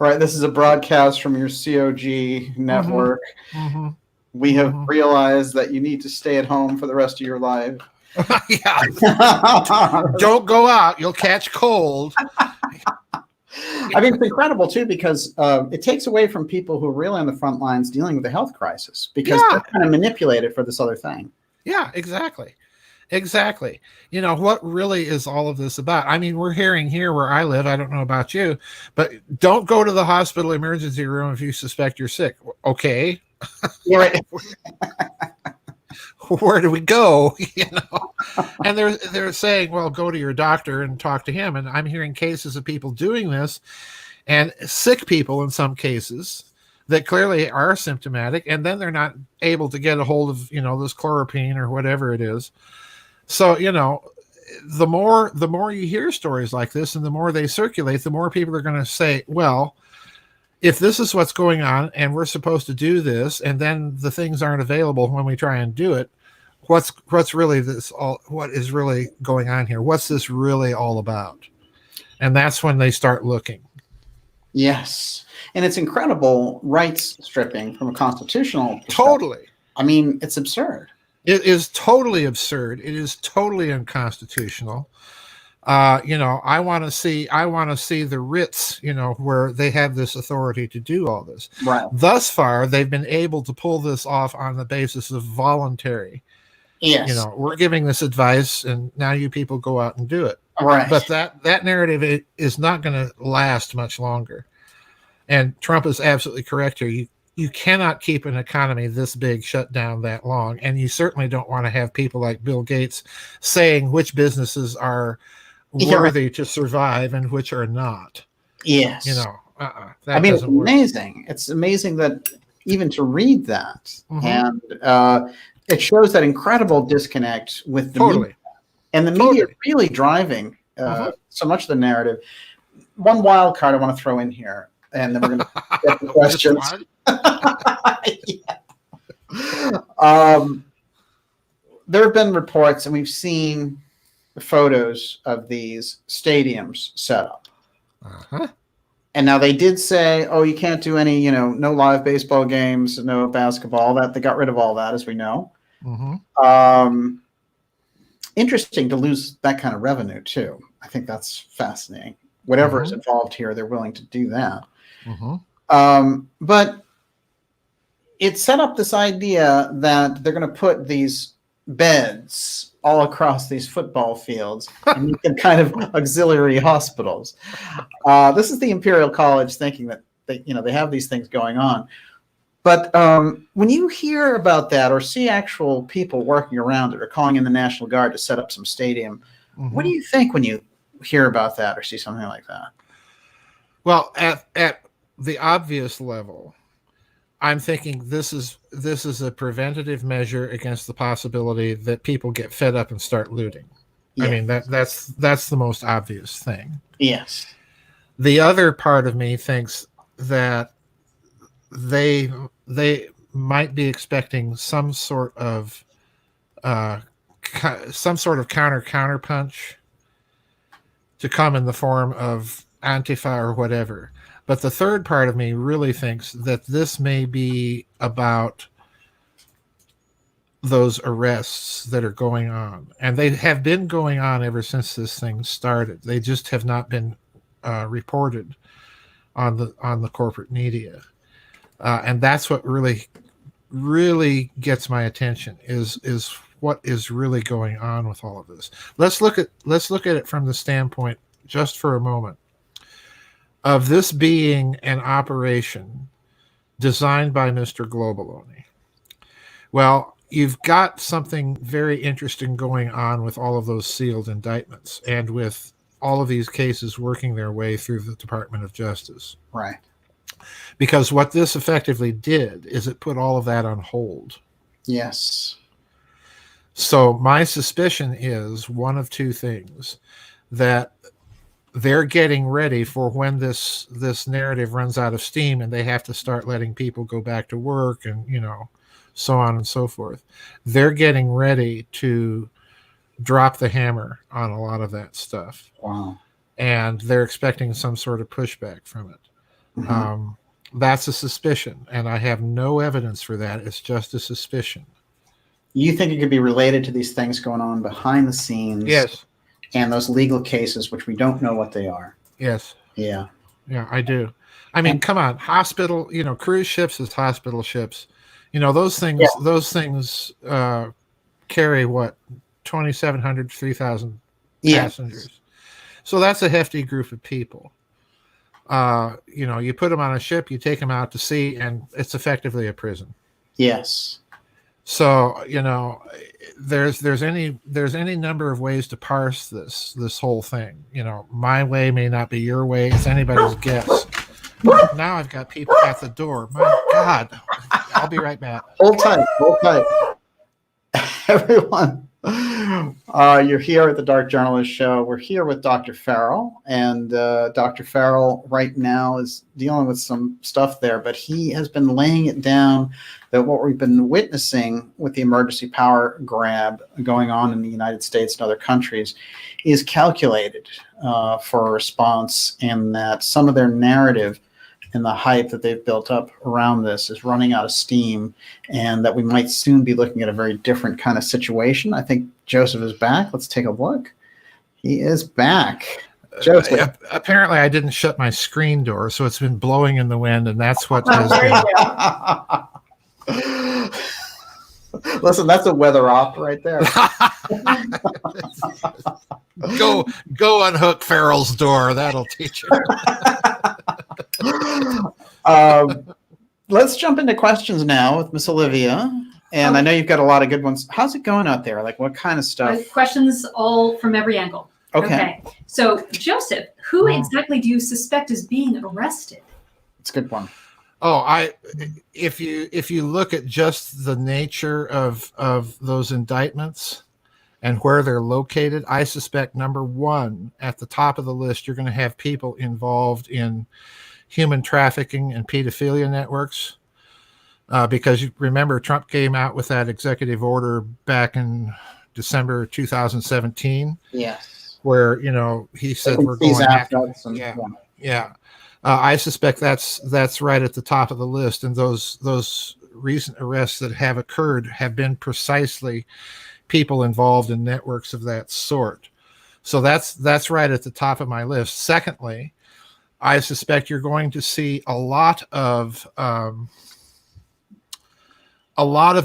Right. This is a broadcast from your COG network. Mm-hmm. We have realized that you need to stay at home for the rest of your life. Yeah. Don't go out. You'll catch cold. I mean, it's incredible, too, because it takes away from people who are really on the front lines dealing with the health crisis, because they're kind of manipulated for this other thing. Yeah, exactly. Exactly. What really is all of this about? I mean, we're hearing here where I live, I don't know about you, but don't go to the hospital emergency room if you suspect you're sick. Okay. Right. Where do we go? And they're saying, well, go to your doctor and talk to him. And I'm hearing cases of people doing this, and sick people in some cases that clearly are symptomatic, and then they're not able to get a hold of this chloroquine or whatever it is. So the more you hear stories like this, and the more they circulate, the more people are going to say, well, if this is what's going on and we're supposed to do this, and then the things aren't available when we try and do it, what's really what is really going on here? What's this really all about? And that's when they start looking. Yes. And it's incredible rights stripping from a constitutional perspective. Totally. I mean, it's absurd. It is totally absurd. It is totally unconstitutional. I want to see the writs, where they have this authority to do all this. Right. Thus far, they've been able to pull this off on the basis of voluntary. Yes. We're giving this advice, and now you people go out and do it. Right. But that narrative is not going to last much longer. And Trump is absolutely correct here. You cannot keep an economy this big shut down that long. And you certainly don't want to have people like Bill Gates saying which businesses are worthy to survive and which are not. Yes. It's amazing. It's amazing that even to read that. And it shows that incredible disconnect with the media. And the media really driving so much of the narrative. One wild card I want to throw in here, and then we're going to get the questions. There have been reports, and we've seen photos of these stadiums set up. And now they did say, oh, you can't do any, no live baseball games, no basketball. That they got rid of all that, as we know. Interesting to lose that kind of revenue too. I think that's fascinating. Whatever is involved here, they're willing to do that. But it set up this idea that they're going to put these beds all across these football fields and you can kind of auxiliary hospitals. This is the Imperial College thinking that they have these things going on. But when you hear about that or see actual people working around it or calling in the National Guard to set up some stadium, what do you think when you hear about that or see something like that? Well, at the obvious level, I'm thinking this is a preventative measure against the possibility that people get fed up and start looting. Yeah. I mean, that's the most obvious thing. Yes. The other part of me thinks that they might be expecting some sort of counter punch to come in the form of Antifa or whatever. But the third part of me really thinks that this may be about those arrests that are going on. And they have been going on ever since this thing started. They just have not been reported on the corporate media. And that's what really gets my attention is what is really going on with all of this. Let's look at it from the standpoint, just for a moment, of this being an operation designed by Mr. Globaloney. Well, you've got something very interesting going on with all of those sealed indictments and with all of these cases working their way through the Department of Justice. Right. Because what this effectively did is it put all of that on hold. Yes. So my suspicion is one of two things, that they're getting ready for when this narrative runs out of steam and they have to start letting people go back to work and, so on and so forth. They're getting ready to drop the hammer on a lot of that stuff. Wow. And they're expecting some sort of pushback from it. Mm-hmm. That's a suspicion, and I have no evidence for that. It's just a suspicion. You think it could be related to these things going on behind the scenes? Yes. And those legal cases, which we don't know what they are. Yes. Yeah. Yeah, I do. I mean, come on, hospital, cruise ships is hospital ships. Those things, carry what, 2,700, 3,000 passengers. So that's a hefty group of people. You put them on a ship, you take them out to sea, and it's effectively a prison. Yes. So, there's any number of ways to parse this whole thing. My way may not be your way. It's anybody's guess. Now I've got people at the door. My God. I'll be right back. Hold tight. Everyone. You're here at the Dark Journalist Show. We're here with Dr. Farrell, and Dr. Farrell right now is dealing with some stuff there, but he has been laying it down that what we've been witnessing with the emergency power grab going on in the United States and other countries is calculated for a response, and that some of their narrative and the hype that they've built up around this is running out of steam, and that we might soon be looking at a very different kind of situation. I think Joseph is back. Let's take a look. He is back. Joseph. Apparently I didn't shut my screen door, so it's been blowing in the wind, and that's what has been... Listen, that's a weather op right there. Go unhook Farrell's door. That'll teach you. Let's jump into questions now with Miss Olivia. And I know you've got a lot of good ones. How's it going out there? Like, what kind of stuff? Questions all from every angle. Okay. So, Joseph, who exactly do you suspect is being arrested? It's a good one. Oh, if you look at just the nature of those indictments and where they're located, I suspect number one at the top of the list, you're going to have people involved in human trafficking and pedophilia networks. Because you remember, Trump came out with that executive order back in December 2017. Yes. Where, he said we're going after. Yeah. I suspect that's right at the top of the list, and those recent arrests that have occurred have been precisely people involved in networks of that sort. So that's right at the top of my list. Secondly, I suspect you're going to see a lot of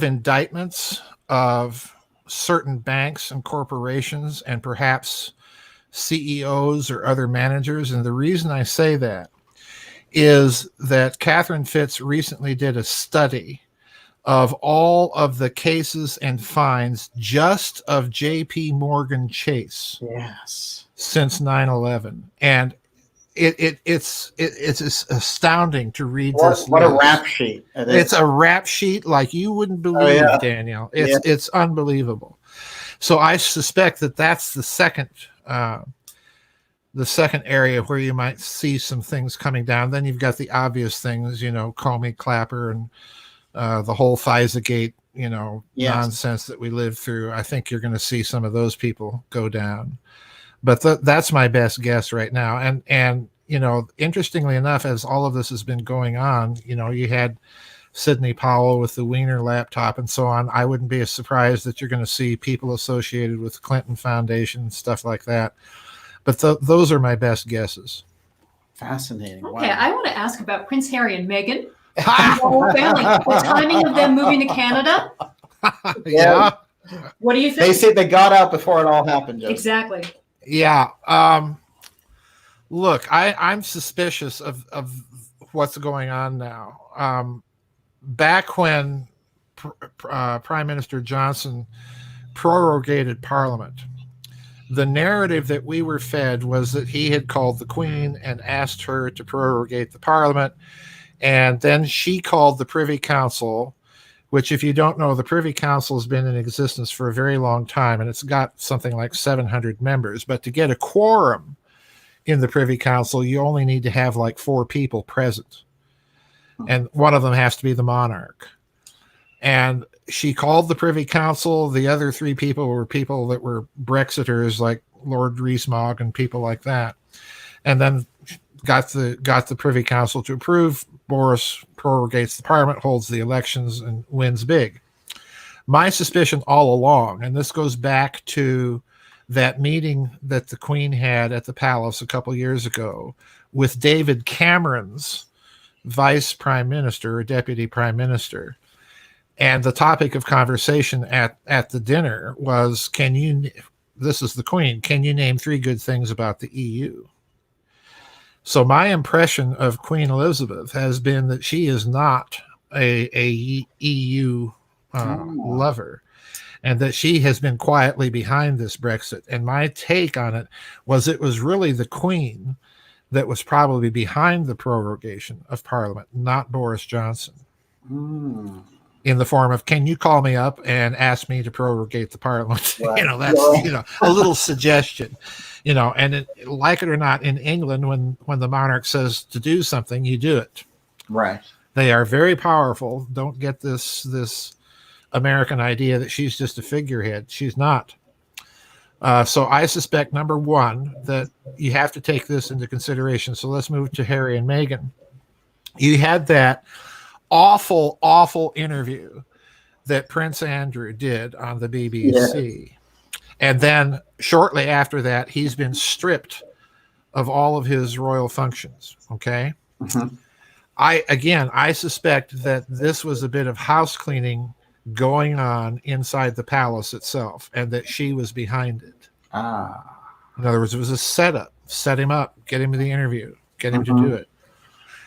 indictments of certain banks and corporations and perhaps CEOs or other managers. And the reason I say that is that Catherine Fitz recently did a study of all of the cases and fines just of JP Morgan Chase. Yes. Since 9/11. And it's astounding to read this. What a rap sheet. It's a rap sheet like you wouldn't believe, Daniel. It's unbelievable. So I suspect that's the second area where you might see some things coming down. Then you've got the obvious things, Comey, Clapper, and the whole FISA-gate, nonsense that we lived through. I think you're going to see some of those people go down. But that's my best guess right now. And interestingly enough, as all of this has been going on, you had Sidney Powell with the Wiener laptop and so on. I wouldn't be surprised that you're going to see people associated with the Clinton Foundation, stuff like that. But those are my best guesses. Fascinating. Okay, Wow. I want to ask about Prince Harry and Meghan. The timing of them moving to Canada. Yeah. What do you think? They say they got out before it all happened, Joseph. Exactly. Yeah. Look, I'm suspicious of what's going on now. Back when Prime Minister Johnson prorogated Parliament, the narrative that we were fed was that he had called the Queen and asked her to prorogate the Parliament. And then she called the Privy Council, which, if you don't know, the Privy Council has been in existence for a very long time, and it's got something like 700 members. But to get a quorum in the Privy Council, you only need to have like 4 people present. And one of them has to be the monarch. And she called the Privy Council. The other 3 people were people that were Brexiters, like Lord Rees-Mogg and people like that. And then got the Privy Council to approve. Boris prorogates the Parliament, holds the elections, and wins big. My suspicion all along, and this goes back to that meeting that the Queen had at the palace a couple years ago with David Cameron's vice prime minister or deputy prime minister. And the topic of conversation at the dinner was, this is the Queen, can you name 3 good things about the EU? So my impression of Queen Elizabeth has been that she is not a EU lover, and that she has been quietly behind this Brexit. And my take on it was really the Queen that was probably behind the prorogation of Parliament, not Boris Johnson. In the form of, can you call me up and ask me to prorogate the Parliament? Right. That's a little suggestion. And like it or not, in England, when the monarch says to do something, you do it. Right. They are very powerful. Don't get this American idea that she's just a figurehead. She's not. So I suspect, number one, that you have to take this into consideration. So let's move to Harry and Meghan. You had that awful, awful interview that Prince Andrew did on the BBC. Yeah. And then shortly after that, he's been stripped of all of his royal functions. Okay. Mm-hmm. I suspect that this was a bit of house cleaning going on inside the palace itself, and that she was behind it. In other words, it was a setup. Set him up, get him to the interview, get him to do it.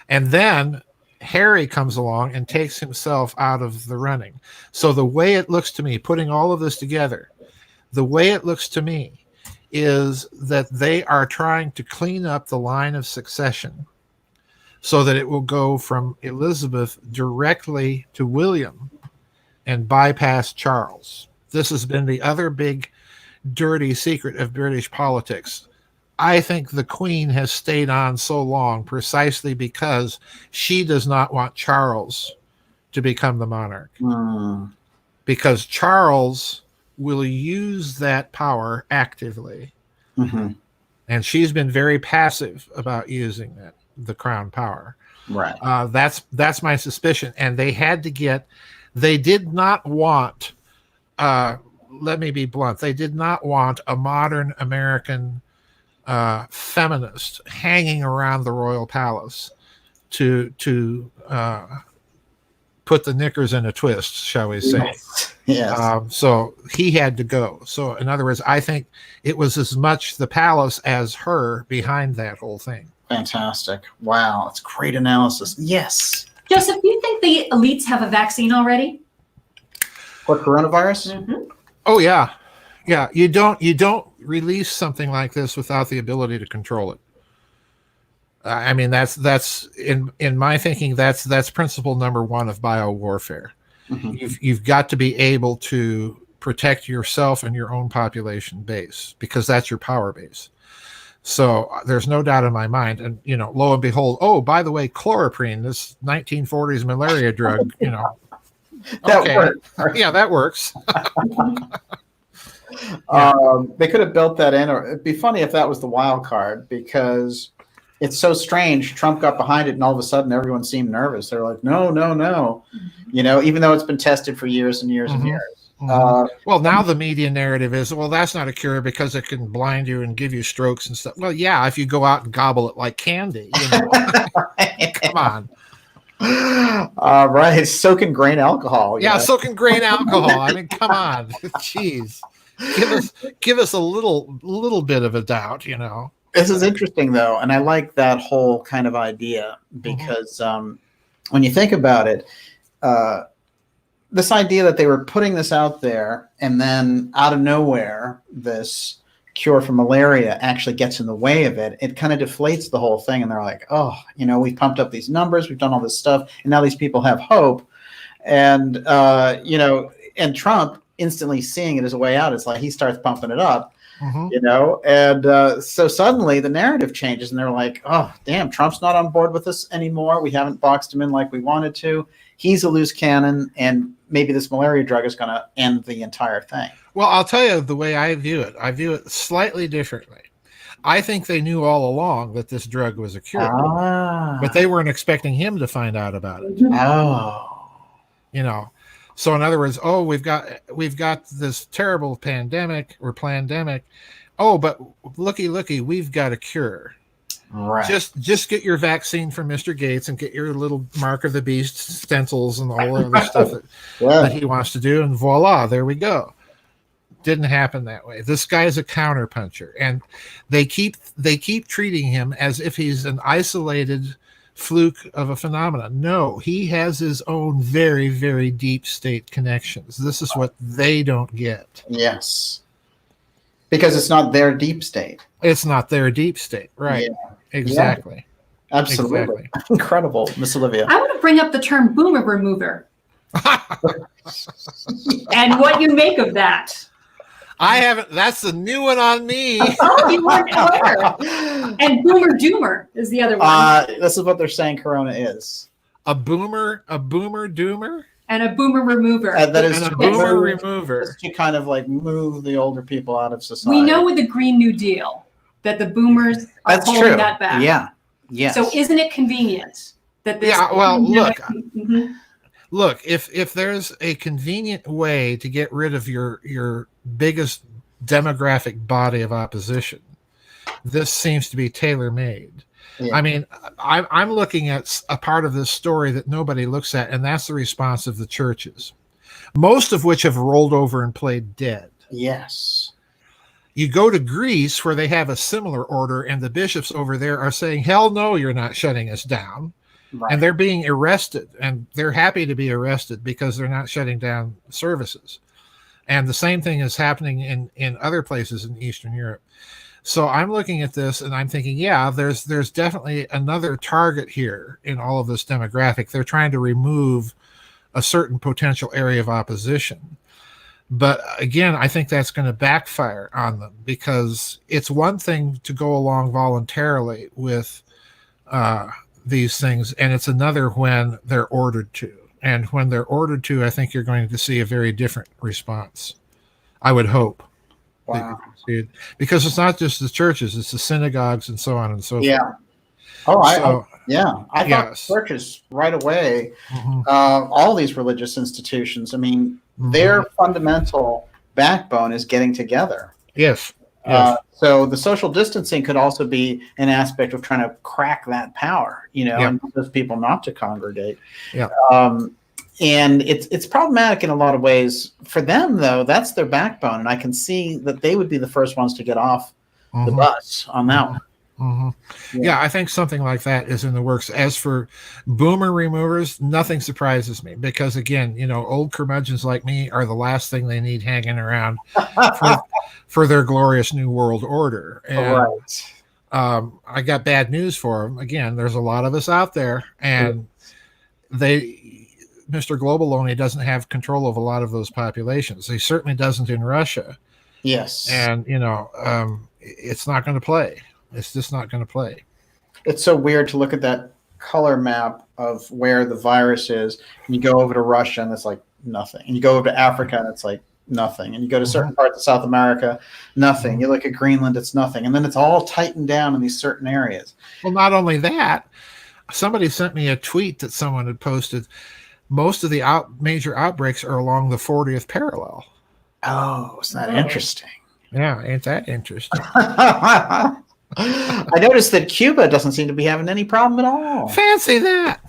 And then Harry comes along and takes himself out of the running. So the way it looks to me, putting all of this together, the way it looks to me is that they are trying to clean up the line of succession so that it will go from Elizabeth directly to William and bypass Charles. This has been the other big dirty secret of British politics. I think the Queen has stayed on so long precisely because she does not want Charles to become the monarch. Because Charles will use that power actively. Mm-hmm. And she's been very passive about using the crown power. Right. That's my suspicion. And they did not want, let me be blunt, they did not want a modern American feminist hanging around the royal palace to put the knickers in a twist, shall we say. Yes. So he had to go. So in other words, I think it was as much the palace as her behind that whole thing. Fantastic. Wow. That's great analysis. Yes. Joseph, do you think the elites have a vaccine already? For coronavirus? Mm-hmm. Oh, yeah. Yeah. You don't release something like this without the ability to control it. I mean, that's in my thinking, that's principle number 1 of biowarfare. Mm-hmm. You've got to be able to protect yourself and your own population base, because that's your power base. So there's no doubt in my mind. And, lo and behold, oh, by the way, chloroprene, this 1940s malaria drug, That okay. works. Yeah, that works. They could have built that in, or it'd be funny if that was the wild card, because it's so strange. Trump got behind it, and all of a sudden, everyone seemed nervous. They're like, "No, no, no," even though it's been tested for years and years and years. Well, now the media narrative is, well, that's not a cure because it can blind you and give you strokes and stuff. Well, yeah, if you go out and gobble it like candy, come on. Right, soaking grain alcohol. Yeah, soaking grain alcohol. I mean, come on, jeez, give us a little bit of a doubt, This is interesting though, and I like that whole kind of idea because when you think about it, this idea that they were putting this out there, and then out of nowhere, this cure for malaria actually gets in the way of it. It kind of deflates the whole thing, and they're like, "Oh, we've pumped up these numbers, we've done all this stuff, and now these people have hope." And and Trump instantly seeing it as a way out, it's like he starts pumping it up. And so suddenly the narrative changes, and they're like, "Oh, damn, Trump's not on board with us anymore. We haven't boxed him in like we wanted to. He's a loose cannon, and maybe this malaria drug is going to end the entire thing." Well, I'll tell you the way I view it. I view it slightly differently. I think they knew all along that this drug was a cure, but they weren't expecting him to find out about it. So in other words, we've got this terrible pandemic or plandemic. Oh, but looky, we've got a cure. Right. Just get your vaccine from Mr. Gates and get your little Mark of the Beast stencils and all the other stuff that he wants to do, and voila, there we go. Didn't happen that way. This guy's a counterpuncher, and they keep treating him as if he's an isolated fluke of a phenomenon. No, he has his own very, very deep state connections. This is what they don't get. Yes. Because it's not their deep state. It's not their deep state, right? Yeah. Exactly. Yeah. Absolutely. Exactly. Incredible, Miss Olivia. I want to bring up the term boomer remover and what you make of that. I haven't. That's a new one on me. Oh, you weren't clear. And boomer doomer is the other one. This is what they're saying Corona is. A boomer doomer? And a boomer remover. That is a boomer remover. To kind of like move the older people out of society. We know with the Green New Deal that the boomers are holding that back. Yeah. Yes. So isn't it convenient that this? Yeah. Well, look. Look, if there's a convenient way to get rid of your biggest demographic body of opposition, this seems to be tailor-made. Yeah. I mean, I'm looking at a part of this story that nobody looks at, and that's the response of the churches, most of which have rolled over and played dead. Yes. You go to Greece, where they have a similar order, and the bishops over there are saying, hell no, you're not shutting us down. Right. And they're being arrested, and they're happy to be arrested because they're not shutting down services. And the same thing is happening in other places in Eastern Europe. So I'm looking at this and I'm thinking, yeah, there's definitely another target here in all of this demographic. They're trying to remove a certain potential area of opposition. But again, I think that's going to backfire on them, because it's one thing to go along voluntarily with these things, and it's another when they're ordered to. And when they're ordered to, I think you're going to see a very different response. I would hope. Wow. Because it's not just the churches, it's the synagogues and so on and so forth. Yeah. Oh, I thought churches right away, all these religious institutions, I mean, their fundamental backbone is getting together. Yes. So the social distancing could also be an aspect of trying to crack that power, and those people not to congregate. Yeah. And it's problematic in a lot of ways. For them, though, that's their backbone, and I can see that they would be the first ones to get off the bus on that one. Yeah, I think something like that is in the works. As for boomer removers, nothing surprises me, because again, old curmudgeons like me are the last thing they need hanging around for their glorious new world order. And I got bad news for them. Again, there's a lot of us out there, and Mr. Globaloney doesn't have control of a lot of those populations. He certainly doesn't in Russia. Yes. And, it's not going to play. It's just not going to play. It's so weird to look at that color map of where the virus is, and you go over to Russia and it's like nothing. And you go over to Africa and it's like nothing. And you go to certain parts of South America, nothing. You look at Greenland, it's nothing. And then it's all tightened down in these certain areas. Well, not only that, somebody sent me a tweet that someone had posted. Most of the major outbreaks are along the 40th parallel. Oh, isn't that interesting? Yeah, ain't that interesting? I noticed that Cuba doesn't seem to be having any problem at all. Fancy that.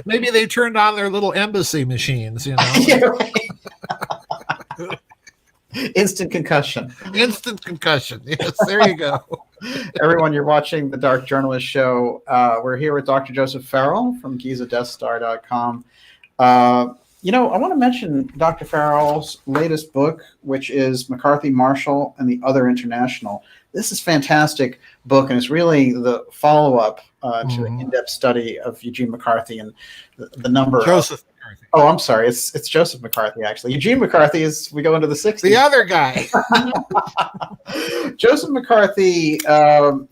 Maybe they turned on their little embassy machines, you know. Yeah, right. Instant concussion. Instant concussion. Yes, there you go. Everyone, you're watching the Dark Journalist Show. We're here with Dr. Joseph Farrell from GizaDeathStar.com. You know, I want to mention Dr. Farrell's latest book, which is McCarthy, Marshall, and the Other International. This is a fantastic book, and it's really the follow-up to the in-depth study of Eugene McCarthy and the number Joseph McCarthy. Oh, I'm sorry. It's Joseph McCarthy, actually. Eugene McCarthy is, we go into the 60s. The other guy. Joseph McCarthy,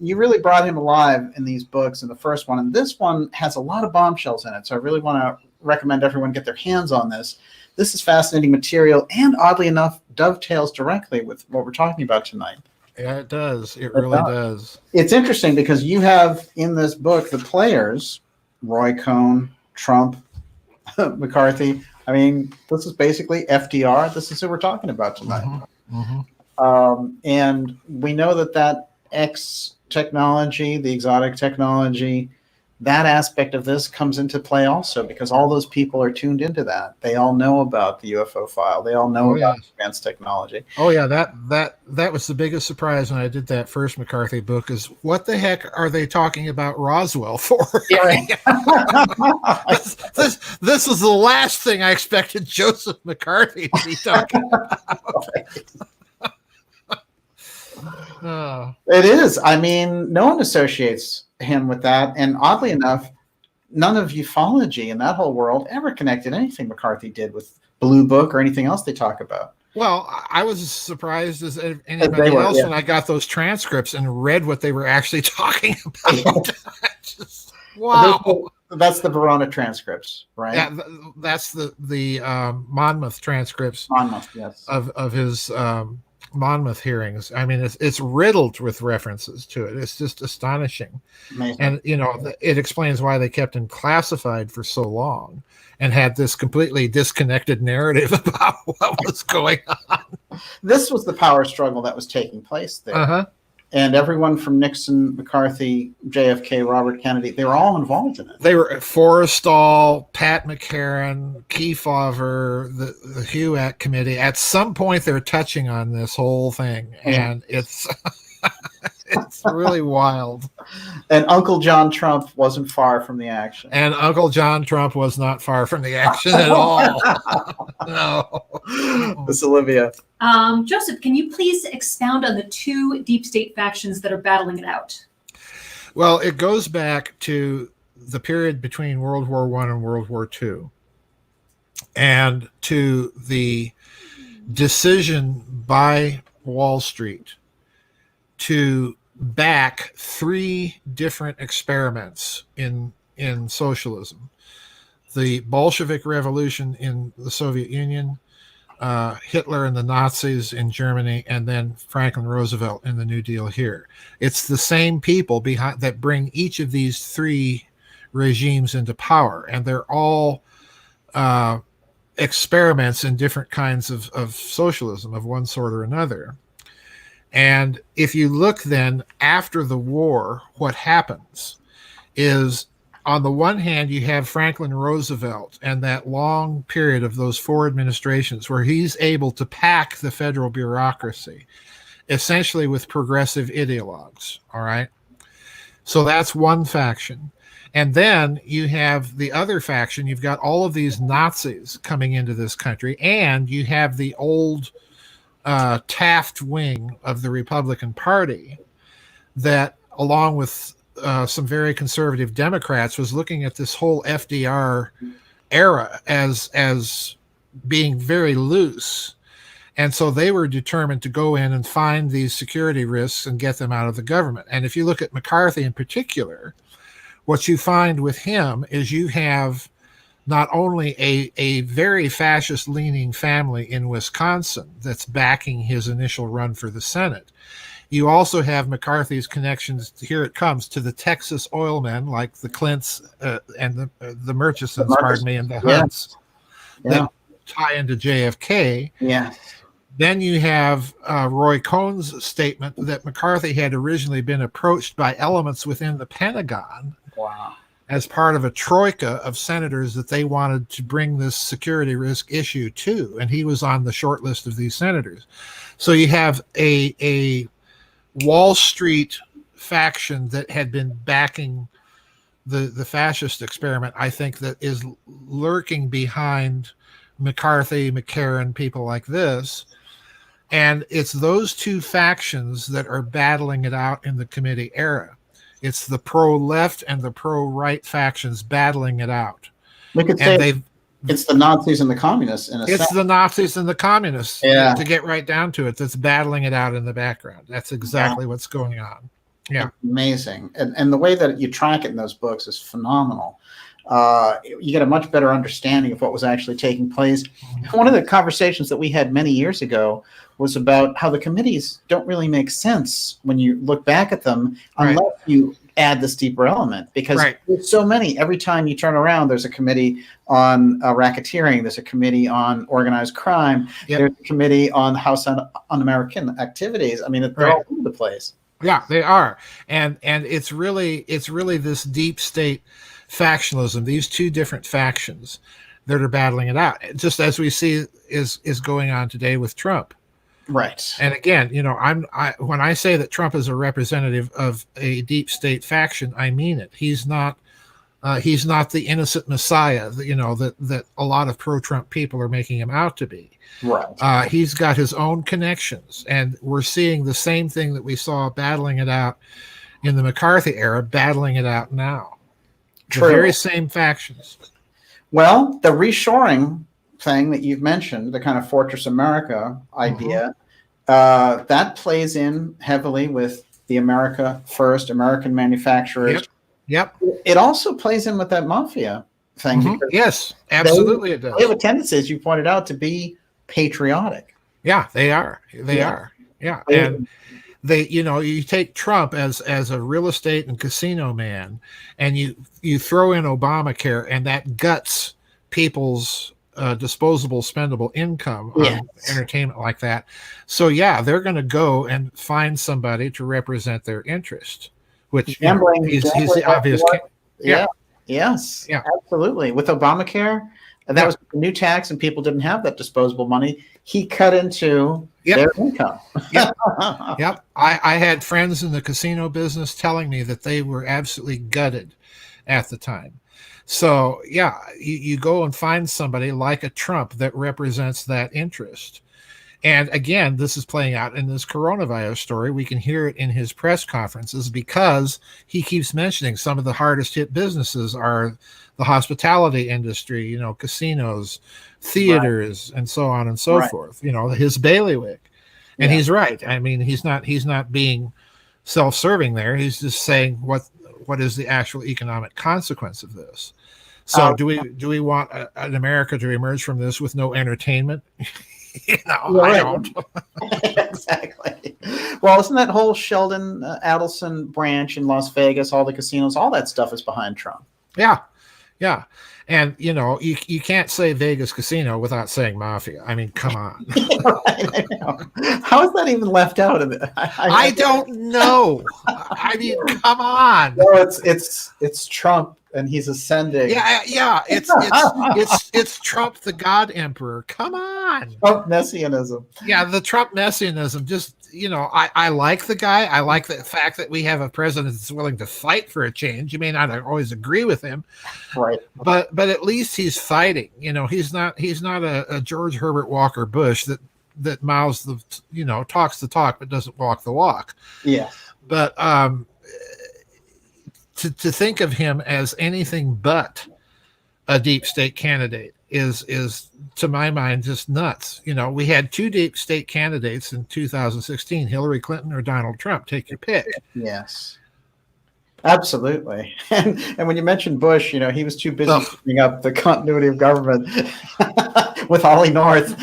you really brought him alive in these books in the first one. And this one has a lot of bombshells in it. So I really want to recommend everyone get their hands on this. This is fascinating material and, oddly enough, dovetails directly with what we're talking about tonight. Yeah, it does. It really does. It's interesting because you have in this book the players, Roy Cohn, Trump, McCarthy. I mean, this is basically FDR. This is who we're talking about tonight. And we know that X technology, the exotic technology, that aspect of this comes into play also because all those people are tuned into that. They all know about the UFO file. They all know about advanced technology. Oh yeah, that was the biggest surprise when I did that first McCarthy book is what the heck are they talking about Roswell for? Yeah. this is the last thing I expected Joseph McCarthy to be talking about. It is. I mean, no one associates him with that. And oddly enough, none of ufology in that whole world ever connected anything McCarthy did with Blue Book or anything else they talk about. Well, I was as surprised as anybody else when I got those transcripts and read what they were actually talking about. Just, wow. That's the Verona transcripts, right? Yeah, that's the Monmouth transcripts. Monmouth, yes. Of his Monmouth hearings. I mean, it's riddled with references to it. It's just astonishing. Amazing. And, you know, it explains why they kept him classified for so long and had this completely disconnected narrative about what was going on. This was the power struggle that was taking place there. And everyone from Nixon, McCarthy, JFK, Robert Kennedy, they were all involved in it. They were Forrestal, Pat McCarran, Kefauver, the HUAC committee. At some point, they're touching on this whole thing, and it's it's really wild. And Uncle John Trump wasn't far from the action. And Uncle John Trump was not far from the action at all. No. Miss Olivia. Joseph, can you please expound on the two deep state factions that are battling it out? Well, it goes back to the period between World War I and World War II, and to the decision by Wall Street to back three different experiments in socialism: the Bolshevik Revolution in the Soviet Union, Hitler and the Nazis in Germany, and then Franklin Roosevelt in the New Deal here. It's the same people behind that bring each of these three regimes into power, and they're all experiments in different kinds of socialism of one sort or another. And if you look then after the war, what happens is, on the one hand, you have Franklin Roosevelt and that long period of those four administrations where he's able to pack the federal bureaucracy essentially with progressive ideologues. All right. So that's one faction. And then you have the other faction. You've got all of these Nazis coming into this country, and you have the old Taft wing of the Republican Party that, along with some very conservative Democrats, was looking at this whole FDR era as being very loose. And so they were determined to go in and find these security risks and get them out of the government. And if you look at McCarthy in particular, what you find with him is you have not only a very fascist leaning family in Wisconsin that's backing his initial run for the Senate. You also have McCarthy's connections, here it comes, to the Texas oil men like the Clints and the Murchisons, pardon me, and the Hunts that tie into JFK. Yeah. Then you have Roy Cohn's statement that McCarthy had originally been approached by elements within the Pentagon as part of a troika of senators that they wanted to bring this security risk issue to, and he was on the short list of these senators. So you have a Wall Street faction that had been backing the fascist experiment, I think, that is lurking behind McCarthy, McCarran, people like this. And it's those two factions that are battling it out in the committee era. It's the pro-left and the pro-right factions battling it out. We could say it's the Nazis and the communists in a sense. It's the Nazis and the communists, to get right down to it, that's battling it out in the background. That's exactly what's going on. Yeah. Amazing. And the way that you track it in those books is phenomenal. You get a much better understanding of what was actually taking place. One of the conversations that we had many years ago was about how the committees don't really make sense when you look back at them unless you add this deeper element, because there's so many. Every time you turn around, there's a committee on racketeering, there's a committee on organized crime, there's a committee on House Un-American activities. I mean, they're all over the place. Yeah, they are. And it's really this deep state factionalism, these two different factions that are battling it out, just as we see is going on today with Trump. Right. And again, when I say that Trump is a representative of a deep state faction, I mean it. He's not the innocent messiah, that a lot of pro-Trump people are making him out to be. Right. He's got his own connections, and we're seeing the same thing that we saw battling it out in the McCarthy era, battling it out now. True. The very same factions. Well, the reshoring thing that you've mentioned, the kind of Fortress America idea, that plays in heavily with the America First, American manufacturers. Yep. It also plays in with that mafia thing. Yes, absolutely it does. They have a tendency, as you pointed out, to be patriotic. Yeah, they are. They are. Yeah. And they, you take Trump as a real estate and casino man, and you throw in Obamacare, and that guts people's disposable spendable income on entertainment like that. So they're going to go and find somebody to represent their interest, which he's the obvious. Yes, absolutely. With Obamacare, and that was a new tax, and people didn't have that disposable money. He cut into their income. Yep. I had friends in the casino business telling me that they were absolutely gutted at the time. So, you go and find somebody like a Trump that represents that interest. And again, this is playing out in this coronavirus story. We can hear it in his press conferences because he keeps mentioning some of the hardest hit businesses are the hospitality industry, casinos, theaters, and so on and so forth, his bailiwick. And he's right. I mean, he's not being self-serving there. He's just saying what is the actual economic consequence of this. So do we want an America to emerge from this with no entertainment? I don't. Exactly. Well, isn't that whole Sheldon Adelson branch in Las Vegas, all the casinos, all that stuff is behind Trump? Yeah. And, you can't say Vegas casino without saying mafia. I mean, come on. I know. How is that even left out of it? I don't know. I mean, come on. No, it's Trump, and he's ascending. Yeah. It's Trump, the God Emperor. Come on. Trump messianism. Yeah, the Trump messianism. Just, I like the guy. I like the fact that we have a president that's willing to fight for a change. You may not always agree with him, right? But at least he's fighting. He's not a George Herbert Walker Bush that mouths talks the talk but doesn't walk the walk. Yeah. But to think of him as anything but a deep state candidate is to my mind just nuts. We had two deep state candidates in 2016, Hillary Clinton or Donald Trump. Take your pick. Yes. Absolutely. And when you mentioned Bush, he was too busy keeping up the continuity of government with Ollie North.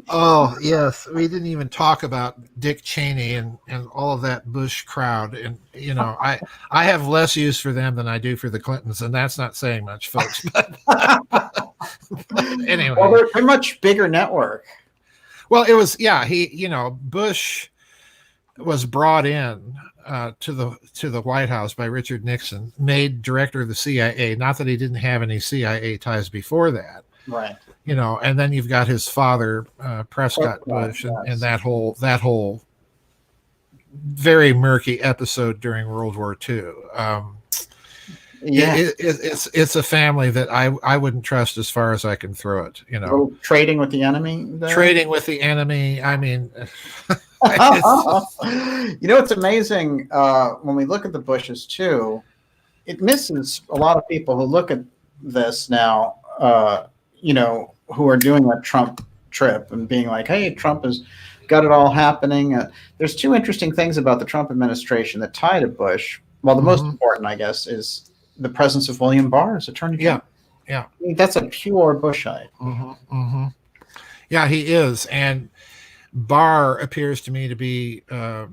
Oh, yes. We didn't even talk about Dick Cheney and all of that Bush crowd. And, I have less use for them than I do for the Clintons. And that's not saying much, folks. But anyway. Well, they're a much bigger network. Well, it was, Bush was brought in to the White House by Richard Nixon, made director of the CIA. Not that he didn't have any CIA ties before that, right? And then you've got his father, Prescott Bush, and that whole very murky episode during World War II. It's a family that I wouldn't trust as far as I can throw it. Trading with the enemy. Trading with the enemy. I mean. It's amazing when we look at the Bushes too. It misses a lot of people who look at this now, who are doing a Trump trip and being like, hey, Trump has got it all happening. There's two interesting things about the Trump administration that tie to Bush. Well, the most important, I guess, is the presence of William Barr as Attorney General. Yeah. I mean, that's a pure Bushite. Yeah, he is. And Barr appears to me to be, a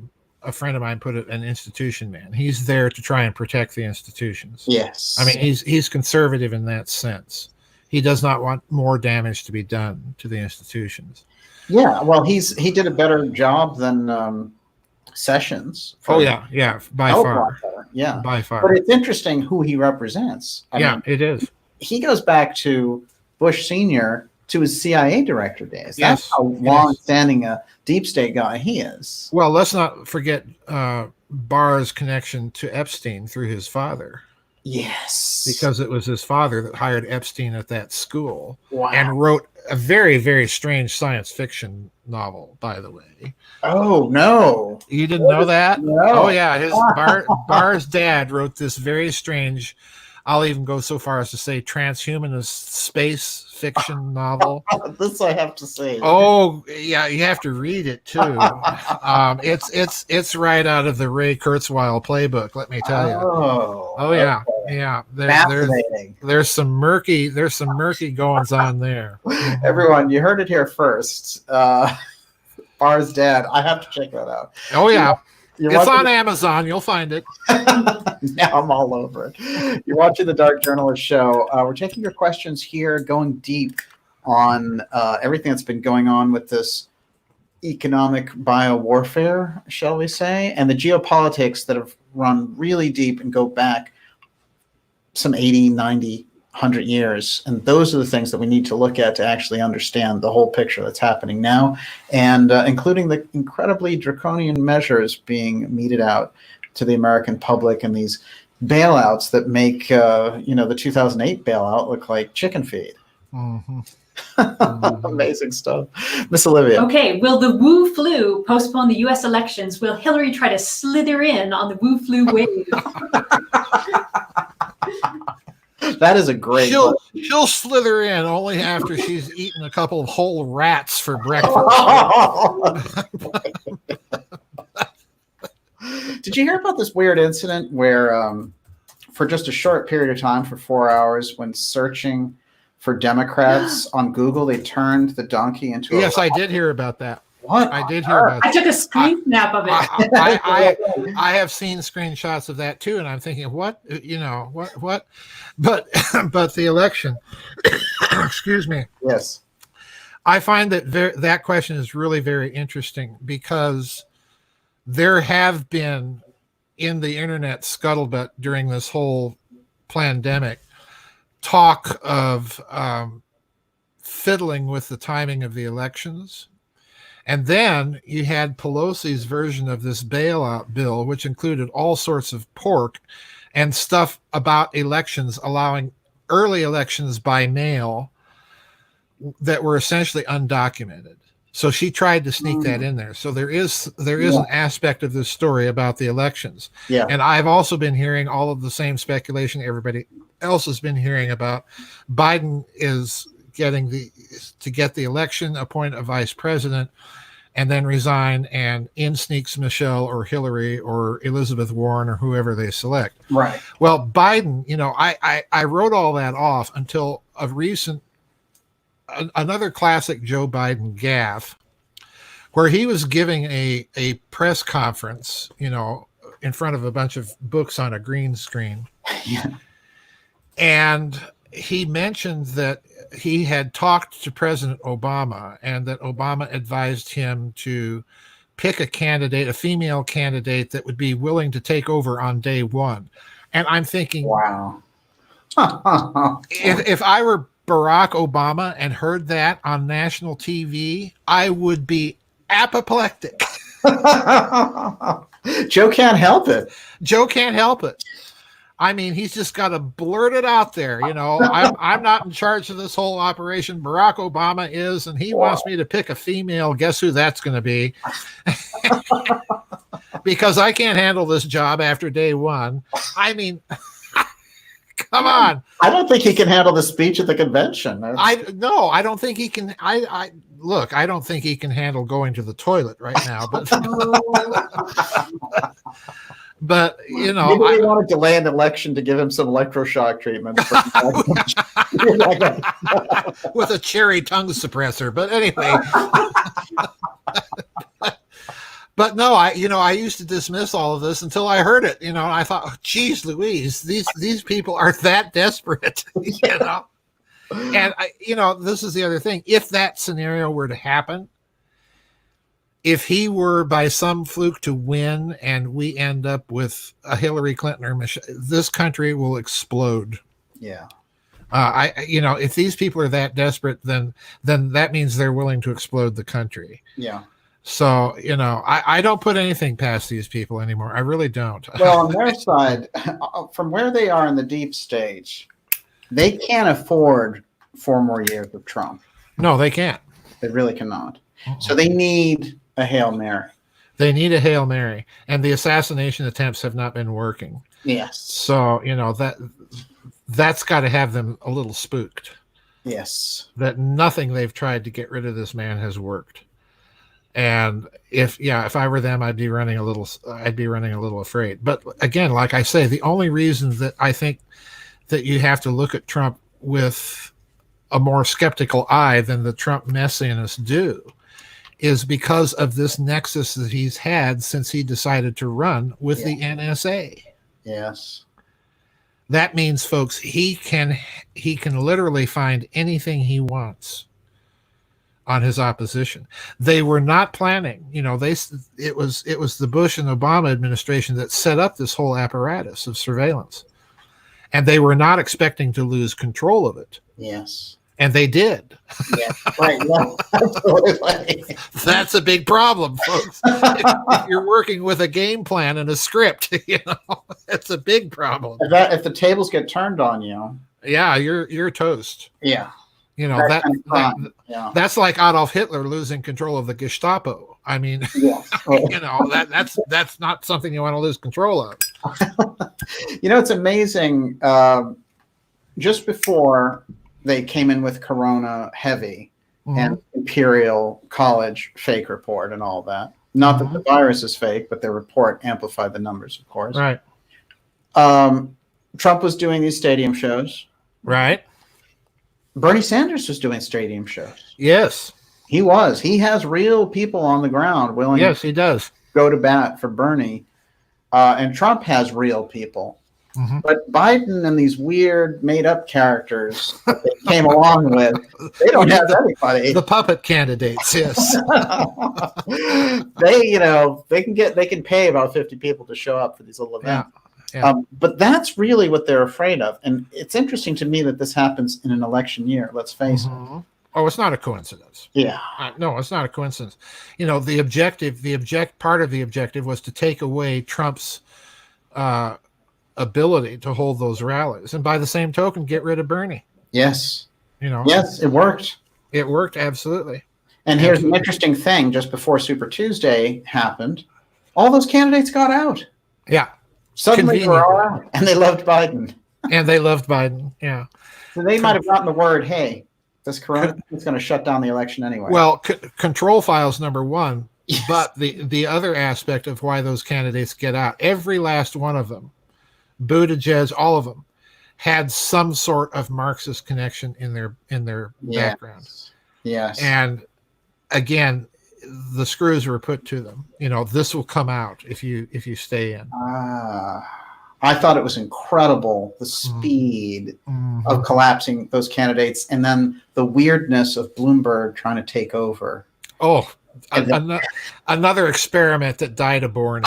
friend of mine put it, an institution man. He's there to try and protect the institutions. Yes. I mean, he's conservative in that sense. He does not want more damage to be done to the institutions. Yeah, well, he did a better job than Sessions. By far. Yeah, by far. But it's interesting who he represents. I mean, it is. He goes back to Bush Sr., to his CIA director days. That's how long-standing a deep state guy he is. Well, let's not forget Barr's connection to Epstein through his father. Yes. Because it was his father that hired Epstein at that school. Wow. And wrote a very, very strange science fiction novel, by the way. Oh, no. You didn't know that? No. Oh, yeah. Barr's dad wrote this very strange, I'll even go so far as to say transhumanist space fiction novel. This I have to say. Oh, yeah, you have to read it too. It's right out of the Ray Kurzweil playbook, let me tell you. Oh yeah. Okay. Yeah. There's some murky goings on there. Everyone, you heard it here first. Barr's dad. I have to check that out. Oh yeah. It's on Amazon. You'll find it. Now I'm all over it. You're watching the Dark Journalist Show. We're taking your questions here, going deep on everything that's been going on with this economic biowarfare, shall we say, and the geopolitics that have run really deep and go back some 80, 90, 100 years. And those are the things that we need to look at to actually understand the whole picture that's happening now, and including the incredibly draconian measures being meted out to the American public and these bailouts that make, the 2008 bailout look like chicken feed. Amazing stuff. Miss Olivia. Okay, will the Wu flu postpone the U.S. elections? Will Hillary try to slither in on the Wu flu wave? That is a great. She'll slither in only after she's eaten a couple of whole rats for breakfast. Did you hear about this weird incident where, for just a short period of time, for 4 hours, when searching for Democrats on Google, they turned the donkey into a. Yes, I did hear about that. What? I did hear about that. I took a screen snap of it. I have seen screenshots of that too, and I'm thinking, what? What? But the election. Excuse me. Yes. I find that question is really very interesting because there have been in the internet scuttlebutt during this whole pandemic talk of fiddling with the timing of the elections. And then you had Pelosi's version of this bailout bill, which included all sorts of pork and stuff about elections, allowing early elections by mail that were essentially undocumented. So she tried to sneak that in there. So there is an aspect of this story about the elections. Yeah. And I've also been hearing all of the same speculation everybody else has been hearing about. Biden is to get the election, appoint a vice president, and then resign, and in sneaks Michelle or Hillary or Elizabeth Warren or whoever they select. Right. Well, Biden, I wrote all that off until another classic Joe Biden gaffe, where he was giving a press conference, in front of a bunch of books on a green screen. Yeah. And he mentioned that he had talked to President Obama and that Obama advised him to pick a female candidate that would be willing to take over on day one. And I'm thinking, wow. if I were Barack Obama and heard that on national TV, I would be apoplectic. Joe can't help it. Joe can't help it. I mean, he's just got to blurt it out there. I'm not in charge of this whole operation. Barack Obama is, and he wants me to pick a female. Guess who that's going to be? Because I can't handle this job after day one. I mean, come on. I don't think he can handle the speech at the convention. I don't think he can. I don't think he can handle going to the toilet right now. But maybe they want to delay an election to give him some electroshock treatment with a cherry tongue suppressor. But anyway, but no, I used to dismiss all of this until I heard it. And I thought, oh, geez, Louise, these people are that desperate. And this is the other thing. If that scenario were to happen, if he were by some fluke to win and we end up with a Hillary Clinton or Michelle, this country will explode. Yeah. If these people are that desperate, then that means they're willing to explode the country. Yeah. So, I don't put anything past these people anymore. I really don't. Well, on their side, from where they are in the deep stage, they can't afford 4 more years of Trump. No, they can't. They really cannot. So they need a Hail Mary. They need a Hail Mary, and the assassination attempts have not been working. Yes. So, that's got to have them a little spooked. Yes. That nothing they've tried to get rid of this man has worked. And if I were them, I'd be running a little afraid. But again, like I say, the only reason that I think that you have to look at Trump with a more skeptical eye than the Trump messianists do is because of this nexus that he's had since he decided to run with the NSA. Yes. That means, folks, he can literally find anything he wants on his opposition. They were not planning, it was the Bush and Obama administration that set up this whole apparatus of surveillance. And they were not expecting to lose control of it. Yes. And they did. Yeah, right. Yeah, absolutely. That's a big problem, folks. If you're working with a game plan and a script, it's a big problem. If the tables get turned on you, yeah, you're toast. Yeah. That's like Adolf Hitler losing control of the Gestapo. I mean, that's not something you want to lose control of. It's amazing. Just before they came in with Corona heavy and Imperial College fake report and all that. Not that the virus is fake, but their report amplified the numbers, of course. Right. Trump was doing these stadium shows. Right. Bernie Sanders was doing stadium shows. Yes. He was. He has real people on the ground willing he does. Go to bat for Bernie. And Trump has real people. Mm-hmm. But Biden and these weird made-up characters that they came along with, they don't have anybody. The puppet candidates, yes. They can pay about 50 people to show up for these little events. Yeah. But that's really what they're afraid of. And it's interesting to me that this happens in an election year, let's face it. Oh, it's not a coincidence. Yeah. No, it's not a coincidence. Part of the objective was to take away Trump's ability to hold those rallies, and by the same token, get rid of Bernie. Yes. Yes, it worked. It worked, absolutely. And here's an interesting thing: just before Super Tuesday happened, all those candidates got out. Yeah. Suddenly they were all out, and they loved Biden. Yeah. So they might have gotten the word, hey, This corona is going to shut down the election anyway. Well, control files number one, Yes. but the other aspect of why those candidates get out, every last one of them, Buttigieg, all of them, had some sort of Marxist connection in their background. Yes. And again, the screws were put to them. This will come out if you stay in. I thought it was incredible, the speed of collapsing those candidates, and then the weirdness of Bloomberg trying to take over. Oh, another experiment that died a bourne.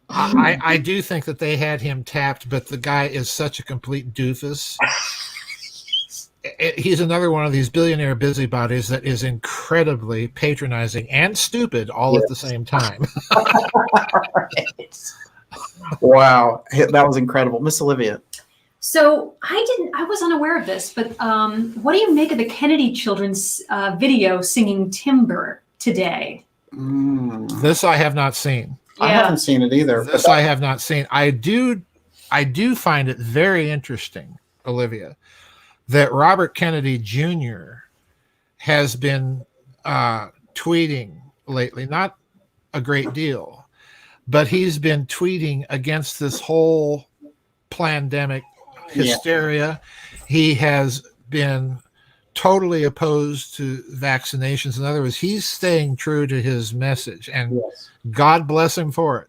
I do think that they had him tapped, but the guy is such a complete doofus. He's another one of these billionaire busybodies that is incredibly patronizing and stupid all at the same time. Right. Wow, that was incredible. Miss Olivia. So I was unaware of this, but what do you make of the Kennedy children's video singing Timber today? This I have not seen. I haven't seen it either. This I have not seen. I do find it very interesting, Olivia, that Robert Kennedy Jr. has been tweeting lately, not a great deal, but he's been tweeting against this whole pandemic hysteria. He has been totally opposed to vaccinations. In other words, he's staying true to his message, and God bless him for it,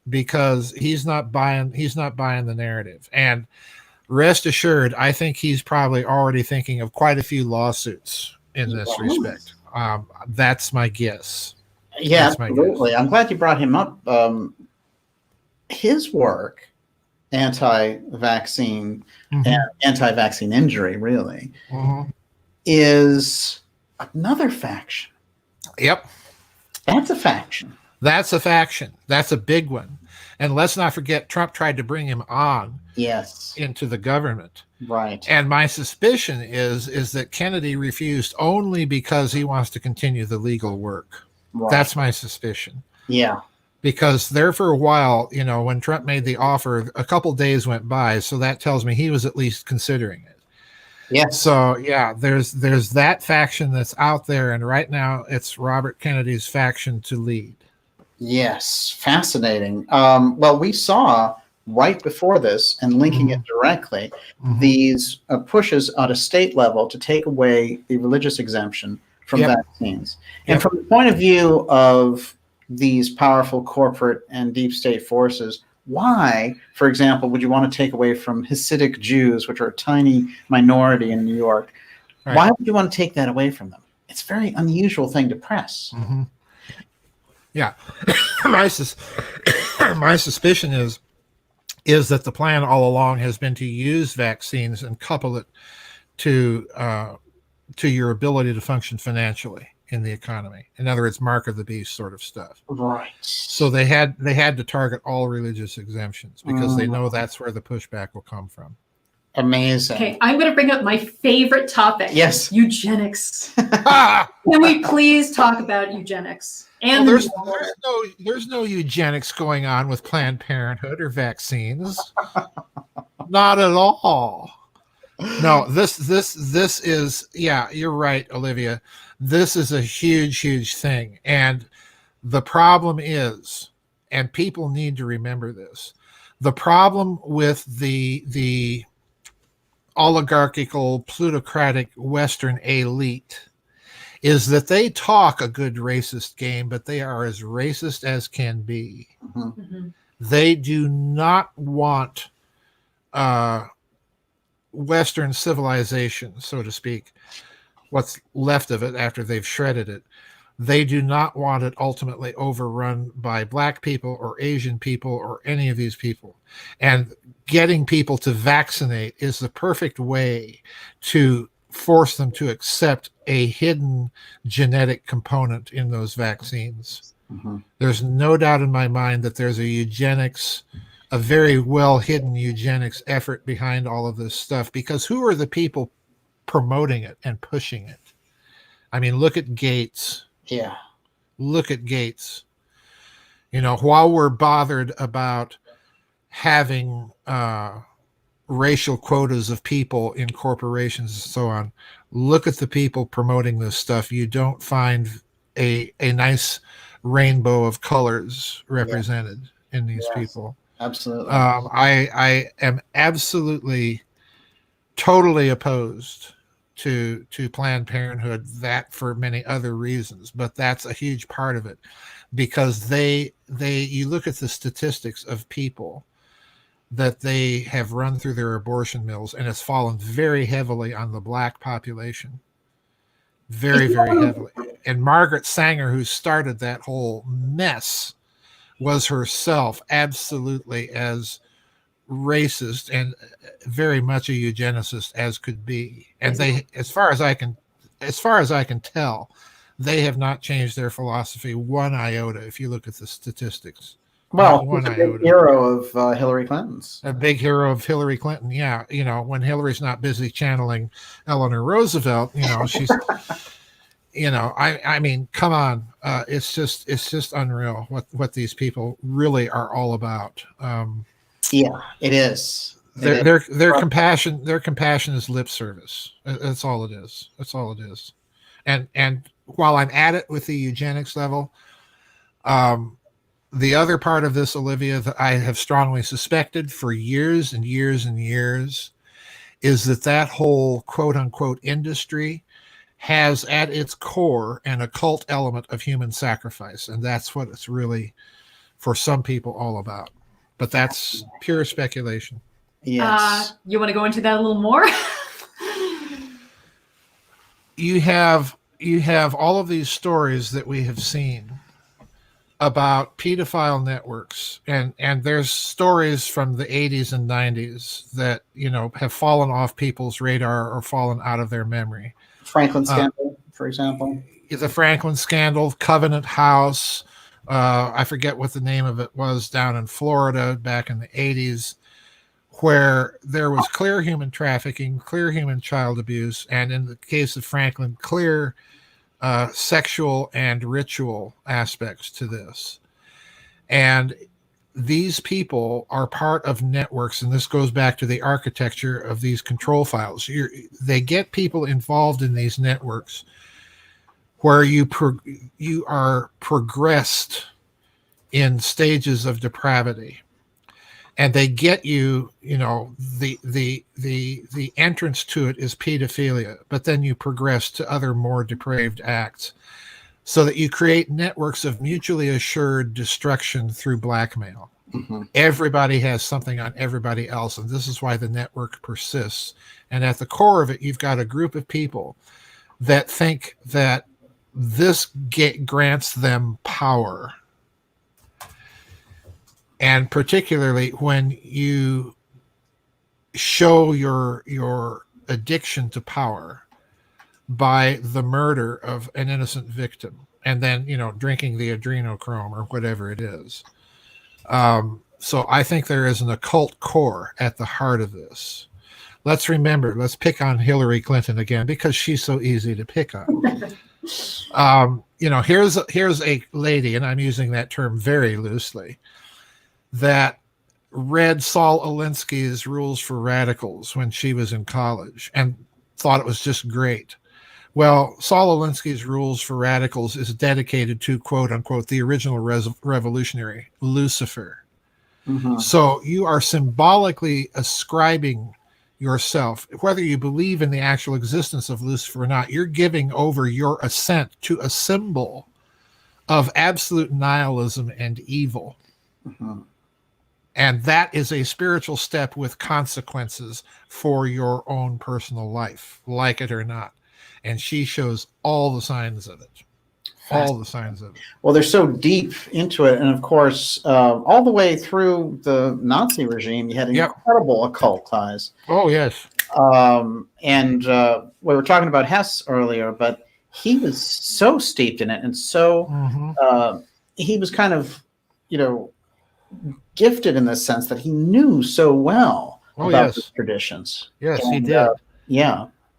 because he's not buying the narrative. And rest assured, I think he's probably already thinking of quite a few lawsuits in this respect. That's my guess. Yeah, absolutely. I'm glad you brought him up. His work, anti-vaccine and anti-vaccine injury, really, is another faction. Yep. That's a faction. That's a faction. That's a big one. And let's not forget, Trump tried to bring him on into the government. Right. And my suspicion is that Kennedy refused only because he wants to continue the legal work. Right. That's my suspicion. Yeah. Because there for a while, when Trump made the offer, a couple days went by. So that tells me he was at least considering it. Yeah. So yeah, there's that faction that's out there. And right now it's Robert Kennedy's faction to lead. Yes. Fascinating. Well, we saw right before this, and linking it directly, these pushes at a state level to take away the religious exemption from vaccines. And from the point of view of these powerful corporate and deep state forces, why, for example, would you want to take away from Hasidic Jews, which are a tiny minority in New York? Right. Why would you want to take that away from them? It's a very unusual thing to press. Yeah. My suspicion is that the plan all along has been to use vaccines and couple it to your ability to function financially in the economy. In other words, mark of the beast sort of stuff. Right. So they had to target all religious exemptions because they know that's where the pushback will come from. Amazing. Okay, I'm going to bring up my favorite topic. Yes. Eugenics. Can we please talk about eugenics? And there's no eugenics going on with Planned Parenthood or vaccines. Not at all. No, this is, you're right, Olivia. This is a huge thing. And the problem is, and people need to remember this, the problem with the oligarchical, plutocratic Western elite is that they talk a good racist game, but they are as racist as can be. They do not want Western civilization, so to speak, what's left of it after they've shredded it. They do not want it ultimately overrun by Black people or Asian people or any of these people. And getting people to vaccinate is the perfect way to force them to accept a hidden genetic component in those vaccines. There's no doubt in my mind that there's a very well hidden eugenics effort behind all of this stuff, because who are the people promoting it and pushing it? I mean, look at Gates. Yeah. Look at Gates. While we're bothered about having racial quotas of people in corporations and so on. Look at the people promoting this stuff. You don't find a nice rainbow of colors represented in these people. Absolutely. I am absolutely totally opposed to Planned Parenthood, that for many other reasons, but that's a huge part of it, because you look at the statistics of people that they have run through their abortion mills, and it's fallen very heavily on the Black population. Very, very heavily. And Margaret Sanger, who started that whole mess, was herself absolutely as racist and very much a eugenicist as could be. And they, as far as I can tell, they have not changed their philosophy one iota if you look at the statistics. Well, he's a big hero of Hillary Clinton's. A big hero of Hillary Clinton, yeah. You know, when Hillary's not busy channeling Eleanor Roosevelt, you know, she's, you know, I mean, come on. It's just unreal what these people really are all about. Yeah, it is. Their compassion is lip service. That's all it is. That's all it is. And while I'm at it with the eugenics level, the other part of this, Olivia, that I have strongly suspected for years and years and years is that whole quote unquote industry has at its core an occult element of human sacrifice. And that's what it's really, for some people, all about. But that's pure speculation. Yes. You want to go into that a little more? You have all of these stories that we have seen about pedophile networks, and there's stories from the 80s and 90s that, you know, have fallen off people's radar or fallen out of their memory. Franklin scandal, for example. The Franklin scandal, Covenant House, I forget what the name of it was, down in Florida back in the 80s, where there was clear human trafficking, clear human child abuse, and in the case of Franklin, clear sexual and ritual aspects to this. And these people are part of networks, and this goes back to the architecture of these control files. They get people involved in these networks where you are progressed in stages of depravity, and they get you know, the entrance to it is pedophilia, but then you progress to other more depraved acts, so that you create networks of mutually assured destruction through blackmail. Mm-hmm. Everybody has something on everybody else, and this is why the network persists. And at the core of it, you've got a group of people that think that this grants them power. And particularly when you show your addiction to power by the murder of an innocent victim, and then, you know, drinking the adrenochrome or whatever it is. So I think there is an occult core at the heart of this. Let's pick on Hillary Clinton again, because she's so easy to pick on. You know, here's a lady, and I'm using that term very loosely, that read Saul Alinsky's Rules for Radicals when she was in college and thought it was just great. Well, Saul Alinsky's Rules for Radicals is dedicated to, quote unquote, the original revolutionary, Lucifer. Mm-hmm. So you are symbolically ascribing yourself, whether you believe in the actual existence of Lucifer or not, you're giving over your assent to a symbol of absolute nihilism and evil. Mm-hmm. And that is a spiritual step with consequences for your own personal life, like it or not. And she shows all the signs of it. All the signs of it. Well, they're so deep into it. And of course, all the way through the Nazi regime, you had incredible occult ties. Oh, yes. And we were talking about Hess earlier, but he was so steeped in it. And so he was kind of, you know, gifted in the sense that he knew so well about the traditions. Yes, and he did.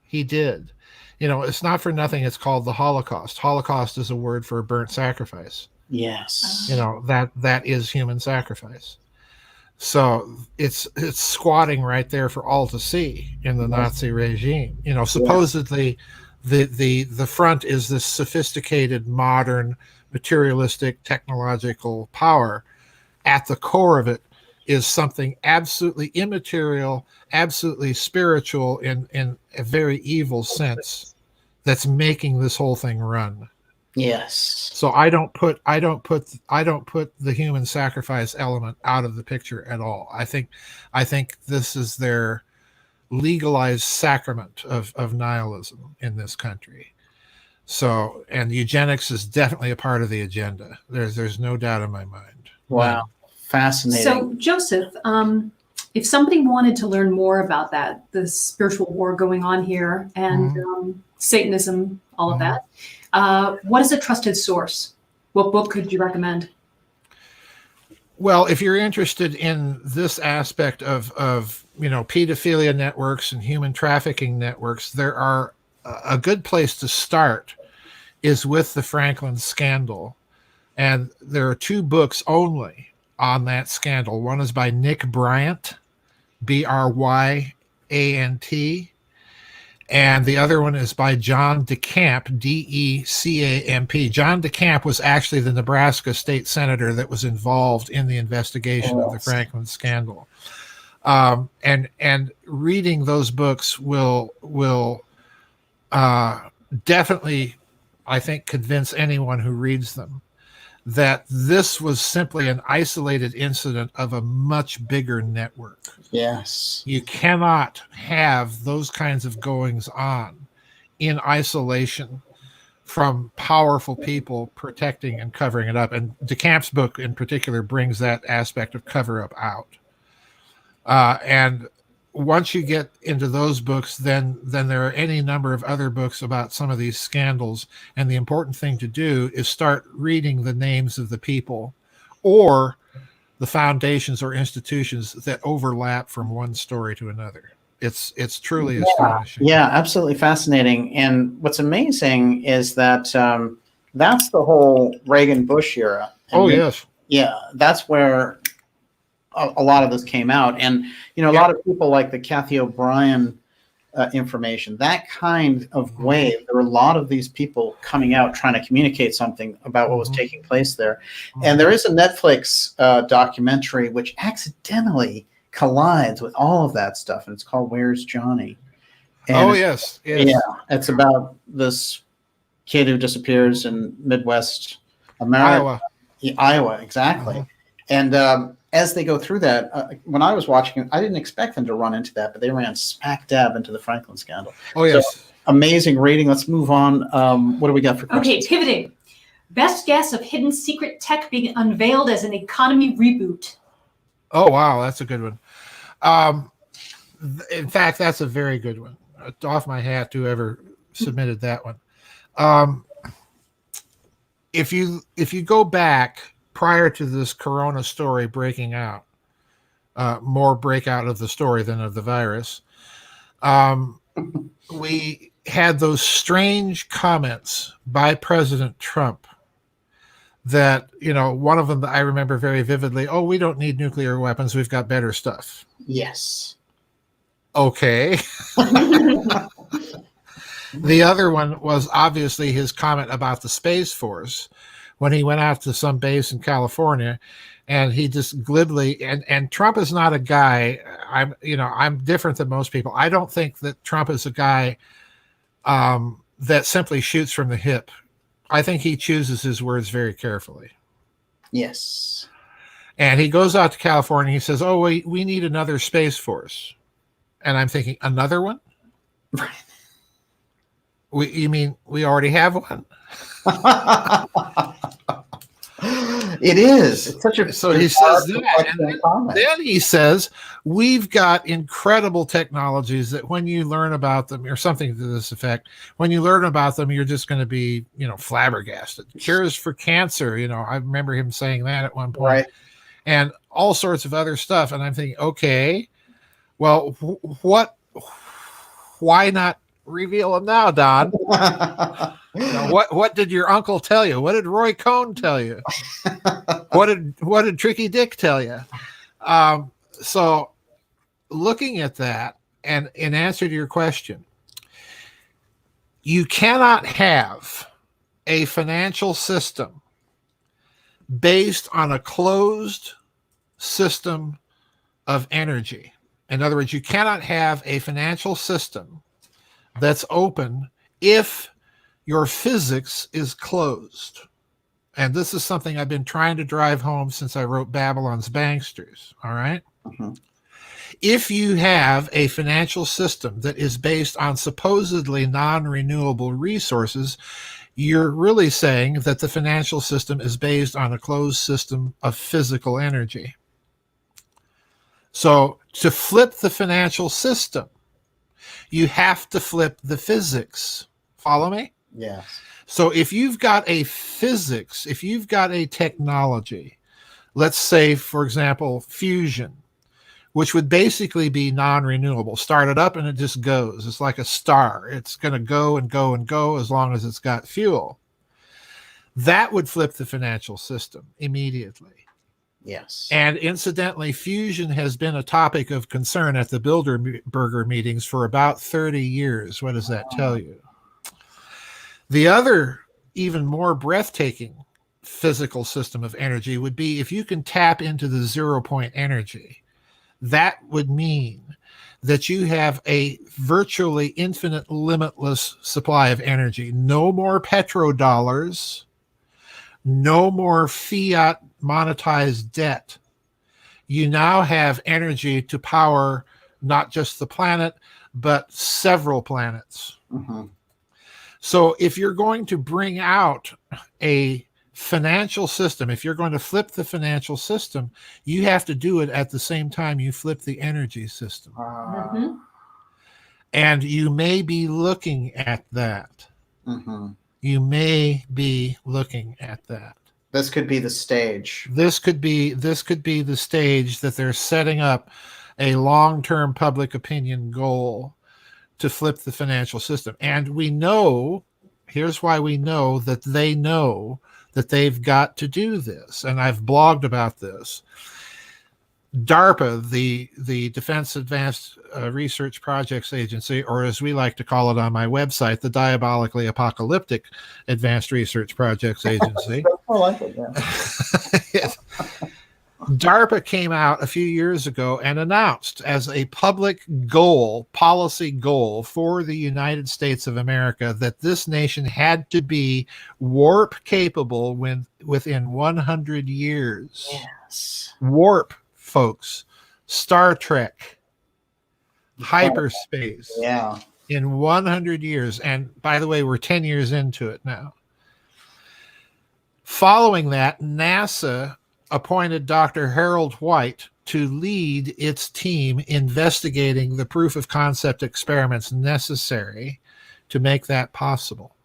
He did. You know, it's not for nothing it's called the Holocaust. Holocaust is a word for burnt sacrifice. Yes. You know, that is human sacrifice. So it's squatting right there for all to see in the Nazi regime. Supposedly the front is this sophisticated, modern, materialistic, technological power. At the core of it is something absolutely immaterial, absolutely spiritual in a very evil sense that's making this whole thing run. Yes. So I don't put the human sacrifice element out of the picture at all. I think this is their legalized sacrament of nihilism in this country. So, and eugenics is definitely a part of the agenda. There's no doubt in my mind. Wow. Fascinating. So, Joseph, if somebody wanted to learn more about that, the spiritual war going on here and Satanism, all of that, what is a trusted source? What book could you recommend? Well, if you're interested in this aspect of pedophilia networks and human trafficking networks, there are a good place to start is with the Franklin scandal. And there are 2 books only on that scandal. One is by Nick Bryant, Bryant, and the other one is by John DeCamp, Decamp. John DeCamp was actually the Nebraska state senator that was involved in the investigation of the Franklin scandal. And reading those books will definitely, I think, convince anyone who reads them that this was simply an isolated incident of a much bigger network. Yes. You cannot have those kinds of goings on in isolation from powerful people protecting and covering it up. And DeCamp's book in particular brings that aspect of cover up out. And once you get into those books, then there are any number of other books about some of these scandals. And the important thing to do is start reading the names of the people or the foundations or institutions that overlap from one story to another. It's truly astonishing. Yeah, absolutely fascinating. And what's amazing is that that's the whole Reagan-Bush era. And yes. Yeah, that's where a lot of this came out. And, a lot of people like the Kathy O'Brien information, that kind of wave, there were a lot of these people coming out trying to communicate something about what was taking place there. And there is a Netflix documentary which accidentally collides with all of that stuff, and it's called Where's Johnny? And yes. Yeah, it's about this kid who disappears in Midwest America. Iowa, exactly. And as they go through that, when I was watching it, I didn't expect them to run into that, but they ran smack dab into the Franklin scandal. Oh, yes. So, amazing reading. Let's move on. What do we got for questions? Okay, pivoting. Best guess of hidden secret tech being unveiled as an economy reboot. Oh, wow. That's a good one. In fact, that's a very good one. Off my hat to whoever submitted that one. If you go back prior to this corona story breaking out, more breakout of the story than of the virus, we had those strange comments by President Trump that, one of them that I remember very vividly, oh, we don't need nuclear weapons, we've got better stuff. Yes. Okay. The other one was obviously his comment about the Space Force when he went out to some base in California, and he just glibly, and Trump is not a guy, I'm different than most people. I don't think that Trump is a guy that simply shoots from the hip. I think he chooses his words very carefully. Yes. And he goes out to California, he says, oh, we need another Space Force. And I'm thinking, another one? You mean we already have one? It is. It's such a so he says that, and then he says we've got incredible technologies that when you learn about them, or something to this effect, when you learn about them, you're just going to be, flabbergasted. Cures for cancer, I remember him saying that at one point, right? And all sorts of other stuff. And I'm thinking, okay, well, why not reveal them now, Don? What did your uncle tell you? What did Roy Cohn tell you? What did Tricky Dick tell you? So looking at that, and in answer to your question, you cannot have a financial system based on a closed system of energy. In other words, you cannot have a financial system that's open if your physics is closed. And this is something I've been trying to drive home since I wrote Babylon's Banksters. All right. Mhm. If you have a financial system that is based on supposedly non-renewable resources, you're really saying that the financial system is based on a closed system of physical energy. So to flip the financial system, you have to flip the physics. Follow me? Yes. So if you've got a physics, if you've got a technology, let's say, for example, fusion, which would basically be non-renewable. Start it up and it just goes. It's like a star. It's going to go and go and go as long as it's got fuel. That would flip the financial system immediately. Yes. And incidentally, fusion has been a topic of concern at the Bilderberger meetings for about 30 years. What does that tell you? The other, even more breathtaking physical system of energy would be if you can tap into the 0-point energy. That would mean that you have a virtually infinite, limitless supply of energy. No more petrodollars, no more fiat monetized debt. You now have energy to power not just the planet, but several planets. Mhm. So if you're going to bring out a financial system, if you're going to flip the financial system, you have to do it at the same time you flip the energy system. Mhm. And you may be looking at that. Mhm. You may be looking at that. This could be the stage. This could be the stage that they're setting up a long-term public opinion goal to flip the financial system. And we know, here's why we know that they've got to do this. And I've blogged about this. DARPA, the Defense Advanced Research Projects Agency, or as we like to call it on my website, the Diabolically Apocalyptic Advanced Research Projects Agency. I like it, yeah. DARPA came out a few years ago and announced as a public goal, policy goal for the United States of America, that this nation had to be warp capable within 100 years. Yes. Warp, folks. Star Trek. Hyperspace. Yeah. In 100 years. And by the way, we're 10 years into it now. Following that, NASA appointed Dr. Harold White to lead its team investigating the proof of concept experiments necessary to make that possible.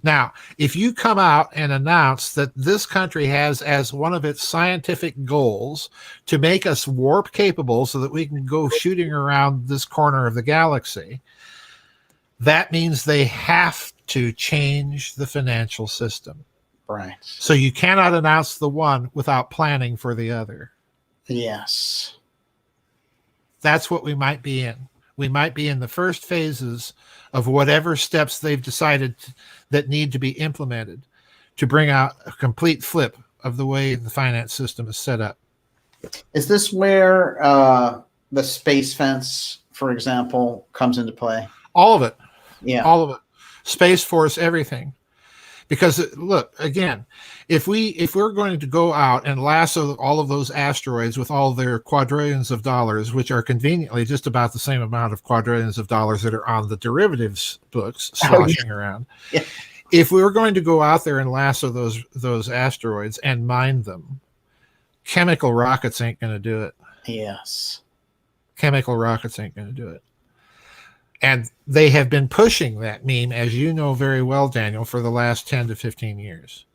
Now, if you come out and announce that this country has as one of its scientific goals to make us warp capable so that we can go shooting around this corner of the galaxy, that means they have to change the financial system. Right. So you cannot announce the one without planning for the other. Yes. That's what we might be in. We might be in the first phases of whatever steps they've decided that need to be implemented to bring out a complete flip of the way the finance system is set up. Is this where the space fence, for example, comes into play? All of it. Yeah. All of it. Space Force, everything. Because look, again, if we're going to go out and lasso all of those asteroids with all their quadrillions of dollars, which are conveniently just about the same amount of quadrillions of dollars that are on the derivatives books sloshing around. Yeah. If we were going to go out there and lasso those asteroids and mine them, chemical rockets ain't going to do it. Yes. Chemical rockets ain't going to do it. And they have been pushing that meme, as you know very well, Daniel, for the last 10 to 15 years.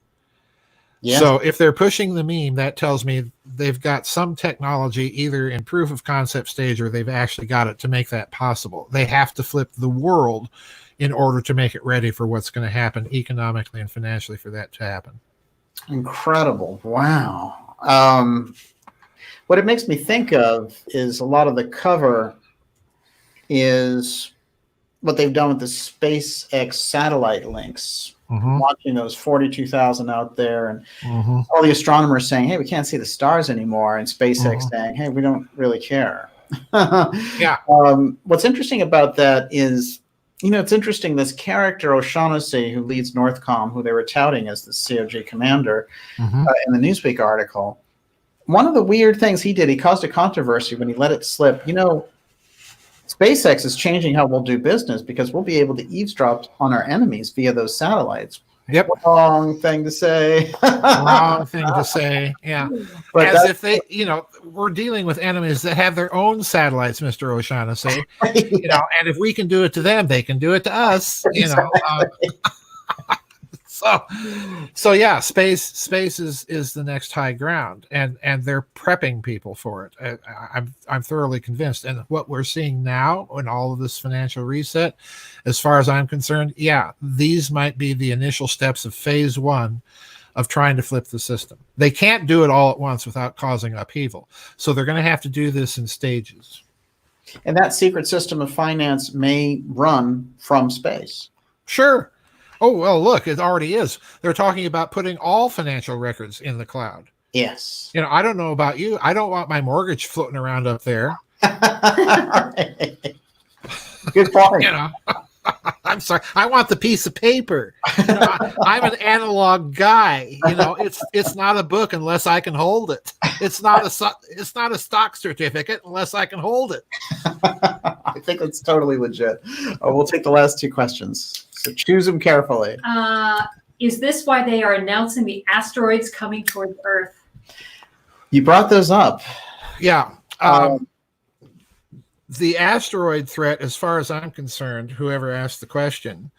Yes. So if they're pushing the meme, that tells me they've got some technology either in proof of concept stage or they've actually got it to make that possible. They have to flip the world in order to make it ready for what's going to happen economically and financially for that to happen. Incredible. Wow. What it makes me think of is a lot of the cover is what they've done with the SpaceX satellite links. Watching those 42,000 out there, and all the astronomers saying, hey, we can't see the stars anymore, and SpaceX saying, hey, we don't really care. Yeah. What's interesting about that is, it's interesting, this character O'Shaughnessy, who leads Northcom, who they were touting as the COG commander in the Newsweek article, one of the weird things he did, he caused a controversy when he let it slip. SpaceX is changing how we'll do business because we'll be able to eavesdrop on our enemies via those satellites. Yep. Wrong thing to say. Wrong thing to say. Yeah. But as if they, we're dealing with enemies that have their own satellites, Mr. O'Shaughnessy. And if we can do it to them, they can do it to us. So yeah, space is the next high ground, and they're prepping people for it. I'm thoroughly convinced. And what we're seeing now in all of this financial reset, as far as I'm concerned, yeah, these might be the initial steps of phase 1 of trying to flip the system. They can't do it all at once without causing upheaval. So they're going to have to do this in stages. And that secret system of finance may run from space. Sure. Oh, well, look, it already is. They're talking about putting all financial records in the cloud. Yes. I don't know about you. I don't want my mortgage floating around up there. Good point. I'm sorry. I want the piece of paper. I'm an analog guy. It's not a book unless I can hold it. It's not a stock certificate unless I can hold it. I think that's totally legit. We'll take the last 2 questions. So choose them carefully. Is this why they are announcing the asteroids coming towards Earth? You brought those up. Yeah. The asteroid threat, as far as I'm concerned, whoever asked the question,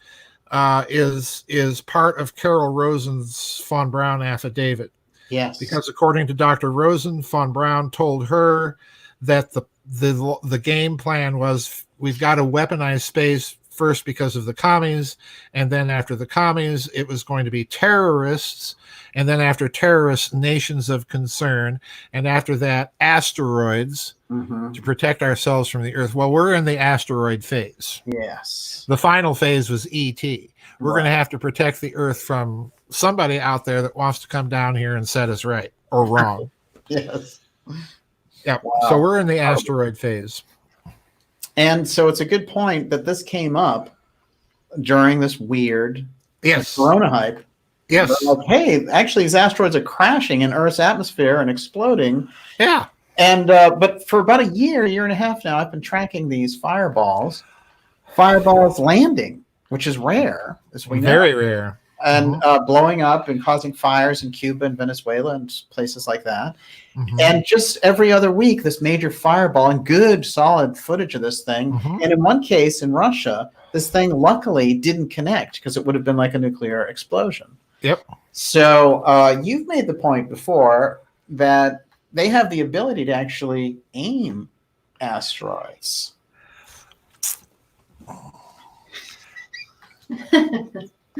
is part of Carol Rosen's von Braun affidavit. Yes. Because according to Dr. Rosen, von Braun told her that the game plan was, we've got to weaponize space first because of the commies, and then after the commies, it was going to be terrorists, and then after terrorists, nations of concern, and after that, asteroids to protect ourselves from the Earth. Well, we're in the asteroid phase. Yes. The final phase was ET. We're going to have to protect the Earth from somebody out there that wants to come down here and set us right or wrong. Yes. Yeah. Wow. So we're in the asteroid phase. And so it's a good point that this came up during this weird corona hype. Yes. Like, hey, actually, these asteroids are crashing in Earth's atmosphere and exploding. Yeah. And but for about a year and a half now, I've been tracking these fireballs landing, which is rare, as we know. Very rare. And blowing up and causing fires in Cuba and Venezuela and places like that. And just every other week, this major fireball and good solid footage of this thing. And in one case in Russia, this thing luckily didn't connect because it would have been like a nuclear explosion. Yep. So you've made the point before that they have the ability to actually aim asteroids.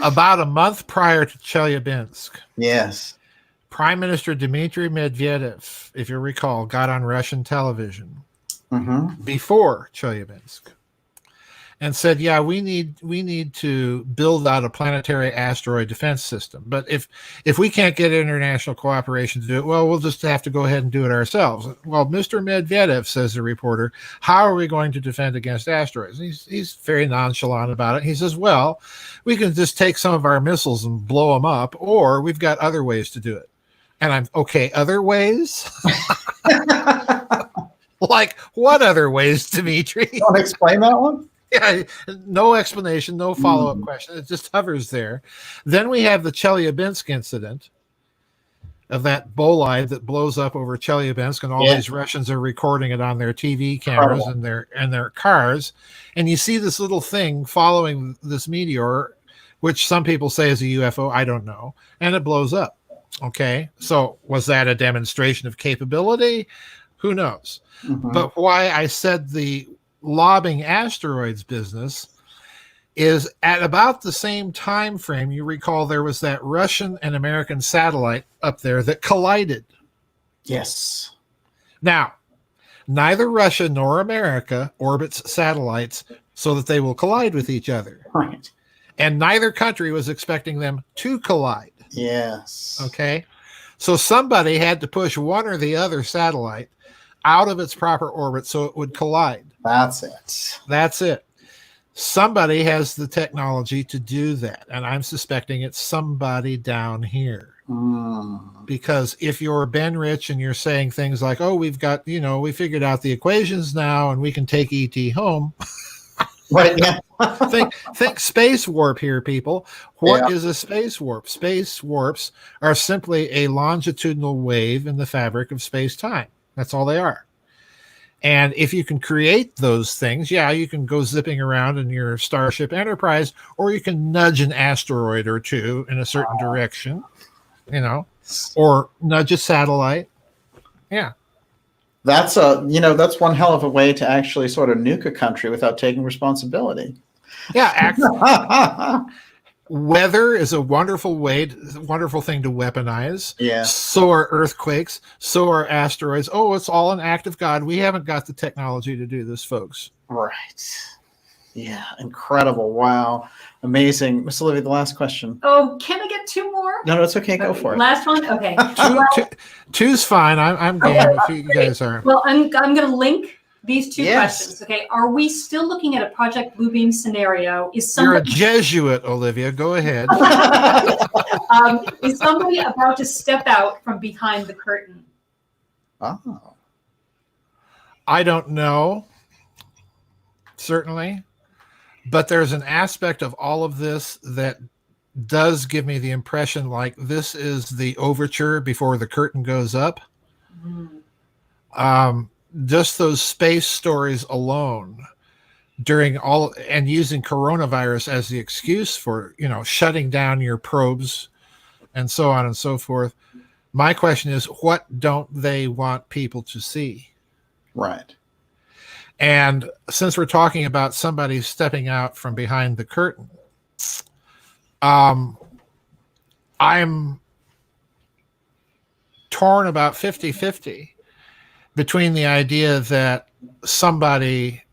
About a month prior to Chelyabinsk, yes, Prime Minister Dmitry Medvedev, if you recall, got on Russian television before Chelyabinsk and said, yeah, we need to build out a planetary asteroid defense system. But if we can't get international cooperation to do it, well, we'll just have to go ahead and do it ourselves. Well, Mr. Medvedev, says the reporter, how are we going to defend against asteroids? He's very nonchalant about it. He says, well, we can just take some of our missiles and blow them up, or we've got other ways to do it. And I'm, okay, other ways? Like, what other ways, Dimitri? You want to explain that one? Yeah, no explanation, no follow-up question. It just hovers there. Then we have the Chelyabinsk incident of that bolide that blows up over Chelyabinsk, and all these Russians are recording it on their TV cameras and their cars. And you see this little thing following this meteor, which some people say is a UFO. I don't know. And it blows up. Okay, so was that a demonstration of capability? Who knows? But why I said the lobbing asteroids business is at about the same time frame. You recall there was that Russian and American satellite up there that collided. Yes. Now, neither Russia nor America orbits satellites so that they will collide with each other. Right. And neither country was expecting them to collide. Yes. Okay. So somebody had to push one or the other satellite out of its proper orbit so it would collide. That's it. That's it. Somebody has the technology to do that. And I'm suspecting it's somebody down here. Because if you're Ben Rich and you're saying things like, oh, we've got, we figured out the equations now and we can take ET home. Right. Yeah. think space warp here, people. What is a space warp? Space warps are simply a longitudinal wave in the fabric of space-time. That's all they are. And if you can create those things, you can go zipping around in your Starship Enterprise, or you can nudge an asteroid or two in a certain direction, or nudge a satellite. Yeah. That's that's one hell of a way to actually sort of nuke a country without taking responsibility. Yeah. Weather is a wonderful thing to weaponize. Yeah. So are earthquakes. So are asteroids. Oh, it's all an act of God. We haven't got the technology to do this, folks. Right. Yeah. Incredible. Wow. Amazing. Miss Olivia, the last question. Oh, can I get two more? No, it's okay. Go for it. Last one? Okay. Two's fine. I'm game if you guys are. Well, I'm going to link these two Yes. questions. Okay. Are we still looking at a Project Bluebeam scenario? Is You're a somebody Jesuit, Olivia. Go ahead. is somebody about to step out from behind the curtain? Oh. I don't know. Certainly. But there's an aspect of all of this that does give me the impression like this is the overture before the curtain goes up. Just those space stories alone during all and using coronavirus as the excuse for, shutting down your probes and so on and so forth. My question is, what don't they want people to see? Right. And since we're talking about somebody stepping out from behind the curtain, I'm torn about 50-50 between the idea that somebody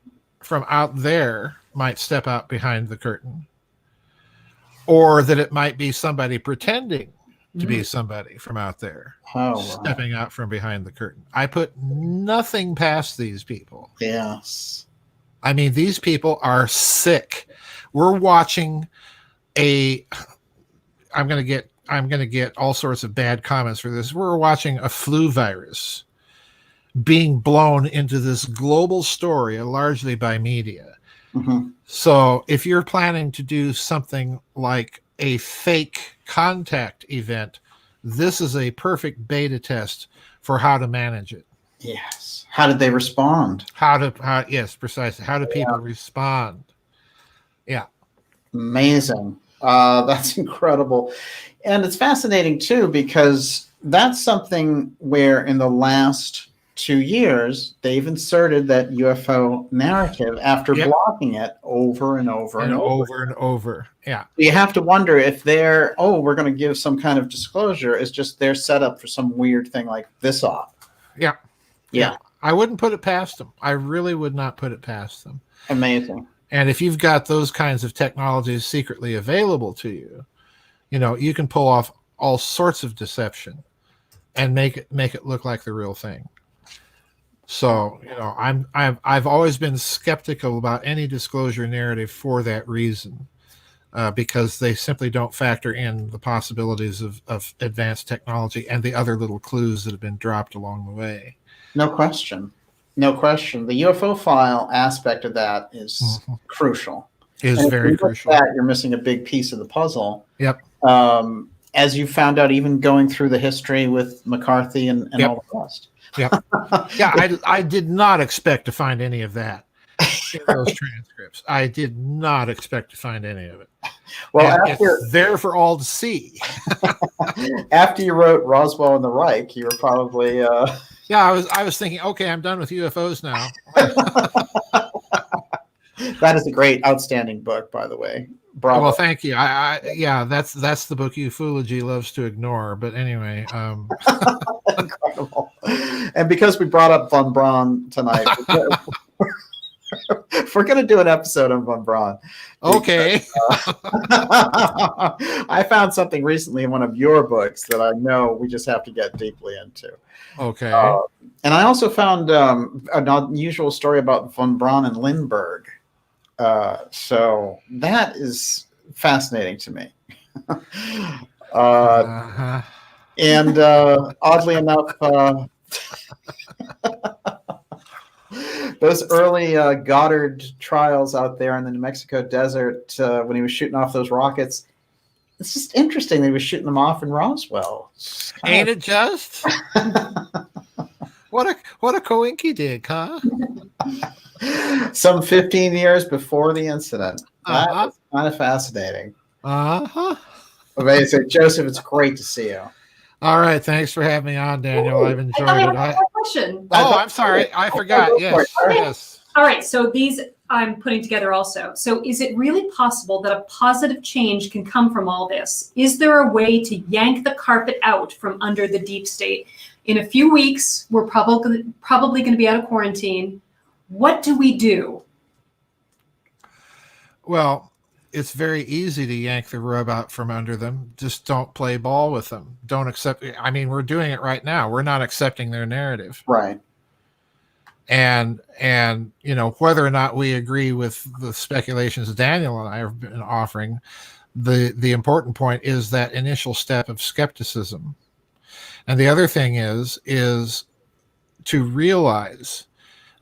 from out there might step out behind the curtain, or that it might be somebody pretending to be somebody from out there stepping out from behind the curtain. I put nothing past these people. Yes. I mean, these people are sick. We're watching I'm going to get all sorts of bad comments for this. We're watching a flu virus being blown into this global story, largely by media. Mm-hmm. So if you're planning to do something like a fake contact event, this is a perfect beta test for how to manage it. Yes. How did they respond? Yes, precisely. How do people respond? Yeah. Amazing. That's incredible. And it's fascinating too, because that's something where in the last 2 years, they've inserted that UFO narrative after blocking it over and over and over. Yeah. You have to wonder if we're going to give some kind of disclosure. It's just they're set up for some weird thing like this off. Yeah. Yeah. I wouldn't put it past them. I really would not put it past them. Amazing. And if you've got those kinds of technologies secretly available to you, you can pull off all sorts of deception and make it look like the real thing. So, I've always been skeptical about any disclosure narrative for that reason, because they simply don't factor in the possibilities of advanced technology and the other little clues that have been dropped along the way. No question. No question. The UFO file aspect of that is crucial. Is very crucial. You're missing a big piece of the puzzle. Yep. As you found out, even going through the history with McCarthy and all the rest. Yeah. Yeah. I did not expect to find any of that in those transcripts. I did not expect to find any of it. Well, it's there for all to see. After you wrote Roswell and the Reich, you were probably. Yeah, I was thinking, okay, I'm done with UFOs now. That is a great, outstanding book, by the way. Bravo. Well, thank you. Yeah, that's the book Ufology loves to ignore. But anyway, Incredible. And because we brought up von Braun tonight, we're going to do an episode on von Braun. Okay. I found something recently in one of your books that I know we just have to get deeply into. Okay. And I also found an unusual story about von Braun and Lindbergh. So that is fascinating to me. And oddly enough, those early Goddard trials out there in the New Mexico desert, when he was shooting off those rockets, it's just interesting that he was shooting them off in Roswell. Ain't it just? What a coinky dig, huh? Some 15 years before the incident. That's kind of fascinating. Amazing. Joseph, it's great to see you. All right. Thanks for having me on, Daniel. I've enjoyed it. I have a question. I'm sorry. I forgot. Yes. Yes. All right. So these I'm putting together also. So is it really possible that a positive change can come from all this? Is there a way to yank the carpet out from under the deep state? In a few weeks, we're probably going to be out of quarantine. What do we do? Well, it's very easy to yank the rug out from under them. Just don't play ball with them. Don't accept. I mean, we're doing it right now. We're not accepting their narrative. Right. And you know, whether or not we agree with the speculations Daniel and I have been offering, the important point is that initial step of skepticism. And the other thing is to realize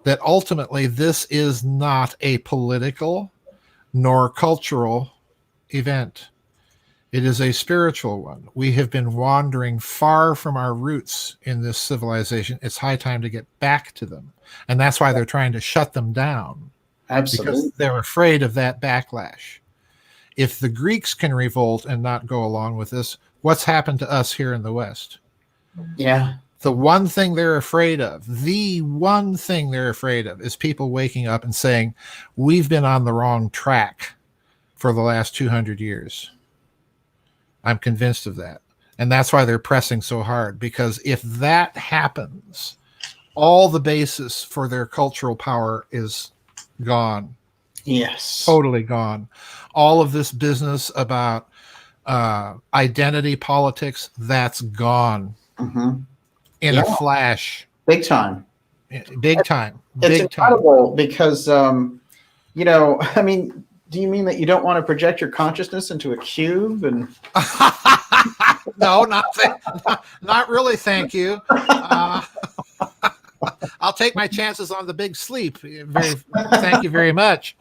that ultimately this is not a political nor cultural event. It is a spiritual one. We have been wandering far from our roots in this civilization. It's high time to get back to them. And that's why they're trying to shut them down. Absolutely. Because they're afraid of that backlash. If the Greeks can revolt and not go along with this, what's happened to us here in the West? Yeah. The one thing they're afraid of, is people waking up and saying, we've been on the wrong track for the last 200 years. I'm convinced of that. And that's why they're pressing so hard, because if that happens, all the basis for their cultural power is gone. Yes. Totally gone. All of this business about identity politics, that's gone. Mm-hmm. In a flash. Big time. Big time. It's incredible because, you know, I mean, do you mean that you don't want to project your consciousness into a cube? And no, not really. Thank you. I'll take my chances on the big sleep. Thank you very much.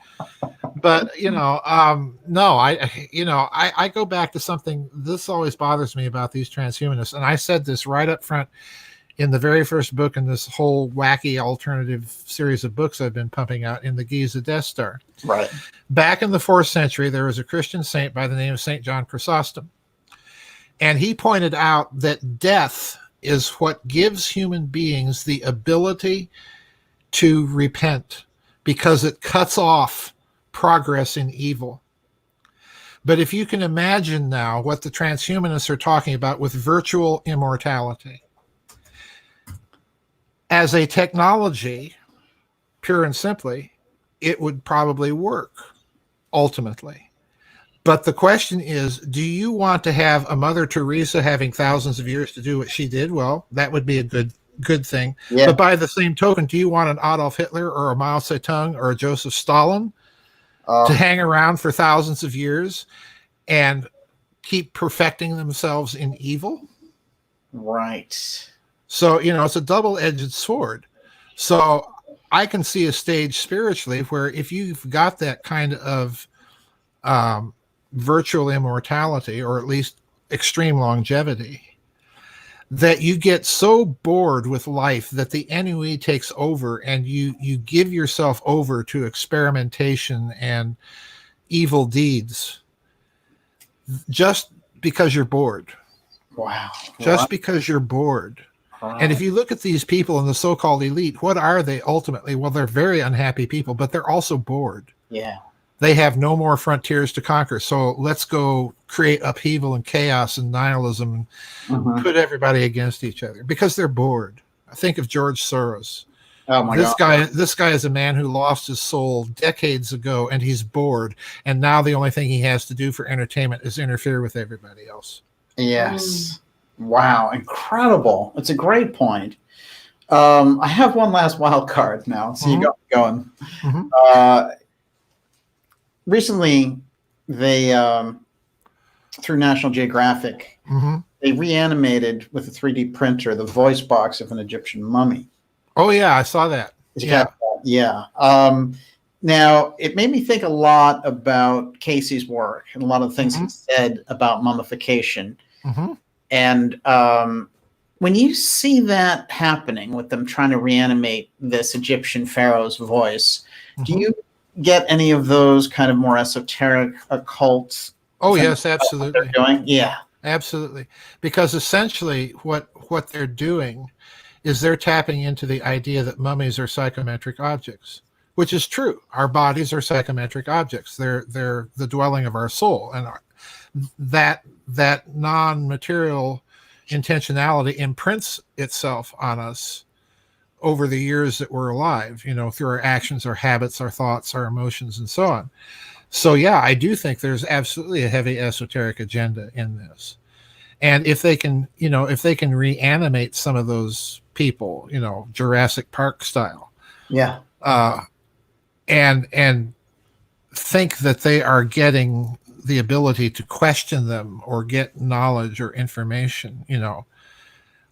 But you know, no, I go back to something. This always bothers me about these transhumanists, and I said this right up front in the very first book in this whole wacky alternative series of books I've been pumping out in the Giza Death Star. Right. Back in the 4th century, there was a Christian saint by the name of St. John Chrysostom. And he pointed out that death is what gives human beings the ability to repent, because it cuts off progress in evil. But if you can imagine now what the transhumanists are talking about with virtual immortality, as a technology, pure and simply, it would probably work ultimately. But the question is, do you want to have a Mother Teresa having thousands of years to do what she did? Well, that would be a good thing. Yeah. But by the same token, do you want an Adolf Hitler or a Mao Zedong or a Joseph Stalin to hang around for thousands of years and keep perfecting themselves in evil? Right. So, you know, it's a double-edged sword. So I can see a stage spiritually where if you've got that kind of virtual immortality, or at least extreme longevity, that you get so bored with life that the ennui takes over and you give yourself over to experimentation and evil deeds just because you're bored. Wow. Just because you're bored. And if you look at these people in the so-called elite, what are they ultimately? Well, they're very unhappy people, but they're also bored. Yeah. They have no more frontiers to conquer. So let's go create upheaval and chaos and nihilism and put everybody against each other because they're bored. Think of George Soros. Oh my God. This guy is a man who lost his soul decades ago, and he's bored. And now the only thing he has to do for entertainment is interfere with everybody else. Yes. Wow. Incredible. It's a great point. I have one last wild card now. So you got me going. Recently, they, through National Geographic, they reanimated with a 3D printer the voice box of an Egyptian mummy. Oh, yeah, I saw that. Yeah. Now, it made me think a lot about Casey's work and a lot of the things he said about mummification. And when you see that happening with them trying to reanimate this Egyptian pharaoh's voice, do you get any of those kind of more esoteric occult? Oh, yes, absolutely. Yeah. Absolutely. Because essentially what they're doing is they're tapping into the idea that mummies are psychometric objects, which is true. Our bodies are psychometric objects. They're the dwelling of our soul. And that non-material intentionality imprints itself on us over the years that we're alive, through our actions, our habits, our thoughts, our emotions, and so on. So, yeah, I do think there's absolutely a heavy esoteric agenda in this. And if they can reanimate some of those people, Jurassic Park style, and think that they are getting the ability to question them or get knowledge or information,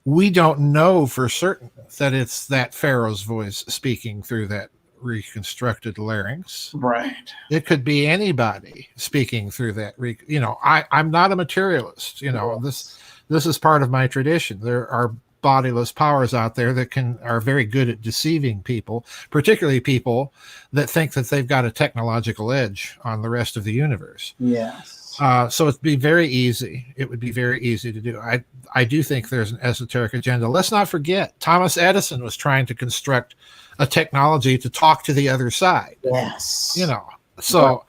we don't know for certain that it's that pharaoh's voice speaking through that reconstructed larynx. Right. It could be anybody speaking through that. I'm not a materialist. This is part of my tradition. There are bodiless powers out there that are very good at deceiving people, particularly people that think that they've got a technological edge on the rest of the universe. Yes. So it'd be very easy. It would be very easy to do. I do think there's an esoteric agenda. Let's not forget, Thomas Edison was trying to construct a technology to talk to the other side. Yes. So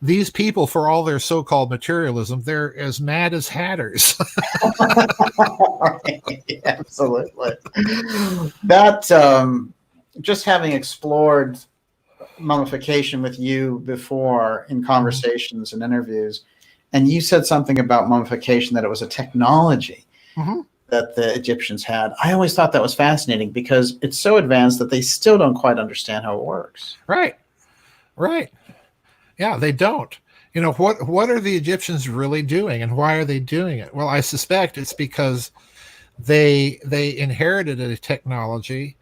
these people, for all their so-called materialism, they're as mad as hatters. Absolutely. That, just having explored mummification with you before in conversations and interviews, and you said something about mummification, that it was a technology that the Egyptians had. I always thought that was fascinating because it's so advanced that they still don't quite understand how it works. Right. Yeah, they don't. What are the Egyptians really doing, and why are they doing it? Well, I suspect it's because they inherited a technology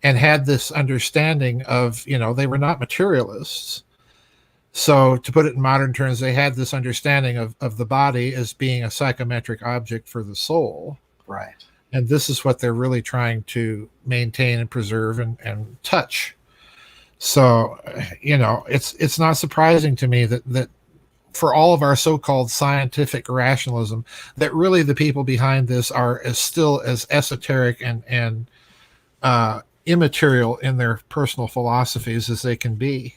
and had this understanding of, they were not materialists. So to put it in modern terms, they had this understanding of the body as being a psychometric object for the soul. Right. And this is what they're really trying to maintain and preserve and touch. So, it's not surprising to me that for all of our so-called scientific rationalism, that really the people behind this are still as esoteric and immaterial in their personal philosophies as they can be.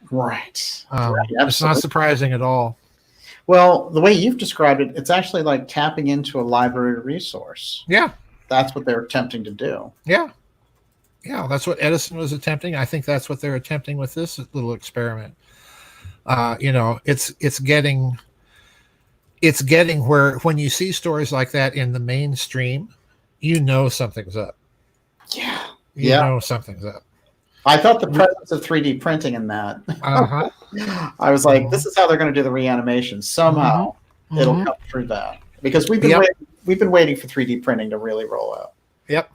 Right. It's not surprising at all. Well, the way you've described it, it's actually like tapping into a library resource. Yeah. That's what they're attempting to do. Yeah, that's what Edison was attempting. I think that's what they're attempting with this little experiment. It's getting where when you see stories like that in the mainstream, something's up. Yeah. You know something's up. I thought the presence of 3D printing in that. I was like, this is how they're going to do the reanimation. Somehow it'll come through that. Because we've been waiting for 3D printing to really roll out. Yep.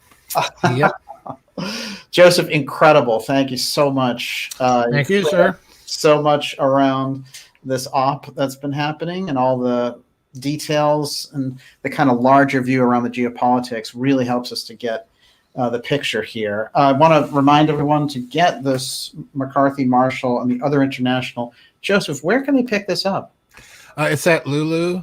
Joseph, incredible. Thank you so much. Thank you, sir. So much around this op that's been happening and all the details and the kind of larger view around the geopolitics really helps us to get the picture here. I want to remind everyone to get this McCarthy, Marshall, and the other international. Joseph, where can they pick this up? It's at Lulu.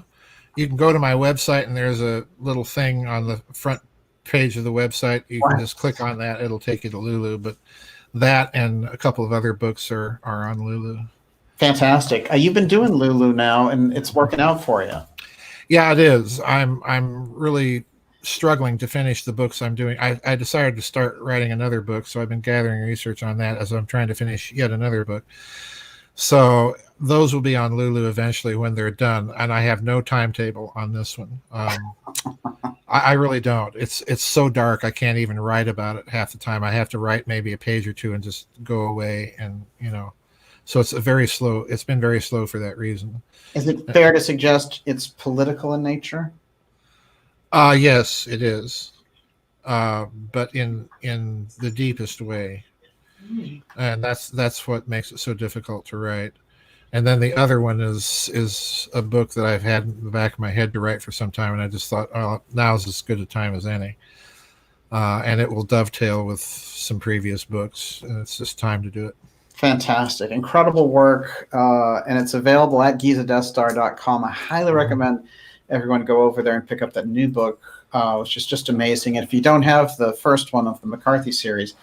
You can go to my website, and there's a little thing on the front page of the website. You can just click on that. It'll take you to Lulu. But that and a couple of other books are on Lulu. Fantastic. You've been doing Lulu now, and it's working out for you. Yeah, it is. I'm really struggling to finish the books I'm doing. I decided to start writing another book, so I've been gathering research on that as I'm trying to finish yet another book. So those will be on Lulu eventually when they're done, and I have no timetable on this one. I really don't. It's so dark I can't even write about it half the time. I have to write maybe a page or two and just go away, and so it's very slow. It's been very slow for that reason. Is it fair to suggest it's political in nature? Yes, it is, but in the deepest way, and that's what makes it so difficult to write. And then the other one is a book that I've had in the back of my head to write for some time, and I just thought, oh, now's as good a time as any, and it will dovetail with some previous books, and it's just time to do it. Fantastic. Incredible work. And it's available at gizadeathstar.com. I highly recommend everyone go over there and pick up that new book, which is just amazing. And if you don't have the first one of the McCarthy series,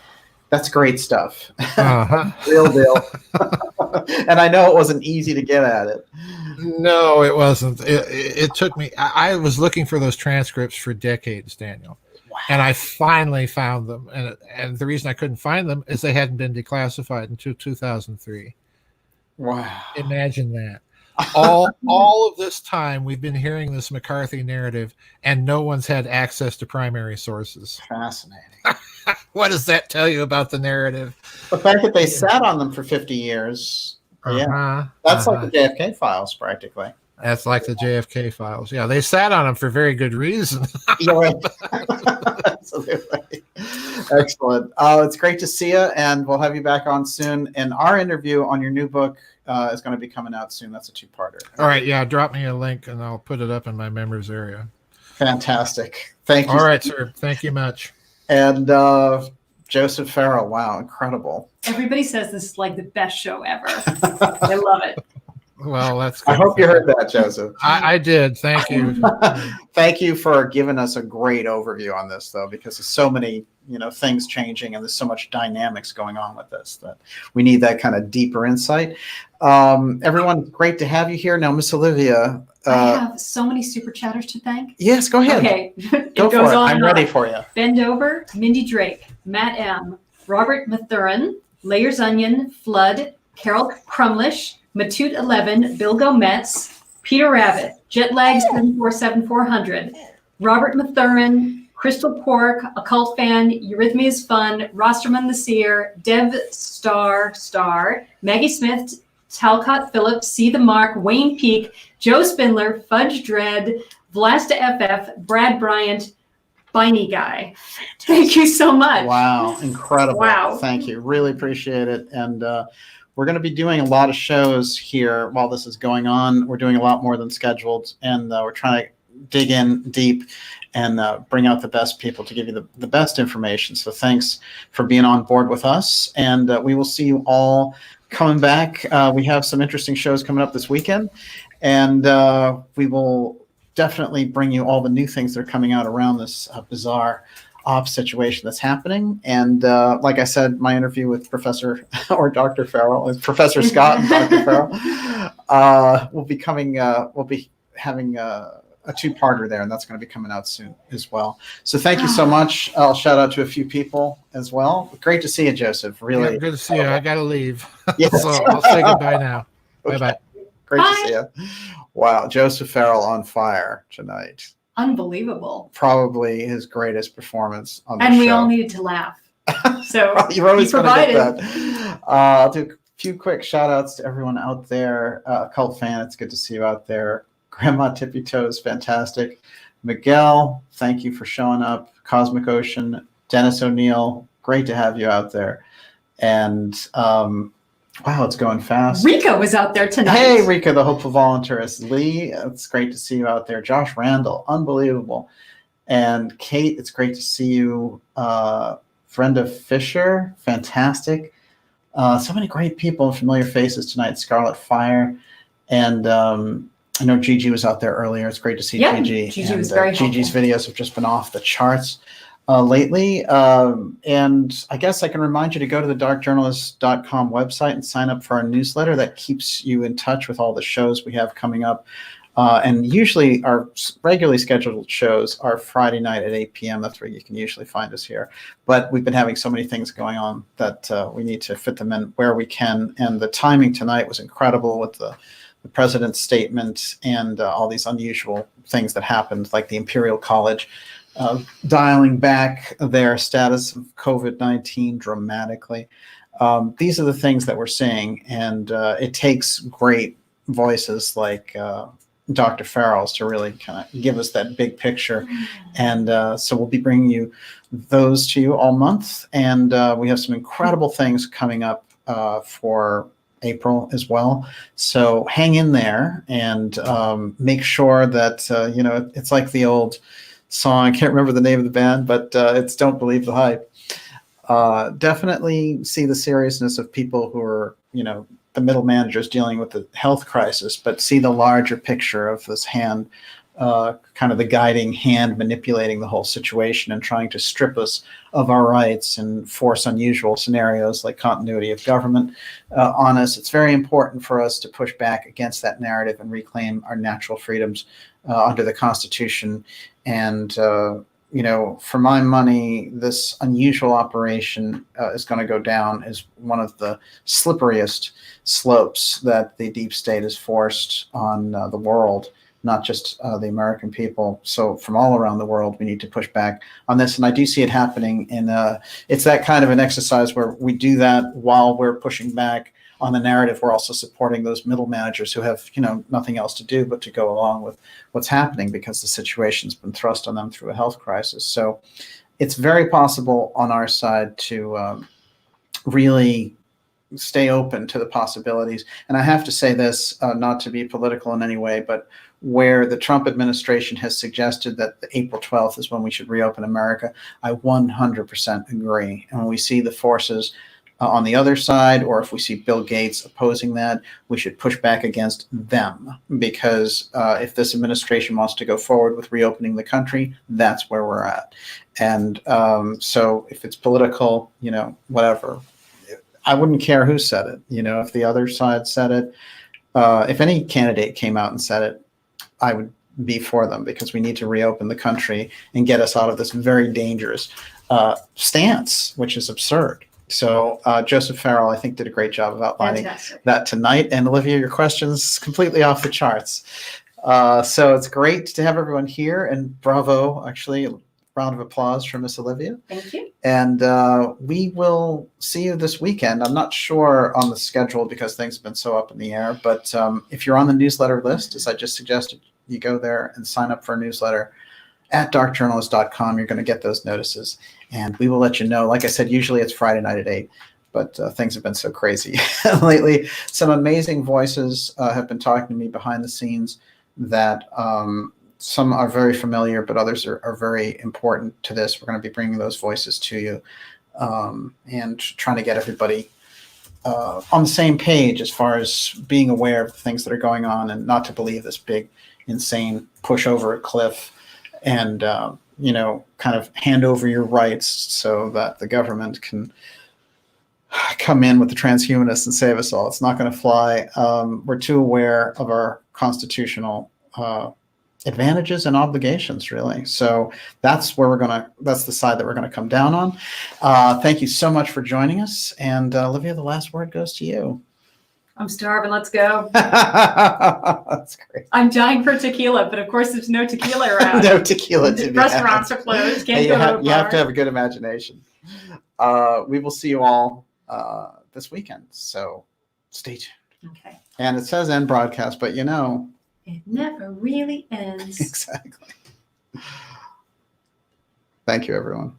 that's great stuff. Real deal. And I know it wasn't easy to get at it. No, it wasn't. It took me, I was looking for those transcripts for decades, Daniel. And I finally found them. And the reason I couldn't find them is they hadn't been declassified until 2003. Wow. Imagine that. All of this time, we've been hearing this McCarthy narrative, and no one's had access to primary sources. Fascinating. What does that tell you about the narrative? The fact that they sat on them for 50 years. Yeah. That's like the JFK files, practically. That's like the JFK files. Yeah, they sat on them for very good reason. You're right. Absolutely. Excellent. It's great to see you, and we'll have you back on soon. And our interview on your new book is going to be coming out soon. That's a two-parter. All right. Yeah, drop me a link, and I'll put it up in my members area. Fantastic. Thank you. All right, sir. Thank you much. And Joseph Farrell. Wow, incredible. Everybody says this is like the best show ever. I love it. Well, that's good. I hope you heard that, Joseph. I did. Thank you. Thank you for giving us a great overview on this, though, because there's so many, things changing, and there's so much dynamics going on with this that we need that kind of deeper insight. Everyone, great to have you here. Now, Miss Olivia. I have so many super chatters to thank. Yes, go ahead. Okay. Go for it. I'm ready for you. Bend Over, Mindy Drake, Matt M., Robert Mathurin, Layers Onion, Flood, Carol Crumlish, Matute 11, Bill Gometz, Peter Rabbit, Jetlag 747400, Robert Mathurin, Crystal Pork, Occult Fan, Eurythmia's Fun, Rosterman the Seer, Dev Star, Maggie Smith, Talcott Phillips, See the Mark, Wayne Peak, Joe Spindler, Fudge Dread, Vlasta FF, Brad Bryant, Biney Guy. Thank you so much. Wow, incredible. Wow. Thank you. Really appreciate it. And we're going to be doing a lot of shows here while this is going on. We're doing a lot more than scheduled, and we're trying to dig in deep and bring out the best people to give you the best information. So thanks for being on board with us, and we will see you all coming back. We have some interesting shows coming up this weekend, and we will definitely bring you all the new things that are coming out around this bizarre ops situation that's happening. And like I said, my interview with Professor or Dr. Farrell, Professor Scott and Dr. Farrell, will be coming. We'll be having a two-parter there, and that's going to be coming out soon as well. So thank you so much. I'll shout out to a few people as well. Great to see you, Joseph. Really good to see you. I got to leave. Yes. So I'll say goodbye now. Okay. Bye-bye. Great to see you. Wow, Joseph Farrell on fire tonight. Unbelievable. Probably his greatest performance on the show. And we all needed to laugh. So you're always going to provided. get that. I'll do a few quick shout outs to everyone out there. Cult fan, it's good to see you out there. Grandma Tippy Toes, fantastic. Miguel, thank you for showing up. Cosmic Ocean, Dennis O'Neill, great to have you out there. And wow, it's going fast. Rika was out there tonight. Hey, Rika, the hopeful volunteerist. Lee, it's great to see you out there. Josh Randall, unbelievable. And Kate, it's great to see you. Brenda Fisher, fantastic. So many great people, familiar faces tonight. Scarlet Fire. And I know Gigi was out there earlier. It's great to see Gigi. Gigi was very Gigi's videos have just been off the charts. lately. And I guess I can remind you to go to the darkjournalist.com website and sign up for our newsletter that keeps you in touch with all the shows we have coming up. And usually our regularly scheduled shows are Friday night at 8 p.m. That's where you can usually find us here. But we've been having so many things going on that we need to fit them in where we can. And the timing tonight was incredible with the president's statement and all these unusual things that happened, like the Imperial College dialing back their status of COVID-19 dramatically. These are the things that we're seeing. And it takes great voices like Dr. Farrell's to really kind of give us that big picture. And so we'll be bringing you those to you all month. And we have some incredible things coming up for April as well. So hang in there and make sure that, it's like the old song. I can't remember the name of the band, but it's Don't Believe the Hype. Definitely see the seriousness of people who are, the middle managers dealing with the health crisis, but see the larger picture of this hand, kind of the guiding hand manipulating the whole situation and trying to strip us of our rights and force unusual scenarios like continuity of government on us. It's very important for us to push back against that narrative and reclaim our natural freedoms under the Constitution. And for my money, this unusual operation is going to go down as one of the slipperiest slopes that the deep state has forced on the world, not just the American people. So from all around the world, we need to push back on this. And I do see it happening. It's that kind of an exercise where we do that while we're pushing back on the narrative. We're also supporting those middle managers who have, nothing else to do but to go along with what's happening because the situation's been thrust on them through a health crisis. So it's very possible on our side to really stay open to the possibilities. And I have to say this, not to be political in any way, but where the Trump administration has suggested that April 12th is when we should reopen America, I 100% agree. And when we see the forces on the other side, or if we see Bill Gates opposing that, we should push back against them, because if this administration wants to go forward with reopening the country, that's where we're at. And so if it's political, whatever, I wouldn't care who said it. If the other side said it, if any candidate came out and said it, I would be for them, because we need to reopen the country and get us out of this very dangerous stance, which is absurd. So Joseph Farrell, I think, did a great job of outlining that tonight. And Olivia, your questions completely off the charts. So it's great to have everyone here, and bravo, actually, a round of applause for Miss Olivia. Thank you. And we will see you this weekend. I'm not sure on the schedule because things have been so up in the air, but if you're on the newsletter list, as I just suggested, you go there and sign up for a newsletter at darkjournalist.com. You're going to get those notices, and we will let you know. Like I said, usually it's Friday night at 8, but things have been so crazy lately. Some amazing voices have been talking to me behind the scenes that some are very familiar, but others are very important to this. We're going to be bringing those voices to you and trying to get everybody on the same page as far as being aware of the things that are going on, and not to believe this big, insane push over a cliff and, kind of hand over your rights so that the government can come in with the transhumanists and save us all. It's not going to fly. We're too aware of our constitutional advantages and obligations, really. So that's where that's the side that we're going to come down on. Thank you so much for joining us. And Olivia, the last word goes to you. I'm starving. Let's go. That's great. I'm dying for tequila, but of course there's no tequila around. No tequila to be Restaurants had. are closed. Can't Hey, go to a you have bar. to have a good imagination. We will see you all this weekend. So stay tuned. Okay. And it says end broadcast, but It never really ends. Exactly. Thank you, everyone.